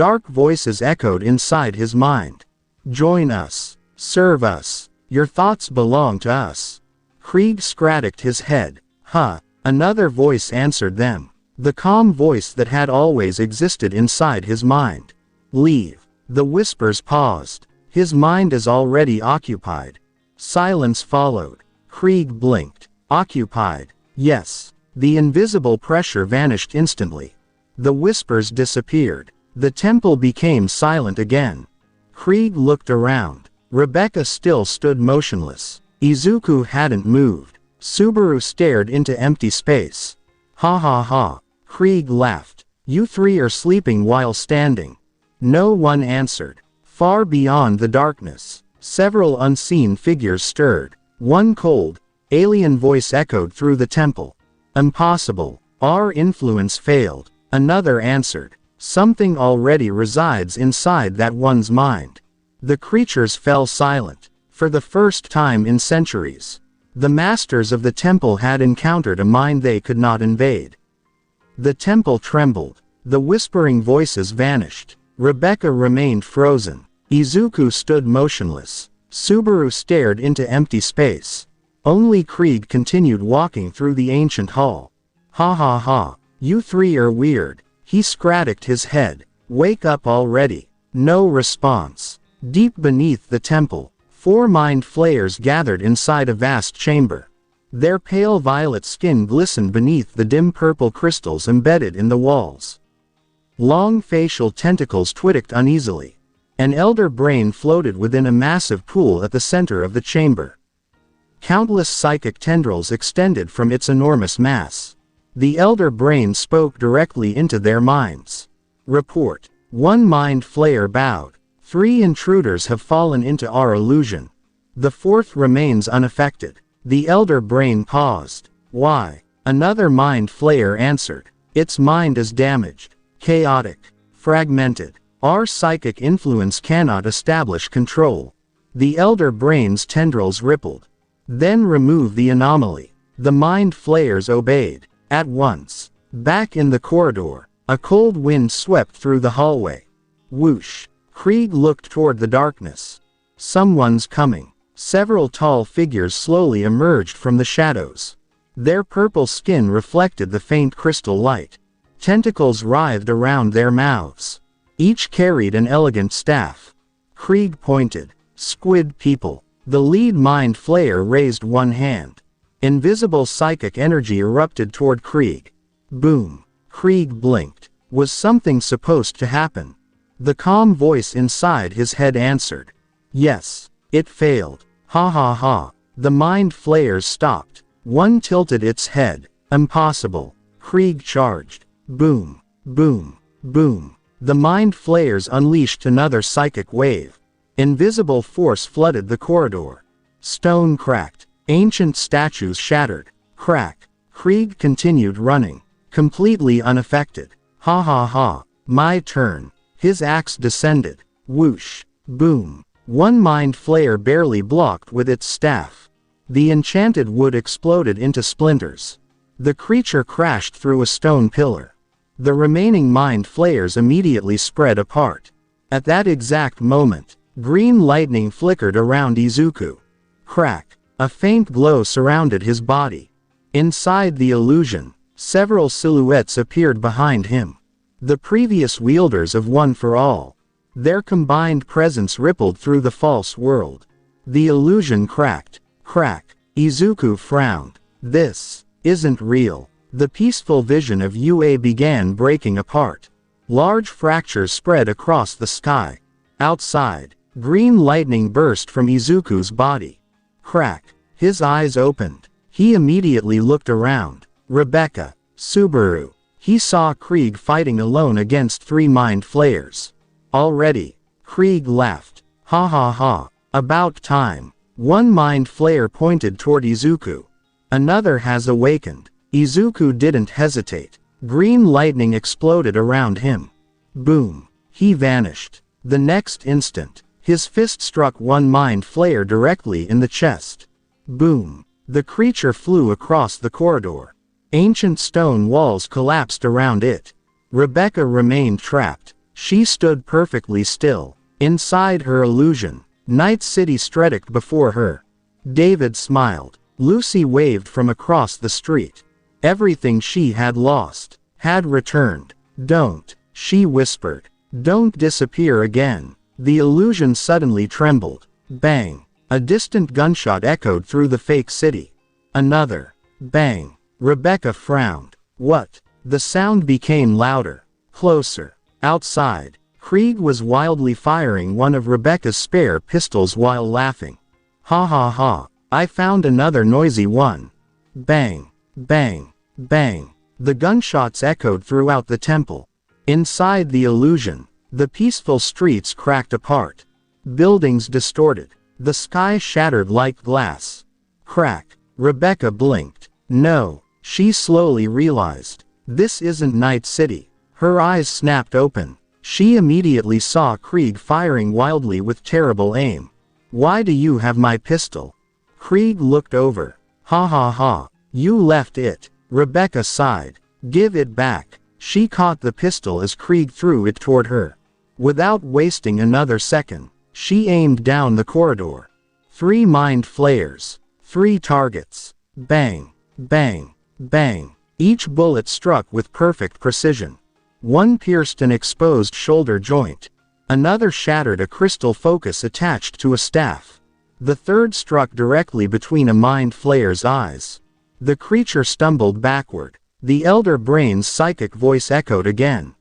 Dark voices echoed inside his mind. "Join us. Serve us. Your thoughts belong to us." Krieg scratched his head. "Huh." Another voice answered them. The calm voice that had always existed inside his mind. "Leave." The whispers paused. "His mind is already occupied." Silence followed. Krieg blinked. "Occupied." "Yes." The invisible pressure vanished instantly. The whispers disappeared. The temple became silent again. Krieg looked around. Rebecca still stood motionless. Izuku hadn't moved. Subaru stared into empty space. Ha ha ha. Krieg laughed. You three are sleeping while standing. No one answered. Far beyond the darkness, several unseen figures stirred. One cold, alien voice echoed through the temple. Impossible. Our influence failed. Another answered. Something already resides inside that one's mind. The creatures fell silent. For the first time in centuries, the masters of the temple had encountered a mind they could not invade. The temple trembled. The whispering voices vanished. Rebecca remained frozen. Izuku stood motionless. Subaru stared into empty space. Only Krieg continued walking through the ancient hall. Ha ha ha. You three are weird. He scratched his head. Wake up already. No response. Deep beneath the temple, 4 mind flayers gathered inside a vast chamber. Their pale violet skin glistened beneath the dim purple crystals embedded in the walls. Long facial tentacles twitched uneasily. An elder brain floated within a massive pool at the center of the chamber. Countless psychic tendrils extended from its enormous mass. The elder brain spoke directly into their minds. Report. 1 mind flayer bowed. 3 intruders have fallen into our illusion. The 4th remains unaffected. The elder brain paused. Why? Another mind flayer answered. Its mind is damaged, chaotic, fragmented. Our psychic influence cannot establish control. The elder brain's tendrils rippled. Then remove the anomaly. The mind flayers obeyed. At once. Back in the corridor, a cold wind swept through the hallway. Whoosh. Krieg looked toward the darkness. Someone's coming. Several tall figures slowly emerged from the shadows. Their purple skin reflected the faint crystal light. Tentacles writhed around their mouths. Each carried an elegant staff. Krieg pointed. Squid people. The lead mind flayer raised one hand. Invisible psychic energy erupted toward Krieg. Boom. Krieg blinked. Was something supposed to happen? The calm voice inside his head answered. Yes. It failed. Ha ha ha. The mind flayers stopped. One tilted its head. Impossible. Krieg charged. Boom. Boom. Boom. The mind flayers unleashed another psychic wave. Invisible force flooded the corridor. Stone cracked. Ancient statues shattered. Crack. Krieg continued running. Completely unaffected. Ha ha ha. My turn. His axe descended. Whoosh. Boom. One mind flayer barely blocked with its staff. The enchanted wood exploded into splinters. The creature crashed through a stone pillar. The remaining mind flayers immediately spread apart. At that exact moment, green lightning flickered around Izuku. Crack. A faint glow surrounded his body. Inside the illusion, several silhouettes appeared behind him. The previous wielders of One for All. Their combined presence rippled through the false world. The illusion cracked. Crack. Izuku frowned. This isn't real. The peaceful vision of UA began breaking apart. Large fractures spread across the sky. Outside, green lightning burst from Izuku's body. Crack. His eyes opened. He immediately looked around. Rebecca. Subaru. He saw Krieg fighting alone against 3 mind flayers. Already. Krieg laughed. Ha ha ha. About time. One mind flayer pointed toward Izuku. Another has awakened. Izuku didn't hesitate. Green lightning exploded around him. Boom. He vanished. The next instant, his fist struck one mind flayer directly in the chest. Boom. The creature flew across the corridor. Ancient stone walls collapsed around it. Rebecca remained trapped. She stood perfectly still. Inside her illusion, Night City stretched before her. David smiled. Lucy waved from across the street. Everything she had lost had returned. Don't, she whispered. Don't disappear again. The illusion suddenly trembled. Bang. A distant gunshot echoed through the fake city. Another. Bang. Rebecca frowned. What? The sound became louder. Closer. Outside, Krieg was wildly firing one of Rebecca's spare pistols while laughing. Ha ha ha. I found another noisy one. Bang. Bang. Bang. The gunshots echoed throughout the temple. Inside the illusion, the peaceful streets cracked apart. Buildings distorted. The sky shattered like glass. Crack. Rebecca blinked. No, she slowly realized. This isn't Night City. Her eyes snapped open. She immediately saw Krieg firing wildly with terrible aim. Why do you have my pistol? Krieg looked over. Ha ha ha. You left it. Rebecca sighed. Give it back. She caught the pistol as Krieg threw it toward her. Without wasting another second, she aimed down the corridor. 3 mind flayers. 3 targets. Bang, bang, bang. Each bullet struck with perfect precision. One pierced an exposed shoulder joint. Another shattered a crystal focus attached to a staff. The third struck directly between a mind flayer's eyes. The creature stumbled backward. The elder brain's psychic voice echoed again.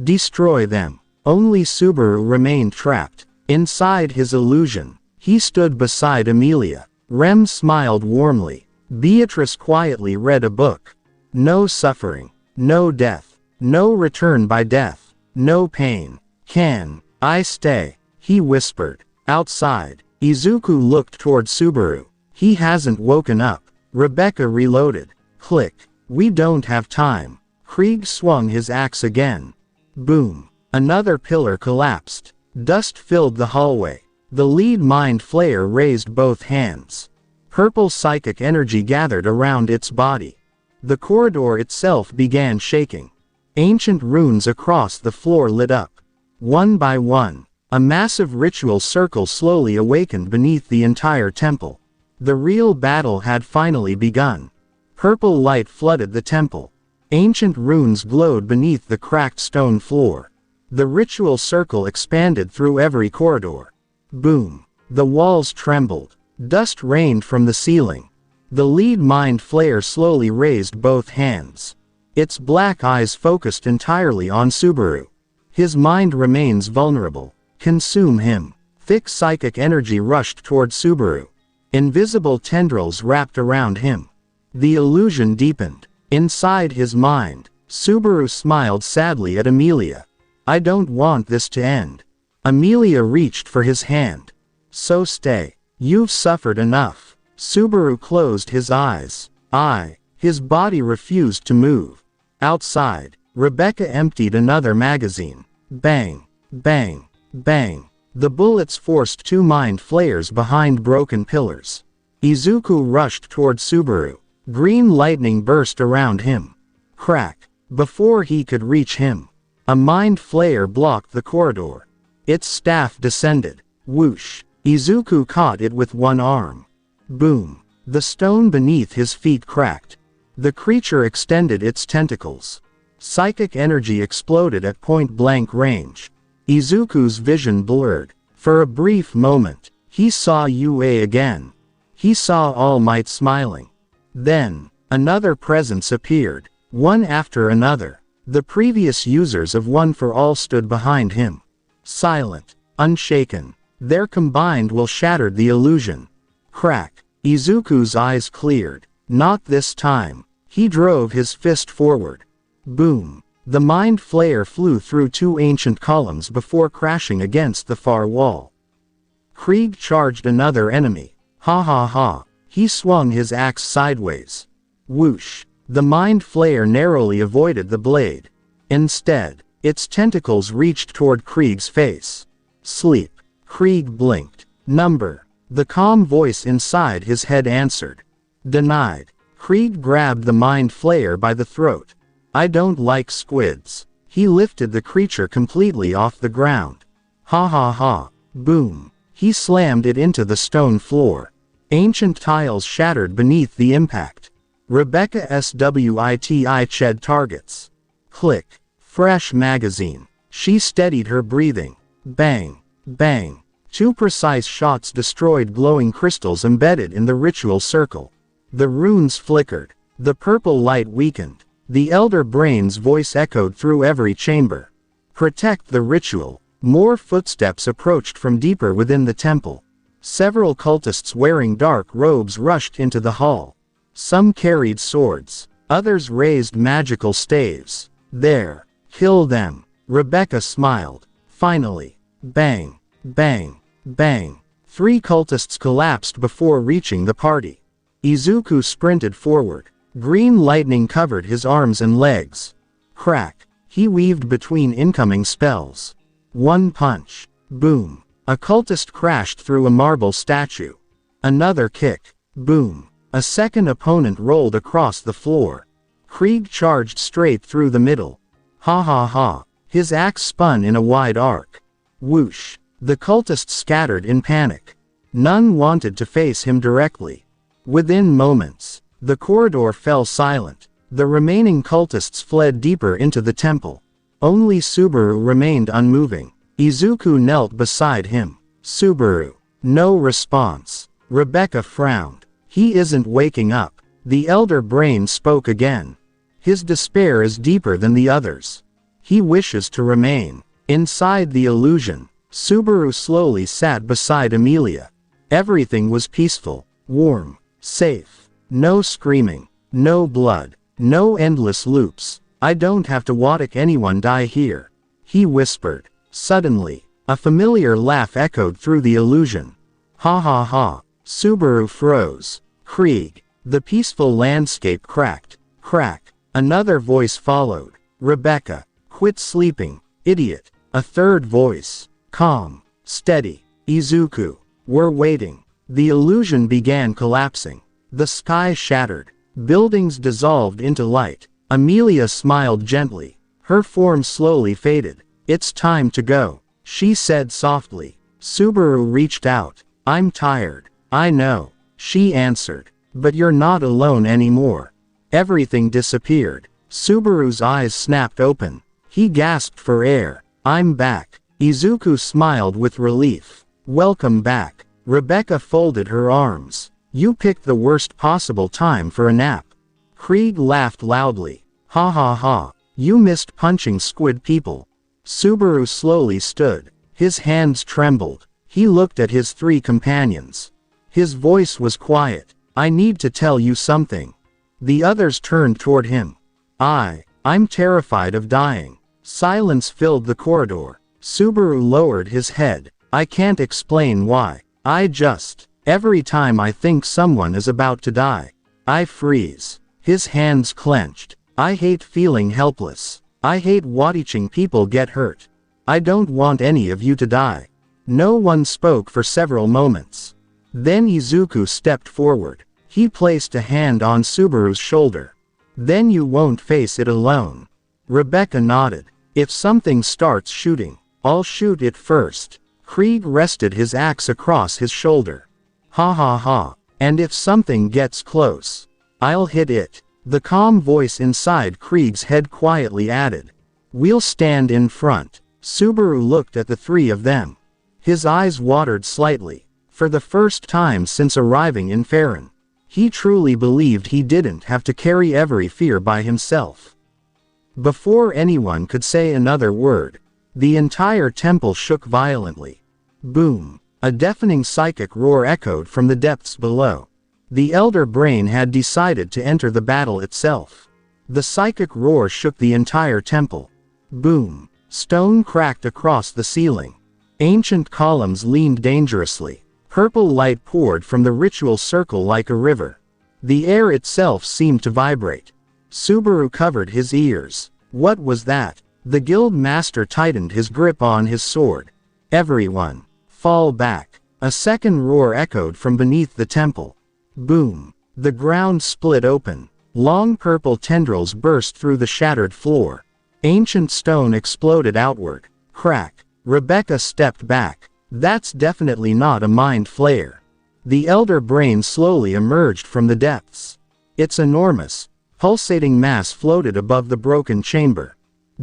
Destroy them. Only Subaru remained trapped. Inside his illusion, he stood beside Amelia. Rem smiled warmly. Beatrice quietly read a book. No suffering. No death. No return by death. No pain. Can I stay? He whispered. Outside, Izuku looked toward Subaru. He hasn't woken up. Rebecca reloaded. Click. We don't have time. Krieg swung his axe again. Boom. Another pillar collapsed. Dust filled the hallway. The lead mind flayer raised both hands. Purple psychic energy gathered around its body. The corridor itself began shaking. Ancient runes across the floor lit up. One by one, a massive ritual circle slowly awakened beneath the entire temple. The real battle had finally begun. Purple light flooded the temple. Ancient runes glowed beneath the cracked stone floor. The ritual circle expanded through every corridor. Boom. The walls trembled. Dust rained from the ceiling. The lead mind flayer slowly raised both hands. Its black eyes focused entirely on Subaru. His mind remains vulnerable. Consume him. Thick psychic energy rushed toward Subaru. Invisible tendrils wrapped around him. The illusion deepened. Inside his mind, Subaru smiled sadly at Amelia. I don't want this to end. Amelia reached for his hand. So stay. You've suffered enough. Subaru closed his eyes. His body refused to move. Outside, Rebecca emptied another magazine. Bang, bang, bang. The bullets forced 2 mind flayers behind broken pillars. Izuku rushed toward Subaru. Green lightning burst around him. Crack. Before he could reach him, a mind flayer blocked the corridor. Its staff descended. Whoosh. Izuku caught it with one arm. Boom. The stone beneath his feet cracked. The creature extended its tentacles. Psychic energy exploded at point-blank range. Izuku's vision blurred. For a brief moment, he saw UA again. He saw All Might smiling. Then, another presence appeared, one after another. The previous users of One for All stood behind him. Silent, unshaken. Their combined will shattered the illusion. Crack. Izuku's eyes cleared. Not this time. He drove his fist forward. Boom. The mind flayer flew through 2 ancient columns before crashing against the far wall. Krieg charged another enemy. Ha ha ha. He swung his axe sideways. Whoosh. The mind flayer narrowly avoided the blade. Instead, its tentacles reached toward Krieg's face. Sleep. Krieg blinked. Number. The calm voice inside his head answered. Denied. Krieg grabbed the mind flayer by the throat. I don't like squids. He lifted the creature completely off the ground. Ha ha ha. Boom. He slammed it into the stone floor. Ancient tiles shattered beneath the impact. Rebecca SWITI ched targets. Click. Fresh magazine. She steadied her breathing. Bang. Bang. 2 precise shots destroyed glowing crystals embedded in the ritual circle. The runes flickered. The purple light weakened. The elder brain's voice echoed through every chamber. Protect the ritual. More footsteps approached from deeper within the temple. Several cultists wearing dark robes rushed into the hall. Some carried swords. Others raised magical staves. There. Kill them. Rebecca smiled. Finally. Bang. Bang. Bang. 3 cultists collapsed before reaching the party. Izuku sprinted forward. Green lightning covered his arms and legs. Crack. He weaved between incoming spells. 1 punch. Boom. A cultist crashed through a marble statue. Another kick. Boom. A second opponent rolled across the floor. Krieg charged straight through the middle. Ha ha ha. His axe spun in a wide arc. Whoosh. The cultists scattered in panic. None wanted to face him directly. Within moments, the corridor fell silent. The remaining cultists fled deeper into the temple. Only Subaru remained unmoving. Izuku knelt beside him. Subaru. No response. Rebecca frowned. He isn't waking up. The elder brain spoke again. His despair is deeper than the others. He wishes to remain. Inside the illusion, Subaru slowly sat beside Emilia. Everything was peaceful, warm, safe. No screaming, no blood, no endless loops. I don't have to watch anyone die here. He whispered. Suddenly, a familiar laugh echoed through the illusion. Ha ha ha. Subaru froze. Krieg. The peaceful landscape cracked. Crack. Another voice followed. Rebecca. Quit sleeping, idiot. A third voice. Calm. Steady. Izuku. We're waiting. The illusion began collapsing. The sky shattered. Buildings dissolved into light. Emilia smiled gently. Her form slowly faded. It's time to go, she said softly. Subaru reached out. I'm tired. I know, she answered. But you're not alone anymore. Everything disappeared. Subaru's eyes snapped open. He gasped for air. I'm back. Izuku smiled with relief. Welcome back. Rebecca folded her arms. You picked the worst possible time for a nap. Krieg laughed loudly. Ha ha ha. You missed punching squid people. Subaru slowly stood. His hands trembled. He looked at his 3 companions. His voice was quiet. I need to tell you something. The others turned toward him. I'm terrified of dying. Silence filled the corridor. Subaru lowered his head. I can't explain why. Every time I think someone is about to die, I freeze. His hands clenched. I hate feeling helpless. I hate watching people get hurt. I don't want any of you to die. No one spoke for several moments. Then Izuku stepped forward. He placed a hand on Subaru's shoulder. Then you won't face it alone. Rebecca nodded. If something starts shooting, I'll shoot it first. Krieg rested his axe across his shoulder. Ha ha ha. And if something gets close, I'll hit it. The calm voice inside Krieg's head quietly added. We'll stand in front. Subaru looked at the 3 of them. His eyes watered slightly. For the first time since arriving in Faerûn, he truly believed he didn't have to carry every fear by himself. Before anyone could say another word, the entire temple shook violently. Boom. A deafening psychic roar echoed from the depths below. The elder brain had decided to enter the battle itself. The psychic roar shook the entire temple. Boom. Stone cracked across the ceiling. Ancient columns leaned dangerously. Purple light poured from the ritual circle like a river. The air itself seemed to vibrate. Subaru covered his ears. What was that? The guild master tightened his grip on his sword. Everyone, fall back. A second roar echoed from beneath the temple. Boom. The ground split open. Long purple tendrils burst through the shattered floor. Ancient stone exploded outward. Crack. Rebecca stepped back. That's definitely not a mind flayer. The elder brain slowly emerged from the depths. Its enormous, pulsating mass floated above the broken chamber.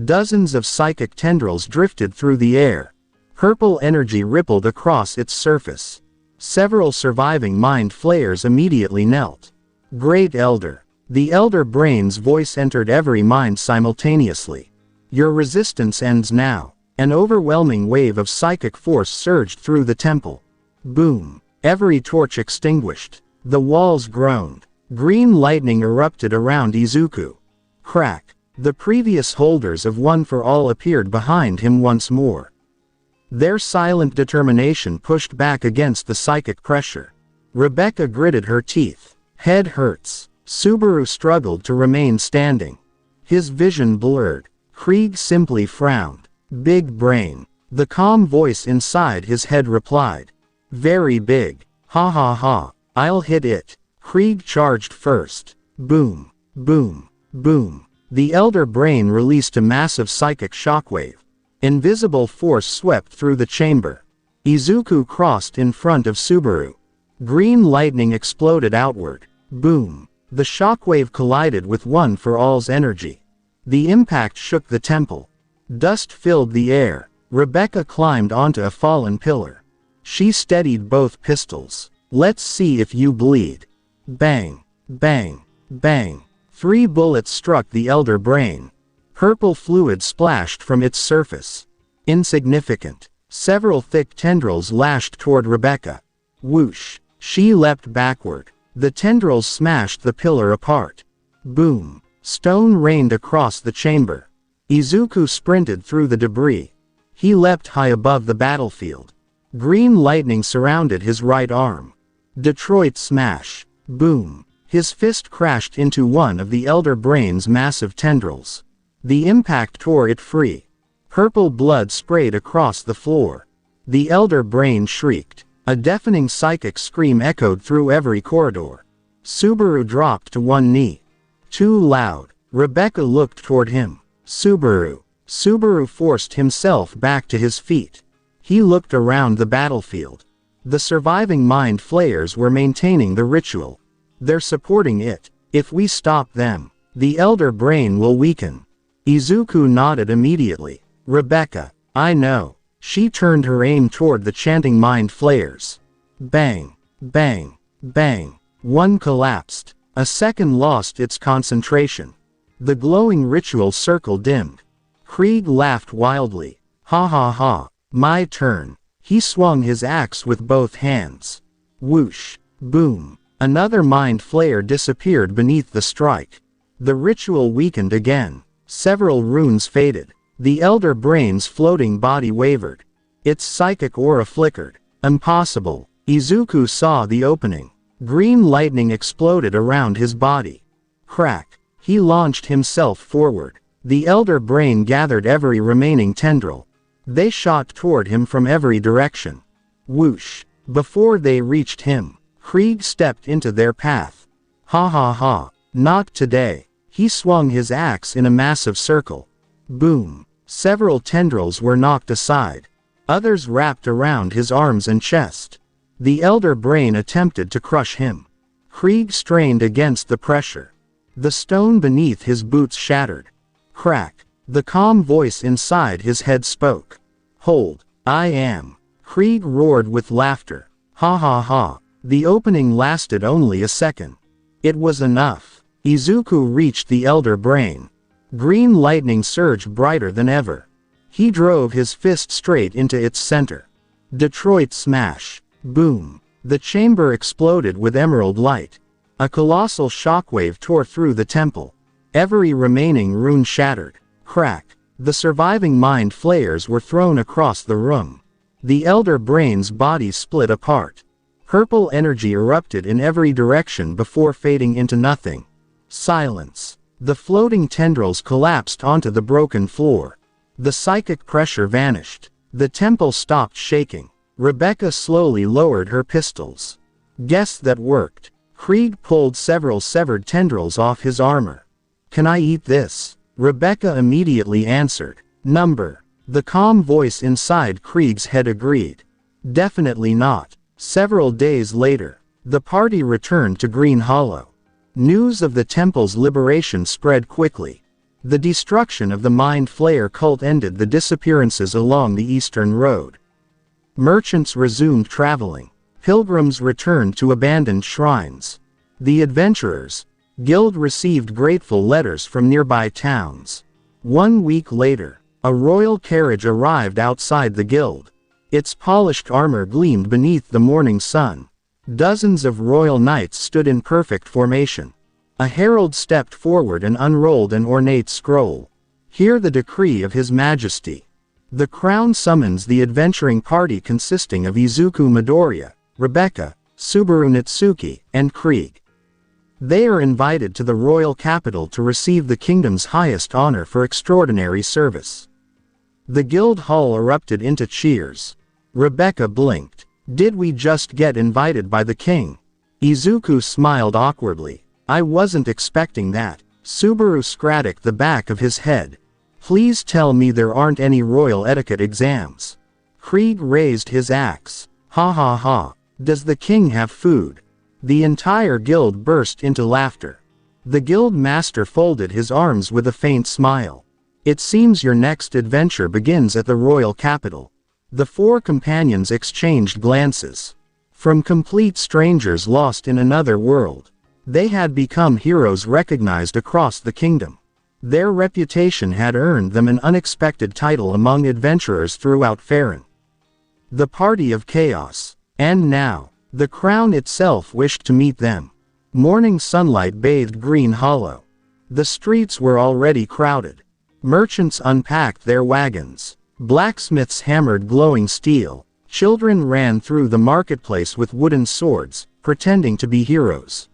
Dozens of psychic tendrils drifted through the air. Purple energy rippled across its surface. Several surviving mind flayers immediately knelt. Great Elder. The elder brain's voice entered every mind simultaneously. Your resistance ends now. An overwhelming wave of psychic force surged through the temple. Boom. Every torch extinguished. The walls groaned. Green lightning erupted around Izuku. Crack. The previous holders of One for All appeared behind him once more. Their silent determination pushed back against the psychic pressure. Rebecca gritted her teeth. Head hurts. Subaru struggled to remain standing. His vision blurred. Krieg simply frowned. Big brain. The calm voice inside his head replied. Very big. Ha ha ha. I'll hit it. Krieg charged first. Boom. Boom. Boom. The elder brain released a massive psychic shockwave. Invisible force swept through the chamber. Izuku crossed in front of Subaru. Green lightning exploded outward. Boom. The shockwave collided with One for All's energy. The impact shook the temple. Dust filled the air. Rebecca climbed onto a fallen pillar. She steadied both pistols. Let's see if you bleed. Bang. Bang. Bang. 3 bullets struck the elder brain. Purple fluid splashed from its surface. Insignificant. Several thick tendrils lashed toward Rebecca. Whoosh. She leapt backward. The tendrils smashed the pillar apart. Boom. Stone rained across the chamber. Izuku sprinted through the debris. He leapt high above the battlefield. Green lightning surrounded his right arm. Detroit smash. Boom. His fist crashed into one of the elder brain's massive tendrils. The impact tore it free. Purple blood sprayed across the floor. The elder brain shrieked. A deafening psychic scream echoed through every corridor. Subaru dropped to one knee. Too loud. Rebecca looked toward him. Subaru. Subaru forced himself back to his feet. He looked around the battlefield. The surviving mind flayers were maintaining the ritual. They're supporting it. If we stop them, the elder brain will weaken. Izuku nodded immediately. Rebecca. I know. She turned her aim toward the chanting mind flayers. Bang. Bang. Bang. One collapsed. A second lost its concentration. The glowing ritual circle dimmed. Krieg laughed wildly. Ha ha ha. My turn. He swung his axe with both hands. Whoosh. Boom. Another mind flayer disappeared beneath the strike. The ritual weakened again. Several runes faded. The elder brain's floating body wavered. Its psychic aura flickered. Impossible. Izuku saw the opening. Green lightning exploded around his body. Crack. He launched himself forward. The elder brain gathered every remaining tendril. They shot toward him from every direction. Whoosh. Before they reached him, Krieg stepped into their path. Ha ha ha. Not today. He swung his axe in a massive circle. Boom. Several tendrils were knocked aside. Others wrapped around his arms and chest. The elder brain attempted to crush him. Krieg strained against the pressure. The stone beneath his boots shattered. Crack. The calm voice inside his head spoke. Hold. I am. Krieg roared with laughter. Ha ha ha. The opening lasted only a second. It was enough. Izuku reached the elder brain. Green lightning surged brighter than ever. He drove his fist straight into its center. Detroit smash. Boom. The chamber exploded with emerald light. A colossal shockwave tore through the temple. Every remaining rune shattered. Crack. The surviving mind flayers were thrown across the room. The elder brain's body split apart. Purple energy erupted in every direction before fading into nothing. Silence. The floating tendrils collapsed onto the broken floor. The psychic pressure vanished. The temple stopped shaking. Rebecca slowly lowered her pistols. Guess that worked. Krieg pulled several severed tendrils off his armor. Can I eat this? Rebecca immediately answered. Number. The calm voice inside Krieg's head agreed. Definitely not. Several days later, the party returned to Green Hollow. News of the temple's liberation spread quickly. The destruction of the Mind Flayer cult ended the disappearances along the Eastern Road. Merchants resumed traveling. Pilgrims returned to abandoned shrines. The Adventurers Guild received grateful letters from nearby towns. 1 week later, a royal carriage arrived outside the guild. Its polished armor gleamed beneath the morning sun. Dozens of royal knights stood in perfect formation. A herald stepped forward and unrolled an ornate scroll. Hear the decree of His Majesty. The crown summons the adventuring party consisting of Izuku Midoriya, Rebecca, Subaru Natsuki, and Krieg. They are invited to the royal capital to receive the kingdom's highest honor for extraordinary service. The guild hall erupted into cheers. Rebecca blinked. Did we just get invited by the king? Izuku smiled awkwardly. I wasn't expecting that. Subaru scratched the back of his head. Please tell me there aren't any royal etiquette exams. Krieg raised his axe. Ha ha ha. Does the king have food? The entire guild burst into laughter. The guild master folded his arms with a faint smile. It seems your next adventure begins at the royal capital. The four companions exchanged glances. From complete strangers lost in another world, they had become heroes recognized across the kingdom. Their reputation had earned them an unexpected title among adventurers throughout Faerûn. The Party of Chaos. And now, the crown itself wished to meet them. Morning sunlight bathed Green Hollow. The streets were already crowded. Merchants unpacked their wagons. Blacksmiths hammered glowing steel. Children ran through the marketplace with wooden swords, pretending to be heroes.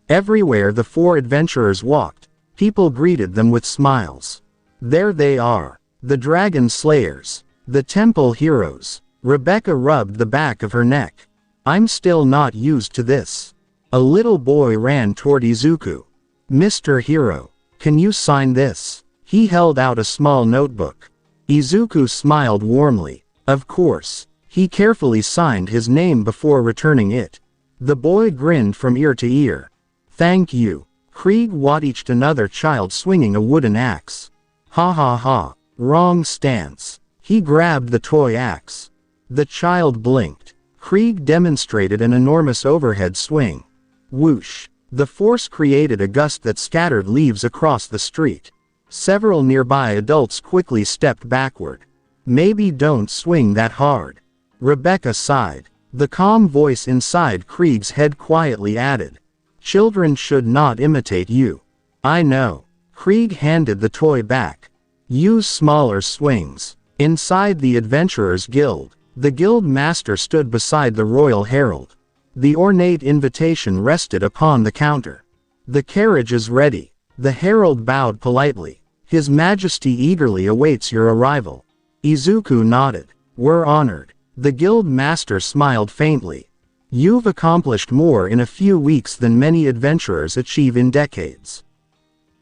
Everywhere the four adventurers walked, people greeted them with smiles. There they are, the dragon slayers, the temple heroes. Rebecca rubbed the back of her neck. I'm still not used to this. A little boy ran toward Izuku. Mr. Hero, can you sign this? He held out a small notebook. Izuku smiled warmly. Of course. He carefully signed his name before returning it. The boy grinned from ear to ear. Thank you. Krieg watched another child swinging a wooden axe. Ha ha ha. Wrong stance. He grabbed the toy axe. The child blinked. Krieg demonstrated an enormous overhead swing. Whoosh. The force created a gust that scattered leaves across the street. Several nearby adults quickly stepped backward. Maybe don't swing that hard. Rebecca sighed. The calm voice inside Krieg's head quietly added. Children should not imitate you. I know. Krieg handed the toy back. Use smaller swings. Inside the Adventurers Guild, the guild master stood beside the royal herald. The ornate invitation rested upon the counter. The carriage is ready. The herald bowed politely. His Majesty eagerly awaits your arrival. Izuku nodded. We're honored. The guild master smiled faintly. You've accomplished more in a few weeks than many adventurers achieve in decades.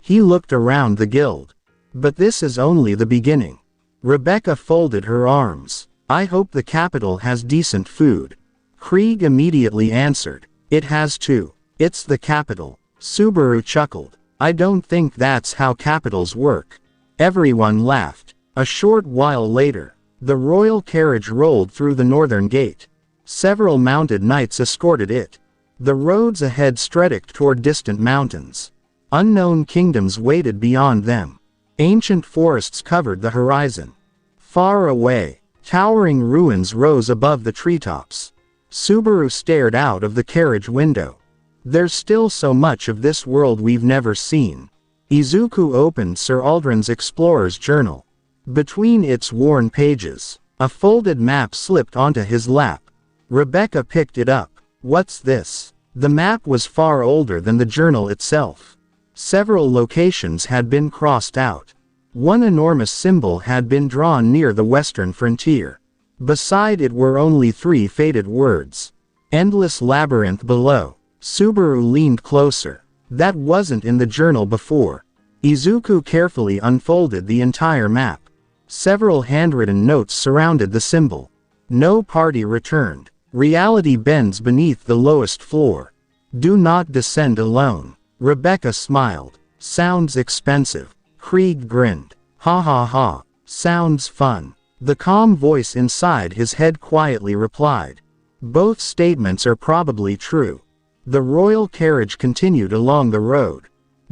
He looked around the guild. But this is only the beginning. Rebecca folded her arms. I hope the capital has decent food. Krieg immediately answered. It has too. It's the capital. Subaru chuckled. I don't think that's how capitals work. Everyone laughed. A short while later, the royal carriage rolled through the northern gate. Several mounted knights escorted it. The roads ahead stretched toward distant mountains. Unknown kingdoms waited beyond them. Ancient forests covered the horizon. Far away, towering ruins rose above the treetops. Subaru stared out of the carriage window. There's still so much of this world we've never seen. Izuku opened Sir Aldrin's explorer's journal. Between its worn pages, a folded map slipped onto his lap. Rebecca picked it up. What's this? The map was far older than the journal itself. Several locations had been crossed out. One enormous symbol had been drawn near the western frontier. Beside it were only 3 faded words. Endless labyrinth below. Subaru leaned closer. That wasn't in the journal before. Izuku carefully unfolded the entire map. Several handwritten notes surrounded the symbol. No party returned. Reality bends beneath the lowest floor. Do not descend alone. Rebecca smiled. Sounds expensive. Krieg grinned. Ha ha ha. Sounds fun. The calm voice inside his head quietly replied. Both statements are probably true. The royal carriage continued along the road.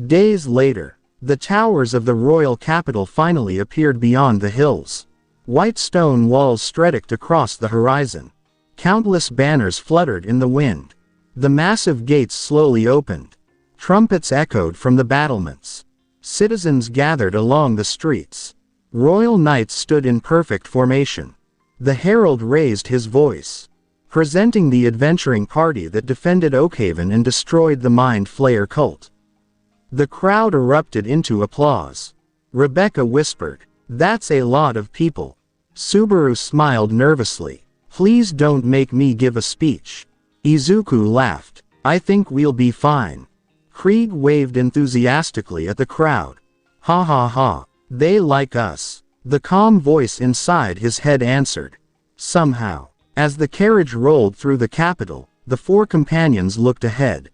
Days later, the towers of the royal capital finally appeared beyond the hills. White stone walls stretched across the horizon. Countless banners fluttered in the wind. The massive gates slowly opened. Trumpets echoed from the battlements. Citizens gathered along the streets. Royal knights stood in perfect formation. The herald raised his voice, presenting the adventuring party that defended Oakhaven and destroyed the Mind Flayer cult. The crowd erupted into applause. Rebecca whispered, "That's a lot of people." Subaru smiled nervously. "Please don't make me give a speech." Izuku laughed. "I think we'll be fine." Krieg waved enthusiastically at the crowd. "Ha ha ha. They like us." The calm voice inside his head answered. Somehow. As the carriage rolled through the capital, the four companions looked ahead.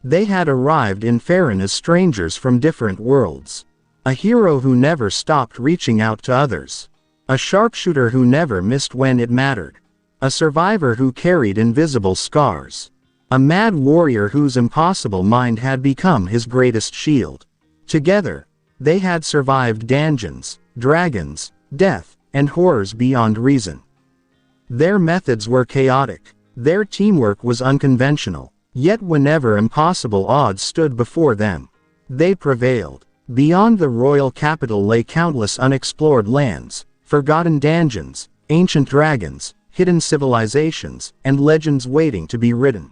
They had arrived in Faerûn as strangers from different worlds. A hero who never stopped reaching out to others. A sharpshooter who never missed when it mattered. A survivor who carried invisible scars. A mad warrior whose impossible mind had become his greatest shield. Together, they had survived dungeons, dragons, death, and horrors beyond reason. Their methods were chaotic. Their teamwork was unconventional. Yet whenever impossible odds stood before them, they prevailed. Beyond the royal capital lay countless unexplored lands, forgotten dungeons, ancient dragons, hidden civilizations, and legends waiting to be written.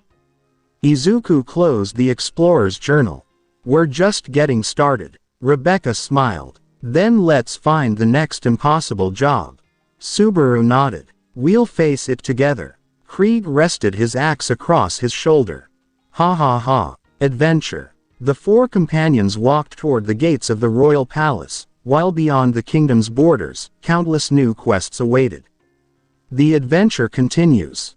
Izuku closed the explorer's journal. "We're just getting started." Rebecca smiled. "Then let's find the next impossible job." Subaru nodded. "We'll face it together." Krieg rested his axe across his shoulder. "Ha ha ha. Adventure." The four companions walked toward the gates of the royal palace, while beyond the kingdom's borders, countless new quests awaited. The adventure continues.